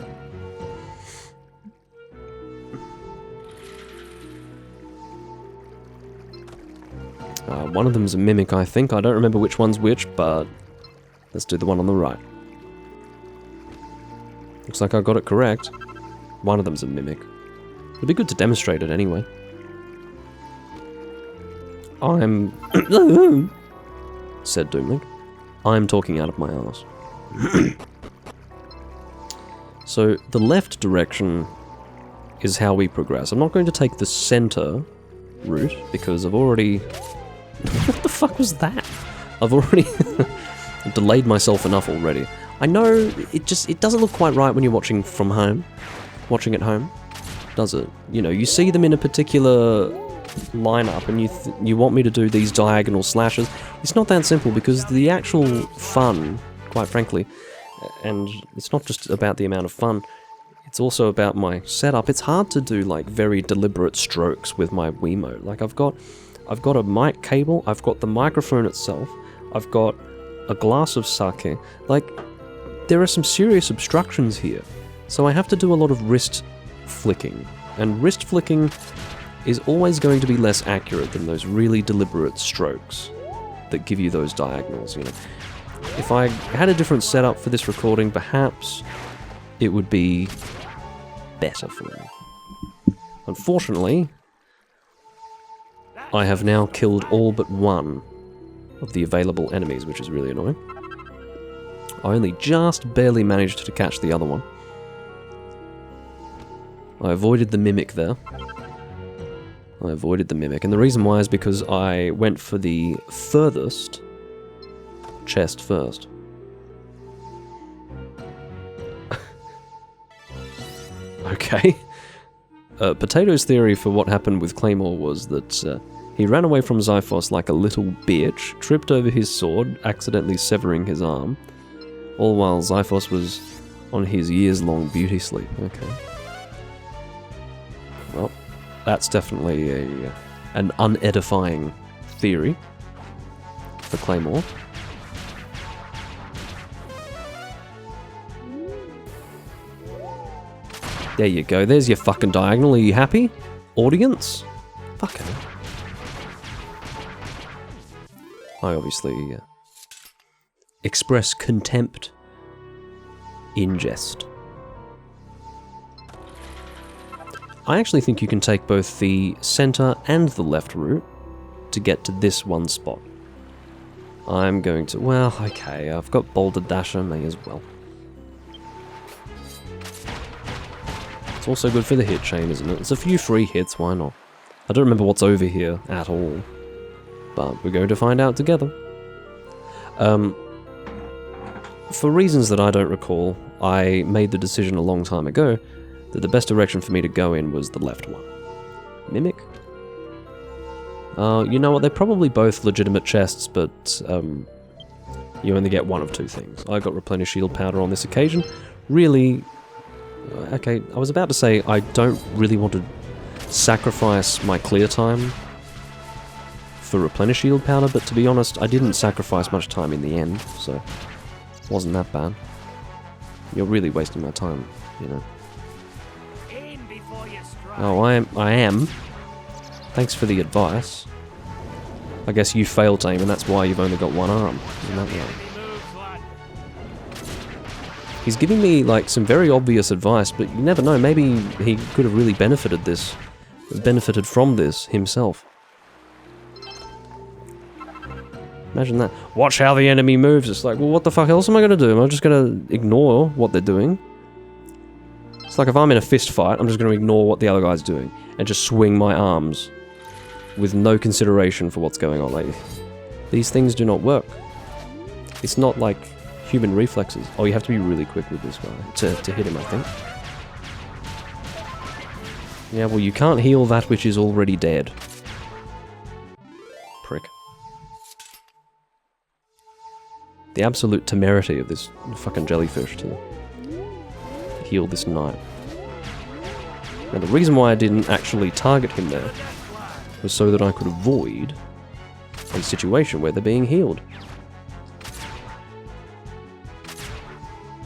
One of them's a mimic, I think. I don't remember which one's which, but let's do the one on the right. Looks like I got it correct. One of them's a mimic. It'd be good to demonstrate it anyway. said Doomlink. I'm talking out of my arse. So the left direction is how we progress. I'm not going to take the center route because I've already... What the fuck was that? I've already delayed myself enough already. I know it doesn't look quite right when you're watching from home. Watching at home, does it? You know, you see them in a particular lineup and you want me to do these diagonal slashes. It's not that simple because the actual fun, quite frankly, and it's not just about the amount of fun, it's also about my setup. It's hard to do like very deliberate strokes with my Wiimote. Like I've got a mic cable, I've got the microphone itself, I've got a glass of sake. Like, there are some serious obstructions here. So I have to do a lot of wrist flicking. And wrist flicking is always going to be less accurate than those really deliberate strokes that give you those diagonals, you know. If I had a different setup for this recording, perhaps it would be better for me. Unfortunately, I have now killed all but one of the available enemies, which is really annoying. I only just barely managed to catch the other one. I avoided the mimic there. I avoided the mimic, and the reason why is because I went for the furthest chest first. Okay. Potato's theory for what happened with Claymore was that he ran away from Xiphos like a little bitch, tripped over his sword, accidentally severing his arm, all while Xiphos was on his years-long beauty sleep. Okay. Well, that's definitely an unedifying theory for Claymore. There you go, there's your fucking diagonal. Are you happy, audience? Fucking hell. I obviously express contempt in jest. I actually think you can take both the center and the left route to get to this one spot. I'm going to... Well, okay, I've got Boulder Dasher, may as well. It's also good for the hit chain, isn't it? It's a few free hits, why not? I don't remember what's over here at all. But we're going to find out together. For reasons that I don't recall, I made the decision a long time ago that the best direction for me to go in was the left one. Mimic? You know what, they're probably both legitimate chests, but you only get one of two things. I got Replenish Shield Powder on this occasion. Really... Okay, I was about to say I don't really want to sacrifice my clear time for Replenish Shield Powder, but to be honest, I didn't sacrifice much time in the end, so it wasn't that bad. You're really wasting my time, you know. In before you strike. Oh, I am. Thanks for the advice. I guess you failed to aim, and that's why you've only got one arm. Isn't that right? Enemy moves, lad. He's giving me, like, some very obvious advice, but you never know, maybe he could have really benefited from this himself. Imagine that. Watch how the enemy moves. It's like, well, what the fuck else am I going to do? Am I just going to ignore what they're doing? It's like if I'm in a fist fight, I'm just going to ignore what the other guy's doing and just swing my arms with no consideration for what's going on. Like, these things do not work. It's not like human reflexes. Oh, you have to be really quick with this guy to hit him, I think. Yeah, well, you can't heal that which is already dead. Prick. The absolute temerity of this fucking jellyfish to heal this knight. Now, the reason why I didn't actually target him there was so that I could avoid a situation where they're being healed.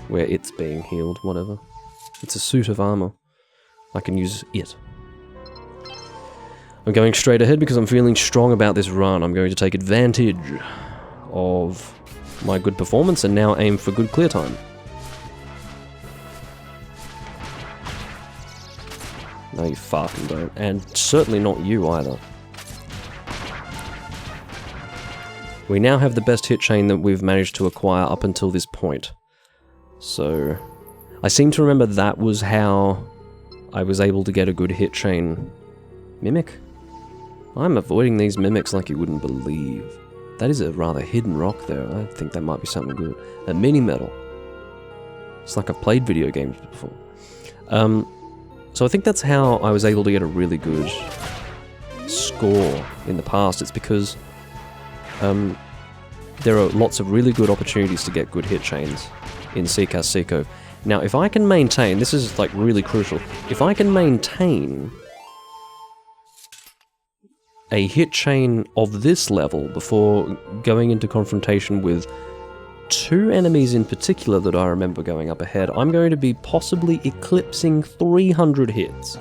Where it's being healed, whatever. It's a suit of armor. I can use it. I'm going straight ahead because I'm feeling strong about this run. I'm going to take advantage of my good performance and now aim for good clear time. No, you fucking don't. And certainly not you either. We now have the best hit chain that we've managed to acquire up until this point. So, I seem to remember that was how I was able to get a good hit chain. Mimic? I'm avoiding these mimics like you wouldn't believe. That is a rather hidden rock there. I think that might be something good. A mini medal. It's like I've played video games before. So I think that's how I was able to get a really good score in the past. It's because there are lots of really good opportunities to get good hit chains in Seacass Sea Cove. Now, if I can maintain, this is like really crucial, if I can maintain a hit chain of this level before going into confrontation with two enemies in particular that I remember going up ahead, I'm going to be possibly eclipsing 300 hits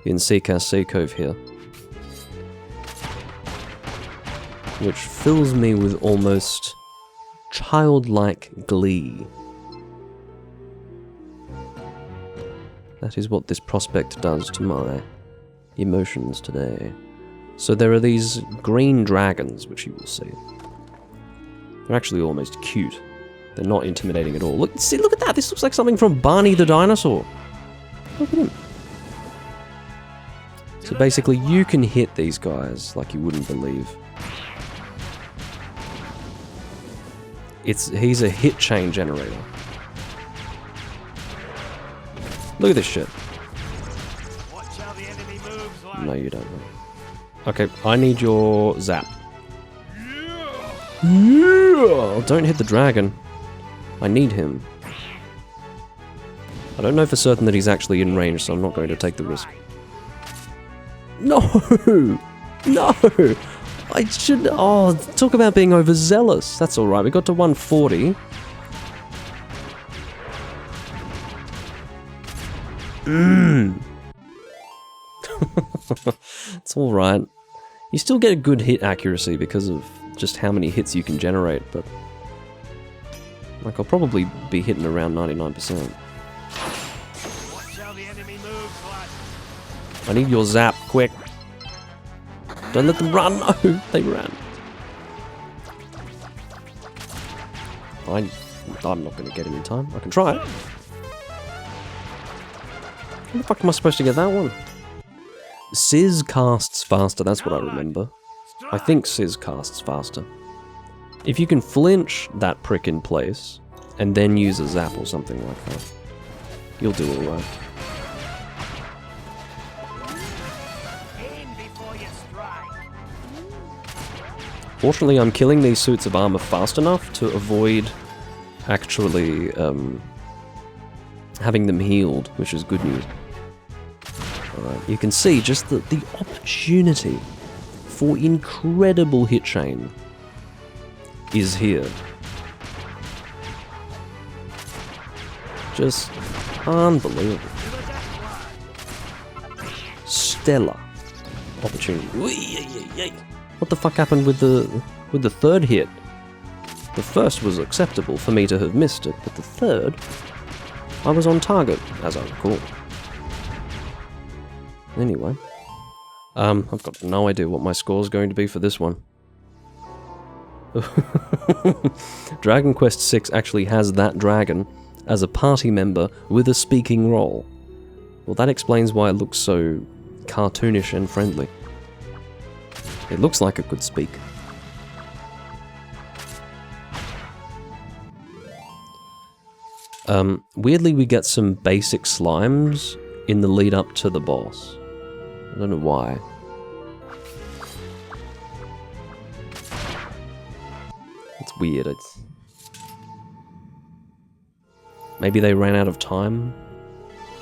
in Seacass Sea Cove here. Which fills me with almost childlike glee. That is what this prospect does to my emotions today. So there are these green dragons, which you will see. They're actually almost cute. They're not intimidating at all. Look at that! This looks like something from Barney the Dinosaur. Look at him. So basically, you can hit these guys like you wouldn't believe. He's a hit chain generator. Look at this shit. Watch how the enemy moves, lad. No, you don't. Okay, I need your zap. Yeah! Don't hit the dragon. I need him. I don't know for certain that he's actually in range, so I'm not going to take the risk. No! No! I should... Oh, talk about being overzealous. That's alright, we got to 140. It's alright. You still get a good hit accuracy because of just how many hits you can generate, but... Like, I'll probably be hitting around 99%. Watch how the enemy moves, lad. I need your zap, quick. Don't let them run! No, they ran. I'm not going to get him in time. I can try it. How the fuck am I supposed to get that one? Sizz casts faster, that's what I remember. I think Sizz casts faster. If you can flinch that prick in place, and then use a zap or something like that, you'll do alright. Fortunately, I'm killing these suits of armor fast enough to avoid actually having them healed, which is good news. Alright, you can see just the opportunity for incredible hit chain is here. Just unbelievable. Stellar opportunity. What the fuck happened with the third hit? The first was acceptable for me to have missed it, but the third, I was on target, as I recall. Anyway, I've got no idea what my score is going to be for this one. Dragon Quest VI actually has that dragon as a party member with a speaking role. Well, that explains why it looks so cartoonish and friendly. It looks like it could speak. Weirdly, we get some basic slimes in the lead up to the boss. I don't know why. It's weird. It's maybe they ran out of time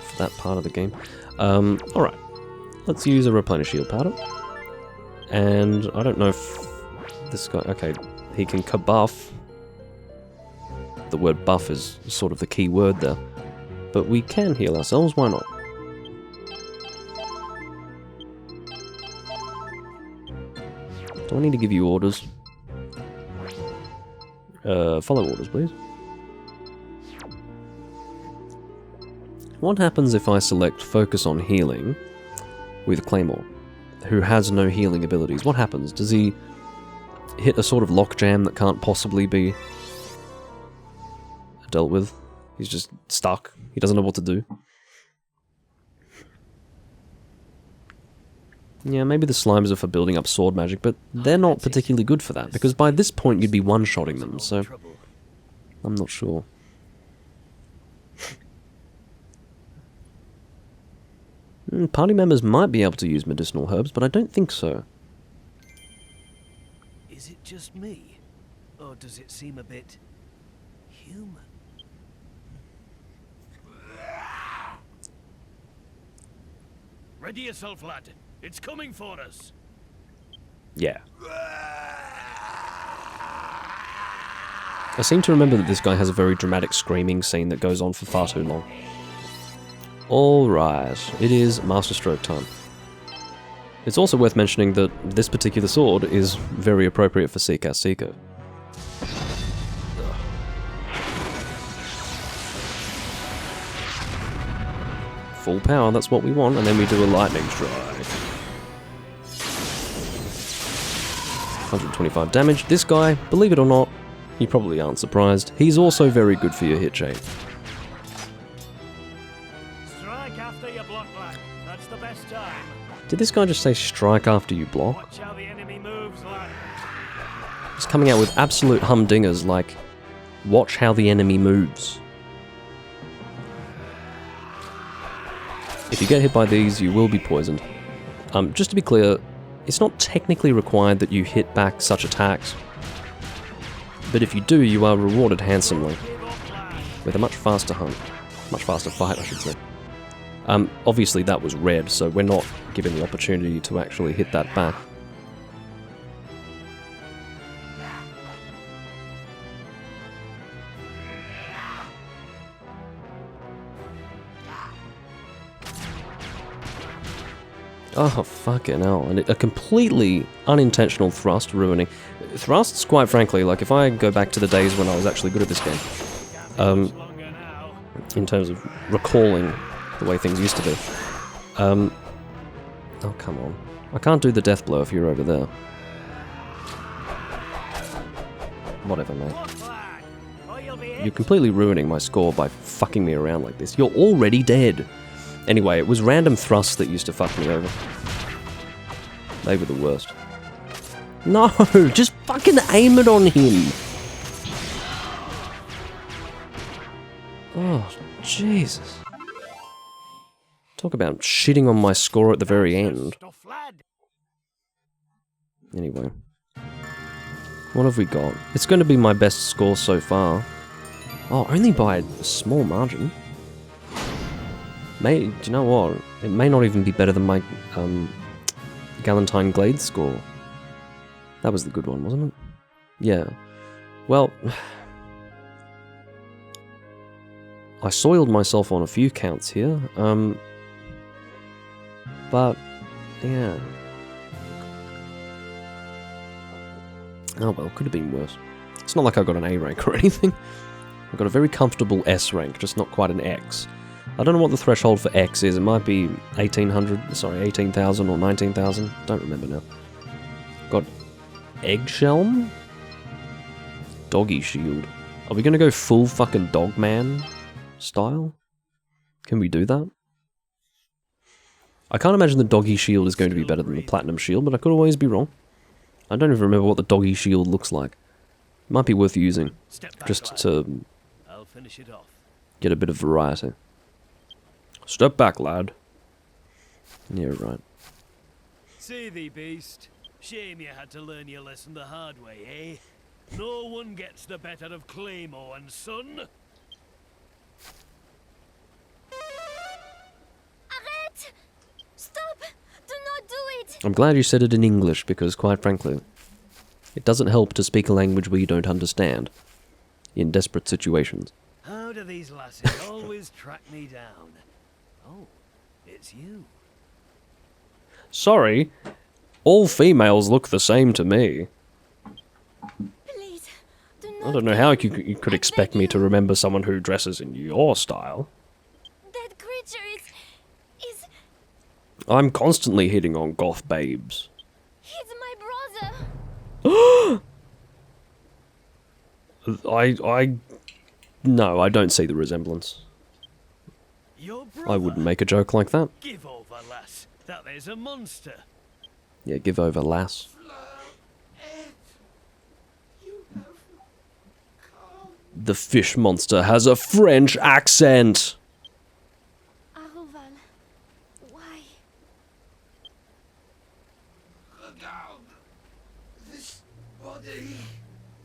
for that part of the game. Alright. Let's use a replenish shield powder. And I don't know if this guy... Okay, he can kabuff. The word buff is sort of the key word there. But we can heal ourselves, why not? Do I need to give you orders? Follow orders, please. What happens if I select focus on healing with Claymore, who has no healing abilities? What happens? Does he hit a sort of lockjam that can't possibly be dealt with? He's just stuck. He doesn't know what to do. Yeah, maybe the slimes are for building up sword magic, but they're not particularly good for that, because by this point you'd be one-shotting them, so I'm not sure. Party members might be able to use medicinal herbs, but I don't think so. Is it just me? Or does it seem a bit human? Ready yourself, lad. It's coming for us. Yeah. I seem to remember that this guy has a very dramatic screaming scene that goes on for far too long. Alright, it is Master Stroke time. It's also worth mentioning that this particular sword is very appropriate for Seeker Seeker. Full power, that's what we want, and then we do a lightning strike. 125 damage. This guy, believe it or not, you probably aren't surprised, he's also very good for your hit chain. Strike after you block, lad. That's the best time. Did this guy just say strike after you block? Watch how the enemy moves, lad. He's coming out with absolute humdingers like, watch how the enemy moves. If you get hit by these, you will be poisoned. Just to be clear, it's not technically required that you hit back such attacks, but if you do, you are rewarded handsomely, with a much faster hunt. Much faster fight, I should say. Obviously that was red, so we're not given the opportunity to actually hit that back. Oh, fucking hell. And a completely unintentional thrust ruining. Thrusts, quite frankly, like if I go back to the days when I was actually good at this game, in terms of recalling the way things used to be. Oh, come on. I can't do the death blow if you're over there. Whatever, mate. you're completely ruining my score by fucking me around like this. You're already dead. Anyway, it was random thrusts that used to fuck me over. They were the worst. No, just fucking aim it on him. Oh, Jesus. Talk about shitting on my score at the very end. Stuff, lad. Anyway. What have we got? It's going to be my best score so far. Oh, only by a small margin. Do you know what? It may not even be better than my Galentine Glade score. That was the good one, wasn't it? Yeah. Well, I soiled myself on a few counts here. But, yeah. Oh well, could have been worse. It's not like I got an A rank or anything. I got a very comfortable S rank, just not quite an X. I don't know what the threshold for X is. It might be 18,000 or 19,000. Don't remember now. Got Eggshell? Doggy Shield. Are we gonna go full fucking Dogman style? Can we do that? I can't imagine the Doggy Shield is going to be better than the Platinum Shield, but I could always be wrong. I don't even remember what the Doggy Shield looks like. Might be worth using, just to I'll finish it off. get a bit of variety. Step back, lad. Yeah, right. See thee, beast. Shame you had to learn your lesson the hard way, eh? No one gets the better of Claymore and Son. Arrête! Stop! Do not do it! I'm glad you said it in English, because quite frankly, it doesn't help to speak a language where you don't understand, in desperate situations. How do these lasses always track me down? Oh, it's you. Sorry, all females look the same to me. Please, do not. I don't know how you could expect me to remember someone who dresses in your style. That creature is. I'm constantly hitting on goth babes. He's my brother. No, I don't see the resemblance. Your brother. I wouldn't make a joke like that. Give over, lass. That is a monster. Yeah, give over, lass. The fish monster has a French accent! Aroval, why? This body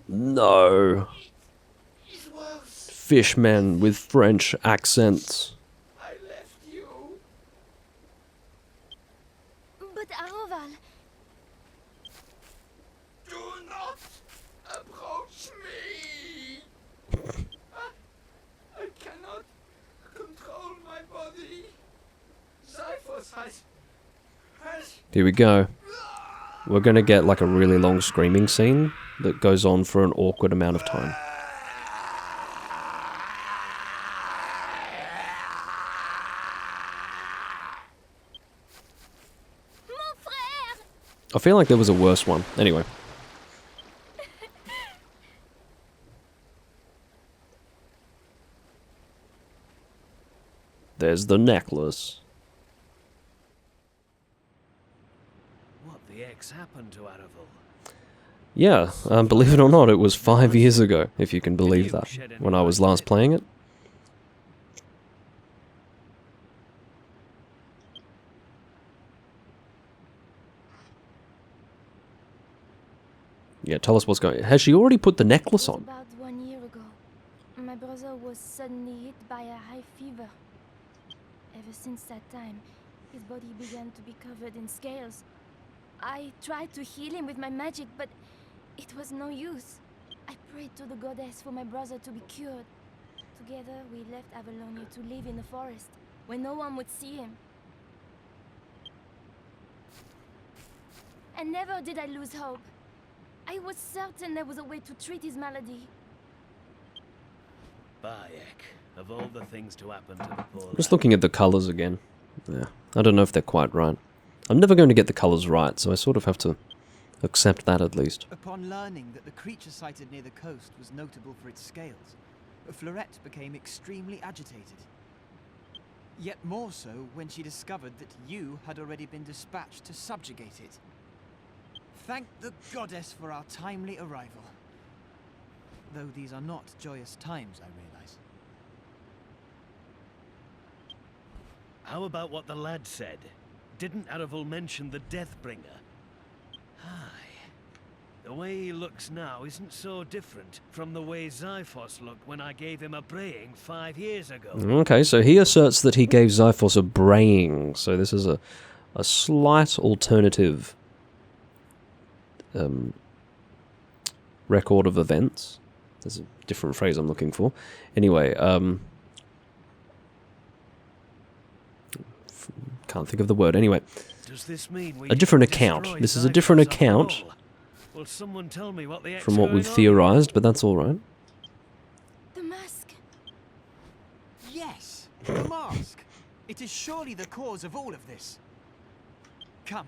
No. is worse. Fishmen with French accents. I left you. But Aroval, Do not approach me. I cannot control my body. Zyphos has Here we go. We're gonna get like a really long screaming scene that goes on for an awkward amount of time. mon frère! I feel like there was a worse one. Anyway. There's the necklace. What the X happened to Araval? Yeah, believe it or not, it was 5 years ago, if you can believe that, when I was last playing it. Yeah, tell us what's going on. Has she already put the necklace on? About 1 year ago, my brother was suddenly hit by a high fever. Ever since that time, his body began to be covered in scales. I tried to heal him with my magic, but it was no use. I prayed to the goddess for my brother to be cured. Together, we left Avalonia to live in the forest, where no one would see him. And never did I lose hope. I was certain there was a way to treat his malady. Bayek, of all the things to happen to the poor I'm just lad. looking at the colours again. Yeah, I don't know if they're quite right. I'm never going to get the colours right, so I sort of have to accept that at least. Upon learning that the creature sighted near the coast was notable for its scales, Fleurette became extremely agitated. Yet more so when she discovered that you had already been dispatched to subjugate it. Thank the goddess for our timely arrival. Though these are not joyous times, I realize. How about what the lad said? Didn't Aravel mention the Deathbringer? Aye. The way he looks now isn't so different from the way Xiphos looked when I gave him a braying 5 years ago. Okay, so he asserts that he gave Xiphos a braying. So this is a slight alternative record of events. There's a different phrase I'm looking for. Anyway, can't think of the word. Anyway, Does this mean we a different should account. destroy This is a different Xiphos after account all? Will someone tell me what the heck's from what going we've on? theorized, but that's all right. The mask. Yes, the mask. It is surely the cause of all of this. Come,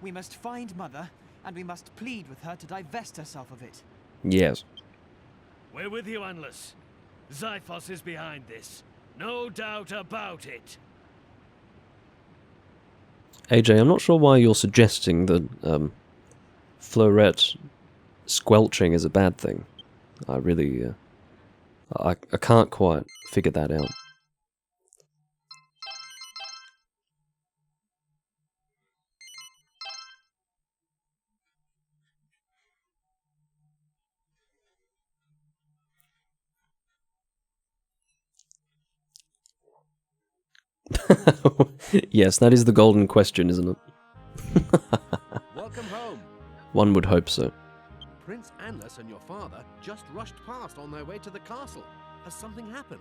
we must find Mother, and we must plead with her to divest herself of it. Yes. We're with you, Anless. Xiphos is behind this. No doubt about it. AJ, I'm not sure why you're suggesting that Fleurette squelching is a bad thing. I really, I can't quite figure that out. Yes, that is the golden question, isn't it? Welcome home. One would hope so. Prince Anless and your father just rushed past on their way to the castle. Has something happened?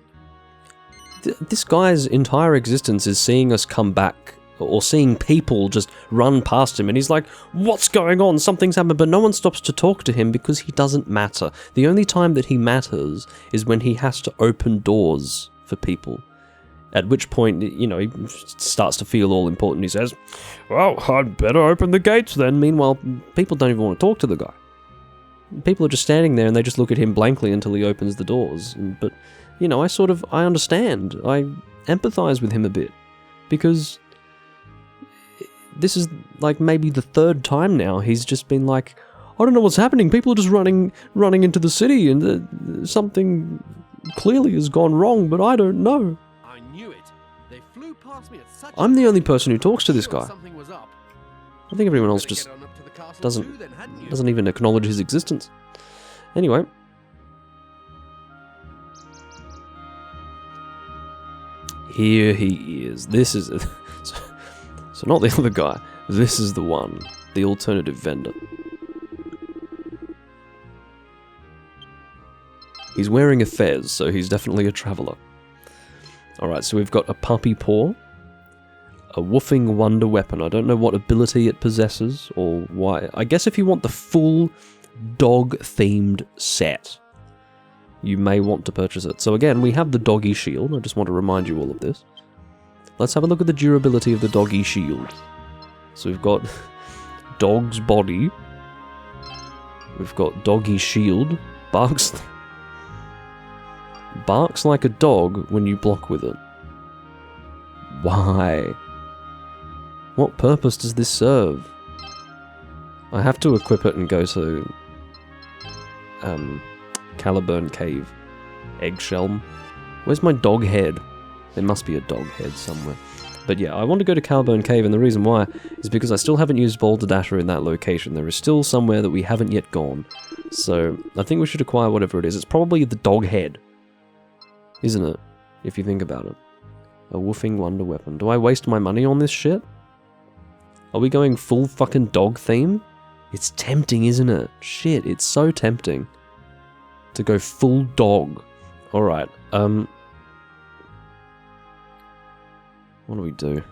This guy's entire existence is seeing us come back, or seeing people just run past him, and he's like, what's going on? Something's happened, but no one stops to talk to him because he doesn't matter. The only time that he matters is when he has to open doors for people. At which point, you know, he starts to feel all important. He says, well, I'd better open the gates then. Meanwhile, people don't even want to talk to the guy. People are just standing there and they just look at him blankly until he opens the doors. But, you know, I understand. I empathize with him a bit. Because this is, like, maybe the third time now he's just been like, I don't know what's happening. People are just running into the city and something clearly has gone wrong, but I don't know. I knew it. They flew past me at such I'm the only person who talks to this Sure guy. something was up. I think everyone else Better just get on up to the castle doesn't too, then, hadn't you? doesn't even acknowledge his existence. Anyway. Here he is. This is... so not the other guy. This is the one. The alternative vendor. He's wearing a fez, so he's definitely a traveller. Alright, so we've got a puppy paw. A woofing wonder weapon. I don't know what ability it possesses, or why. I guess if you want the full dog-themed set, you may want to purchase it. So again, we have the doggy shield. I just want to remind you all of this. Let's have a look at the durability of the doggy shield. So we've got dog's body. We've got doggy shield. Barks like a dog when you block with it. Why? What purpose does this serve? I have to equip it and go to Caliburn Cave. Eggshell. Where's my dog head? There must be a dog head somewhere. But yeah, I want to go to Caliburn Cave, and the reason why is because I still haven't used Boulder Dasher in that location. There is still somewhere that we haven't yet gone. So I think we should acquire whatever it is. It's probably the dog head. Isn't it? If you think about it. A woofing wonder weapon. Do I waste my money on this shit? Are we going full fucking dog theme? It's tempting, isn't it? Shit, it's so tempting. To go full dog. Alright, what do we do?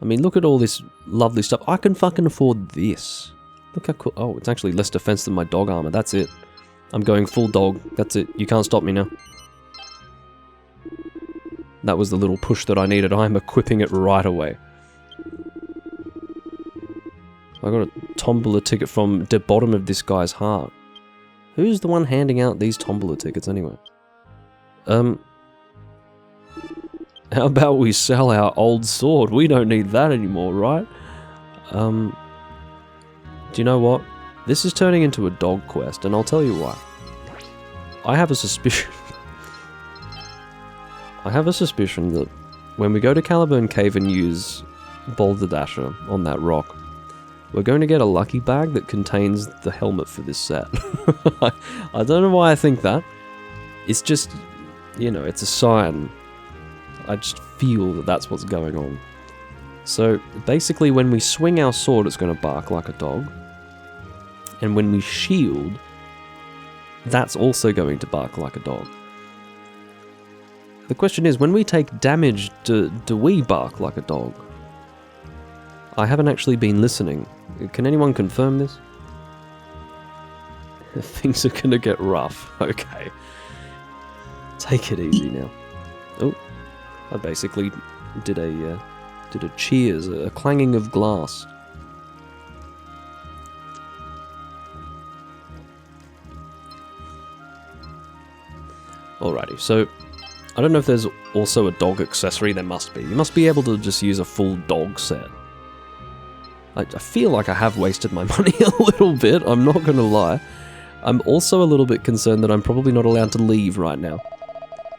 I mean, look at all this lovely stuff. I can fucking afford this. Look how cool. Oh, it's actually less defense than my dog armor. That's it. I'm going full dog. That's it. You can't stop me now. That was the little push that I needed. I'm equipping it right away. I got a tombola ticket from the bottom of this guy's heart. Who's the one handing out these tombola tickets anyway? How about we sell our old sword? We don't need that anymore, right? Do you know what? This is turning into a dog quest, and I'll tell you why. I have a suspicion. I have a suspicion that when we go to Caliburn Cave and use Boulder Dasher on that rock, we're going to get a lucky bag that contains the helmet for this set. I don't know why I think that. It's just, you know, it's a sign. I just feel that that's what's going on. So, basically when we swing our sword, it's going to bark like a dog. And when we shield, that's also going to bark like a dog. The question is, when we take damage, do we bark like a dog? I haven't actually been listening. Can anyone confirm this? Things are gonna get rough. Okay. Take it easy now. Oh, I basically did a cheers, a clanging of glass. Alrighty, so I don't know if there's also a dog accessory. There must be. You must be able to just use a full dog set. I feel like I have wasted my money a little bit, I'm not gonna lie. I'm also a little bit concerned that I'm probably not allowed to leave right now.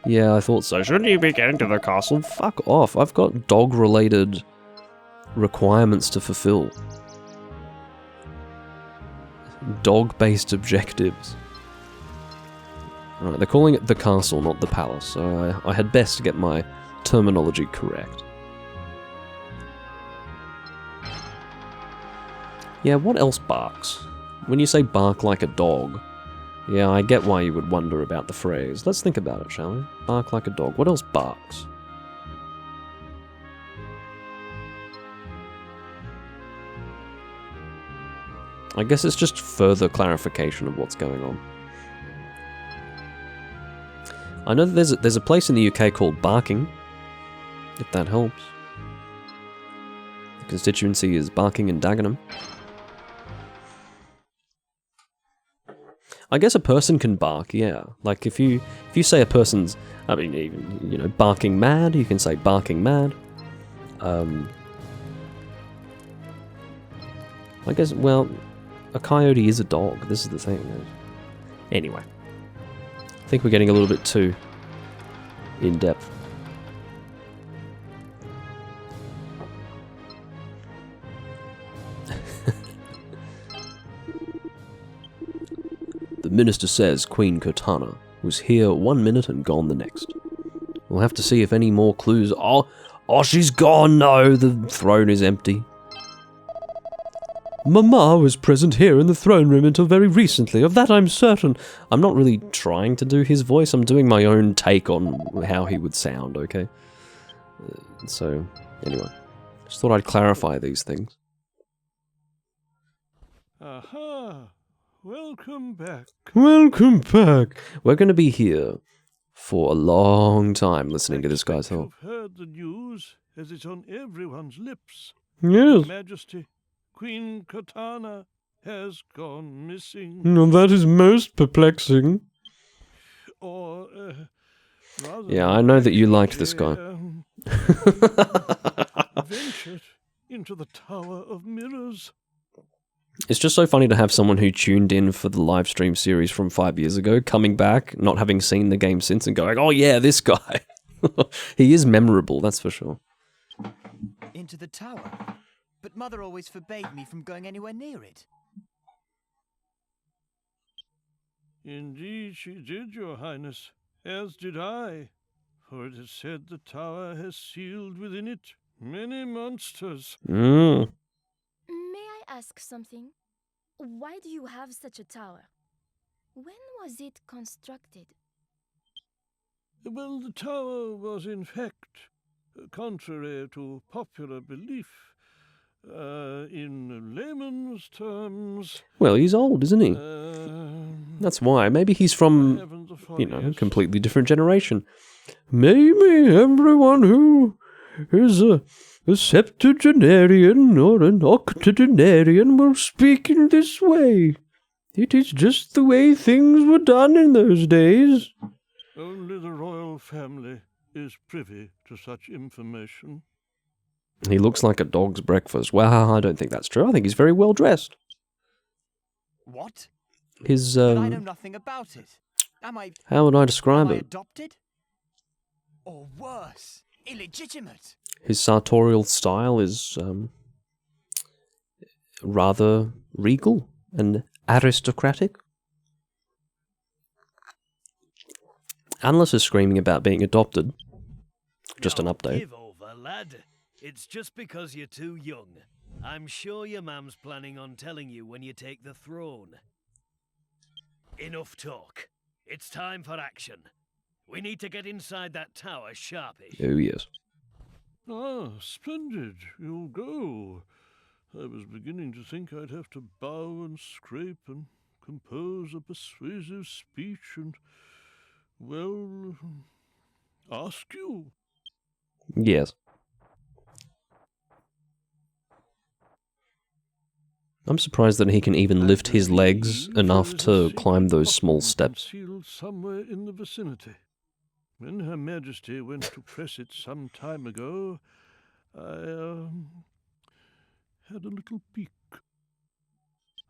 Yeah, I thought so. Shouldn't you be getting to the castle? Fuck off. I've got dog-related requirements to fulfill. Dog-based objectives. Alright, they're calling it the castle, not the palace, so I had best get my terminology correct. Yeah, what else barks? When you say bark like a dog, yeah, I get why you would wonder about the phrase. Let's think about it, shall we? Bark like a dog. What else barks? I guess it's just further clarification of what's going on. I know that there's a place in the UK called Barking, if that helps. The constituency is Barking and Dagenham. I guess a person can bark, yeah. Like if you say a person's, I mean, even, you know, barking mad, you can say barking mad. I guess, well, a coyote is a dog. This is the thing. Anyway, I think we're getting a little bit too in depth. The minister says Queen Cortana was here 1 minute and gone the next. We'll have to see if any more clues. Oh, she's gone. No, the throne is empty. Mama was present here in the throne room until very recently. Of that I'm certain. I'm not really trying to do his voice. I'm doing my own take on how he would sound, okay? So, anyway. Just thought I'd clarify these things. Aha! Welcome back. Welcome back. We're going to be here for a long time listening to this guy's talk. You've heard the news as it's on everyone's lips. Yes. Majesty, Queen Cortana has gone missing. No, that is most perplexing. Or, yeah, I know that you liked this guy. Ventured into the Tower of Mirrors. It's just so funny to have someone who tuned in for the live stream series from 5 years ago, coming back, not having seen the game since, and going, oh yeah, this guy. He is memorable, that's for sure. Into the tower? But Mother always forbade me from going anywhere near it. Indeed she did, Your Highness, as did I. For it is said the tower has sealed within it many monsters. May I ask something? Why do you have such a tower? When was it constructed? Well, the tower was in fact, contrary to popular belief, in layman's terms... Well, he's old, isn't he? That's why. Maybe he's from, you know, a completely different generation. Maybe everyone who is a septuagenarian or an octogenarian will speak in this way. It is just the way things were done in those days. Only the royal family is privy to such information. He looks like a dog's breakfast. Well, I don't think that's true. I think he's very well dressed. What? His, But I know nothing about it. Am I... how would I describe am I it? adopted? Or worse, illegitimate? His sartorial style is, rather regal and aristocratic. Analyst is screaming about being adopted. Just an update. Give over, lad. It's just because you're too young. I'm sure your mam's planning on telling you when you take the throne. Enough talk. It's time for action. We need to get inside that tower sharpish. Oh, yes. Ah, splendid. You'll go. I was beginning to think I'd have to bow and scrape and compose a persuasive speech and, well, ask you. Yes. I'm surprised that he can even lift his legs enough to climb those small steps. Concealed somewhere in the vicinity. When Her Majesty went to press it some time ago, I had a little peek.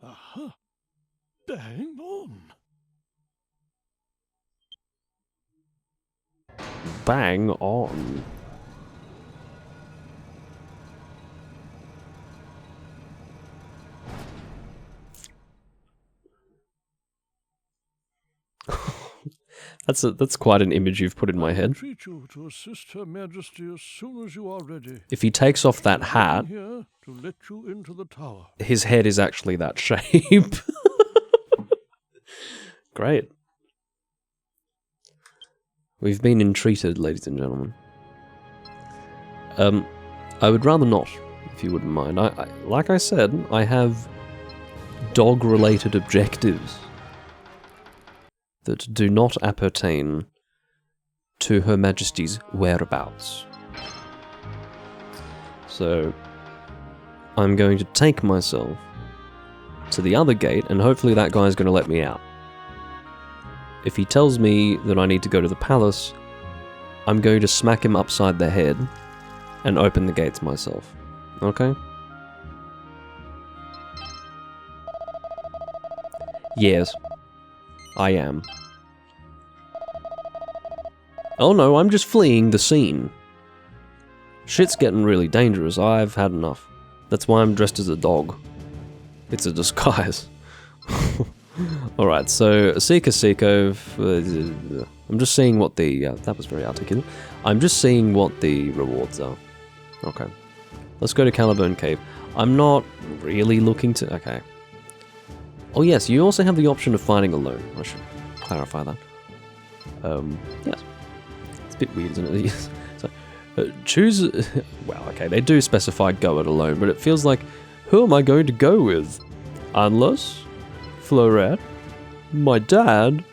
Aha! Bang on! Bang on. That's quite an image you've put in my head. Entreat you to assist Her Majesty as soon as you are ready. If he takes off that I'm hat, here to let you into the tower. his head is actually that shape. Great. We've been entreated, ladies and gentlemen. I would rather not, if you wouldn't mind. Like I said, I have dog-related objectives that do not appertain to Her Majesty's whereabouts. So, I'm going to take myself to the other gate, and hopefully that guy's going to let me out. If he tells me that I need to go to the palace, I'm going to smack him upside the head and open the gates myself. Okay? Yes. I am. Oh no, I'm just fleeing the scene. Shit's getting really dangerous. I've had enough. That's why I'm dressed as a dog. It's a disguise. Alright, so Seeker Seeko. I'm just seeing what the... that was very articulate. I'm just seeing what the rewards are. Okay. Let's go to Caliburn Cave. I'm not really looking to... Okay. Oh yes, you also have the option of fighting alone. I should clarify that. Yes. It's a bit weird, isn't it? So, choose... well, okay, they do specify go it alone, but it feels like, who am I going to go with? Unless... Florette, my dad,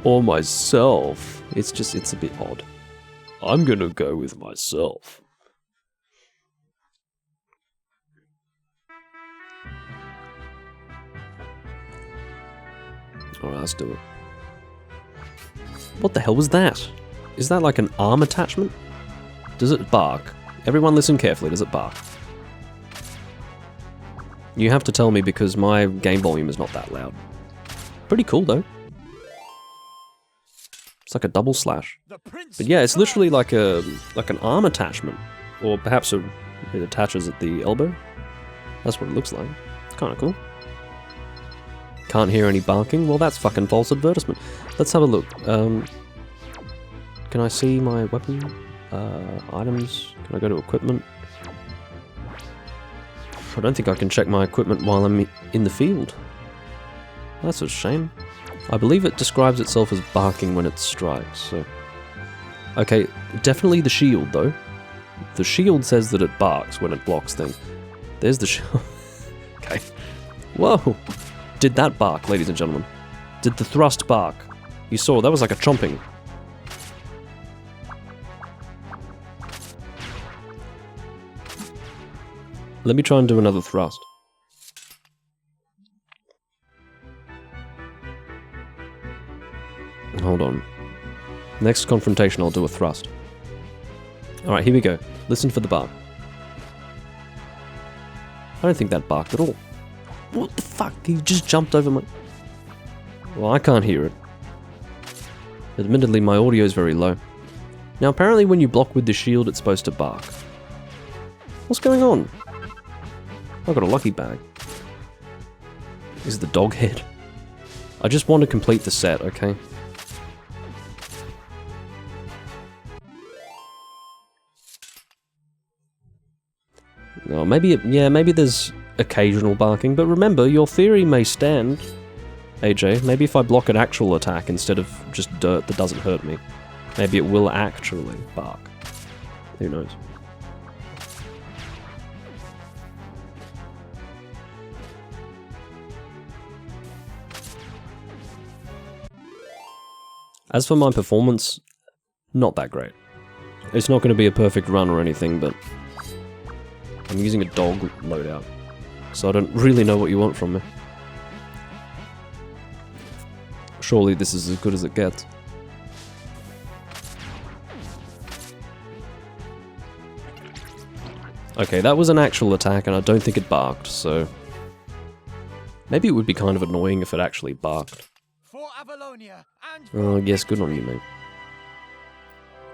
or myself. It's a bit odd. I'm gonna go with myself. Alright, let's do it. What the hell was that? Is that like an arm attachment? Does it bark? Everyone listen carefully, does it bark? You have to tell me because my game volume is not that loud. Pretty cool though. It's like a double slash. But yeah, it's literally like an arm attachment. Or perhaps it attaches at the elbow. That's what it looks like. It's kinda cool. Can't hear any barking? Well, that's fucking false advertisement. Let's have a look. Can I see my weapon? Items? Can I go to equipment? I don't think I can check my equipment while I'm in the field. That's a shame. I believe it describes itself as barking when it strikes, so... Okay, definitely the shield, though. The shield says that it barks when it blocks things. There's the shield. Okay. Whoa! Did that bark, ladies and gentlemen? Did the thrust bark? You saw, that was like a chomping. Let me try and do another thrust. Hold on. Next confrontation, I'll do a thrust. Alright, here we go. Listen for the bark. I don't think that barked at all. What the fuck? He just jumped over my... Well, I can't hear it. Admittedly, my audio is very low. Now, apparently when you block with the shield, it's supposed to bark. What's going on? I got a lucky bag. Is the dog head? I just want to complete the set, okay? No, maybe maybe there's occasional barking, but remember, your theory may stand, AJ. Maybe if I block an actual attack instead of just dirt that doesn't hurt me, maybe it will actually bark. Who knows? As for my performance, not that great. It's not going to be a perfect run or anything, but I'm using a dog loadout, so I don't really know what you want from me. Surely this is as good as it gets. Okay, that was an actual attack and I don't think it barked, so... Maybe it would be kind of annoying if it actually barked. Oh, yes, good on you, mate.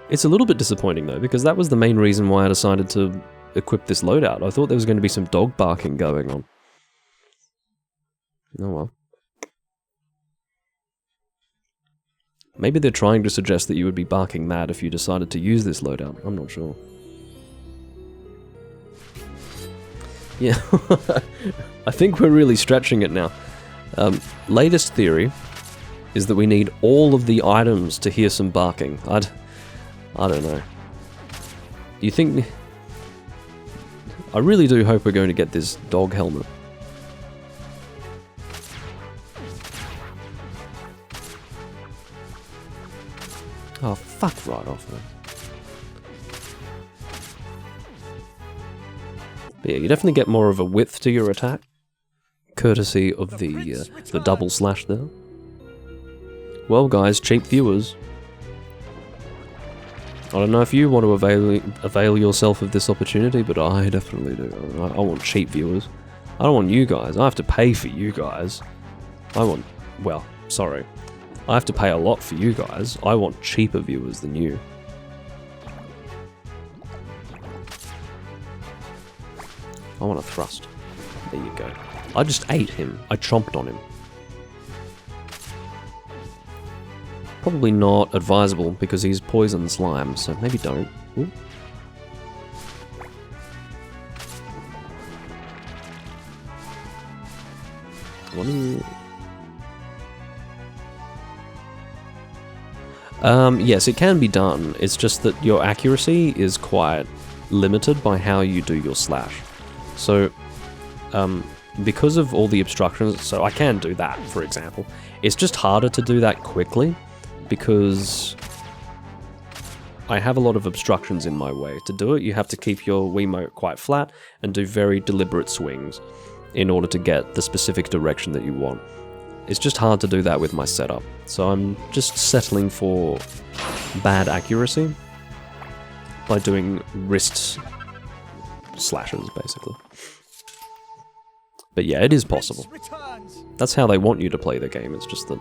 It's a little bit disappointing though, because that was the main reason why I decided to equip this loadout. I thought there was going to be some dog barking going on. Oh well. Maybe they're trying to suggest that you would be barking mad if you decided to use this loadout. I'm not sure. Yeah, I think we're really stretching it now. Latest theory is that we need all of the items to hear some barking. I don't know. You think... I really do hope we're going to get this dog helmet. Oh, fuck right off, man. But yeah, you definitely get more of a width to your attack, courtesy of the double slash there. Well, guys, cheap viewers, I don't know if you want to avail yourself of this opportunity, but I definitely do. I want cheap viewers. I don't want you guys. I have to pay for you guys. Well, sorry. I have to pay a lot for you guys. I want cheaper viewers than you. I want a thrust. There you go. I just ate him. I chomped on him. Probably not advisable because he's poison slime, so maybe don't. Ooh. What are you... yes, it can be done. It's just that your accuracy is quite limited by how you do your slash. So, because of all the obstructions, so I can do that, for example. It's just harder to do that quickly because I have a lot of obstructions in my way. To do it, you have to keep your Wiimote quite flat and do very deliberate swings in order to get the specific direction that you want. It's just hard to do that with my setup, so I'm just settling for bad accuracy by doing wrist slashes, basically. But yeah, it is possible. That's how they want you to play the game, it's just that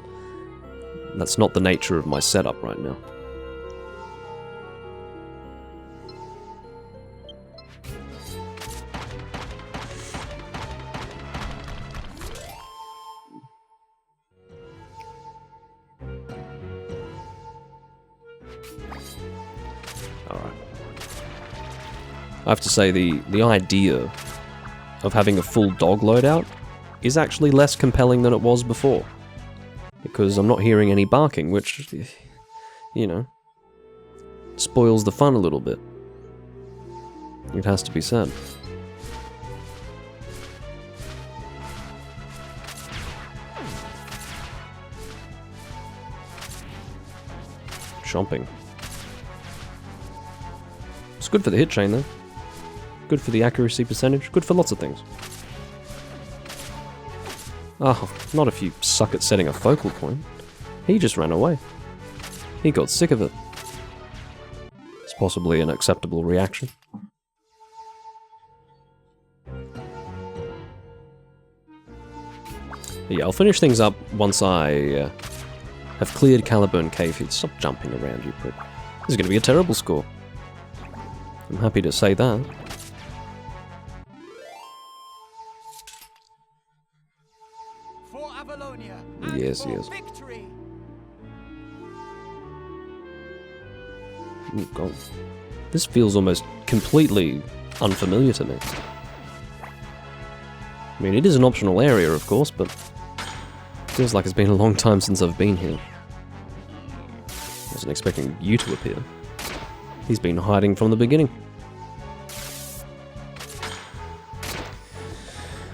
that's not the nature of my setup right now. Alright. I have to say, the idea of having a full dog loadout is actually less compelling than it was before. Because I'm not hearing any barking, which, you know, spoils the fun a little bit. It has to be said. Chomping. It's good for the hit chain, though. good for the accuracy percentage, good for lots of things. Oh, not if you suck at setting a focal point. He just ran away. He got sick of it. It's possibly an acceptable reaction. Yeah, I'll finish things up once I have cleared Caliburn Cave. Stop jumping around, you prick. This is going to be a terrible score. I'm happy to say that. For Avalonia, and Yes, for yes. victory. Oh, God. This feels almost completely unfamiliar to me. I mean, it is an optional area, of course, but feels like it's been a long time since I've been here. Wasn't expecting you to appear. He's been hiding from the beginning.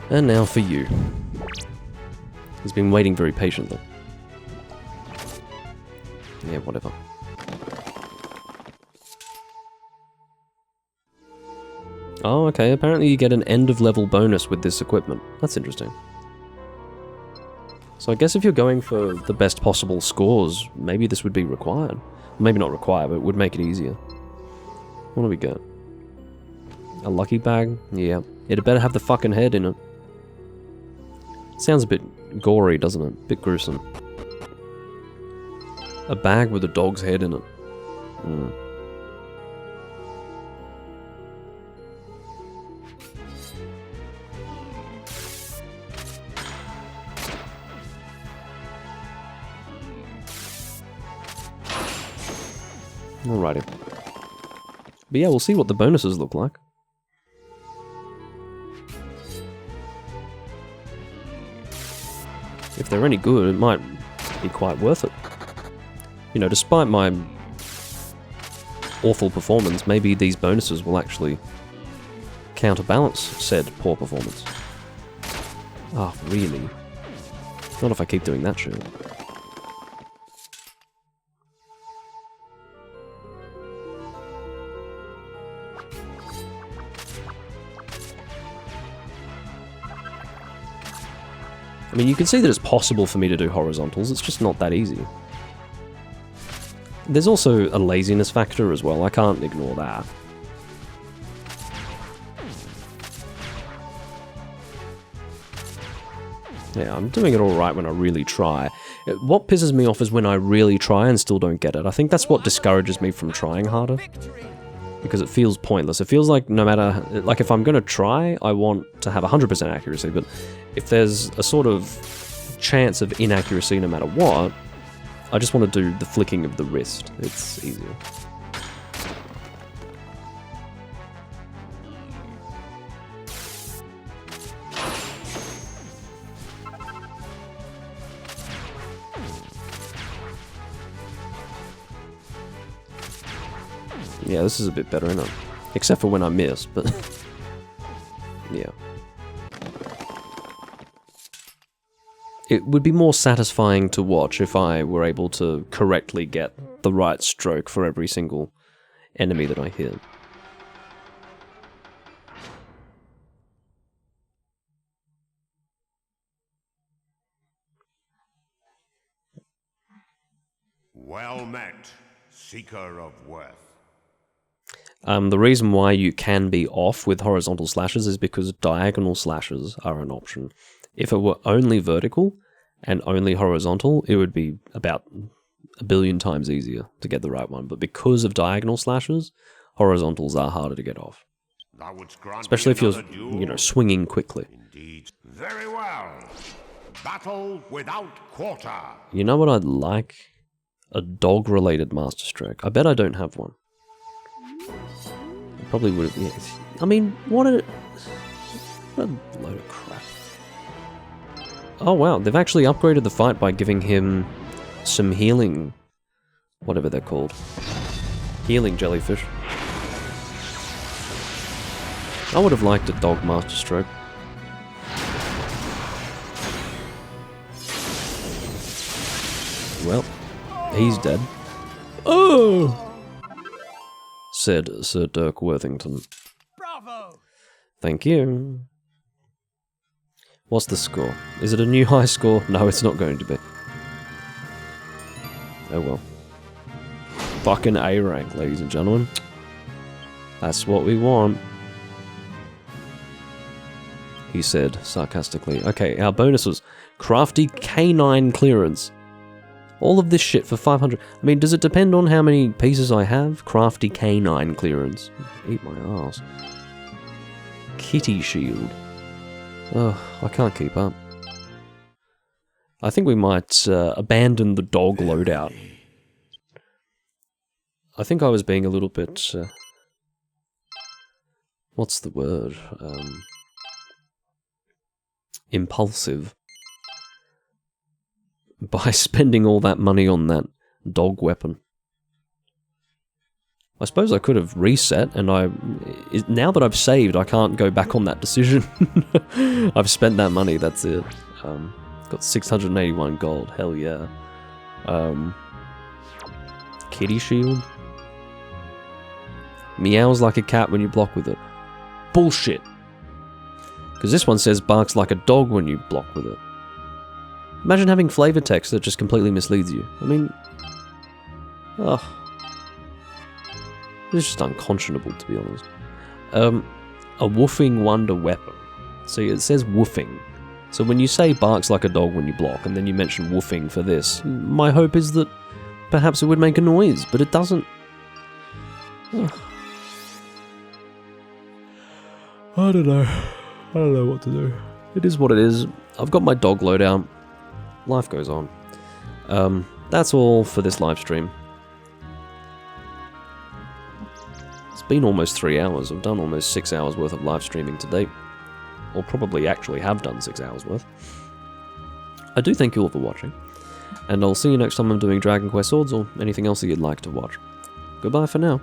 And now for you. He's been waiting very patiently. Yeah, whatever. Oh, okay, apparently you get an end-of-level bonus with this equipment. That's interesting. So I guess if you're going for the best possible scores, maybe this would be required. Maybe not required, but it would make it easier. What do we got? A lucky bag? Yeah. It better have the fucking head in it. Sounds a bit gory, doesn't it? Bit gruesome. A bag with a dog's head in it. Hmm. Alrighty. But yeah, we'll see what the bonuses look like. If they're any good, it might be quite worth it. You know, despite my awful performance, maybe these bonuses will actually counterbalance said poor performance. Ah, really? Not if I keep doing that shit. I mean, you can see that it's possible for me to do horizontals, it's just not that easy. There's also a laziness factor as well, I can't ignore that. Yeah, I'm doing it alright when I really try. What pisses me off is when I really try and still don't get it. I think that's what discourages me from trying harder. Because it feels pointless. It feels like no matter... Like, if I'm going to try, I want to have 100% accuracy, but if there's a sort of chance of inaccuracy no matter what, I just want to do the flicking of the wrist. It's easier. Yeah, this is a bit better, isn't it? Except for when I miss, but... yeah. It would be more satisfying to watch if I were able to correctly get the right stroke for every single enemy that I hit. Well met, Seeker of Worth. The reason why you can be off with horizontal slashes is because diagonal slashes are an option. If it were only vertical and only horizontal, it would be about 1 billion times easier to get the right one. But because of diagonal slashes, horizontals are harder to get off. Especially if you're, you know, swinging quickly. Indeed. Very well. Battle without quarter. You know what I'd like? A dog-related Master Stroke. I bet I don't have one. I probably would have... Yeah, I mean, what a load of crap. Oh wow, they've actually upgraded the fight by giving him some healing... whatever they're called. Healing jellyfish. I would have liked a dog Master Stroke. Well, he's dead. Oh! Said Sir Dirk Worthington. Bravo! Thank you. What's the score? Is it a new high score? No, it's not going to be. Oh well. Fucking A rank, ladies and gentlemen. That's what we want. He said sarcastically. Okay, our bonus was crafty canine clearance. All of this shit for 500. I mean, does it depend on how many pieces I have? Crafty canine clearance. Eat my ass. Kitty shield. Ugh, I can't keep up. I think we might abandon the dog loadout. I think I was being a little bit... what's the word? Impulsive. By spending all that money on that dog weapon. I suppose I could have reset, and now that I've saved, I can't go back on that decision. I've spent that money, that's it. Got 681 gold, hell yeah. Kitty shield? Meows like a cat when you block with it. Bullshit! Because this one says barks like a dog when you block with it. Imagine having flavor text that just completely misleads you. I mean... ugh. It's just unconscionable, to be honest. A woofing wonder weapon. See, it says woofing. So when you say barks like a dog when you block, and then you mention woofing for this, my hope is that perhaps it would make a noise, but it doesn't. Ugh. I don't know. I don't know what to do. It is what it is. I've got my dog loadout. Life goes on. That's all for this live stream. It's been almost 3 hours. I've done almost 6 hours worth of live streaming to date. Or probably actually have done 6 hours worth. I do thank you all for watching. And I'll see you next time I'm doing Dragon Quest Swords or anything else that you'd like to watch. Goodbye for now.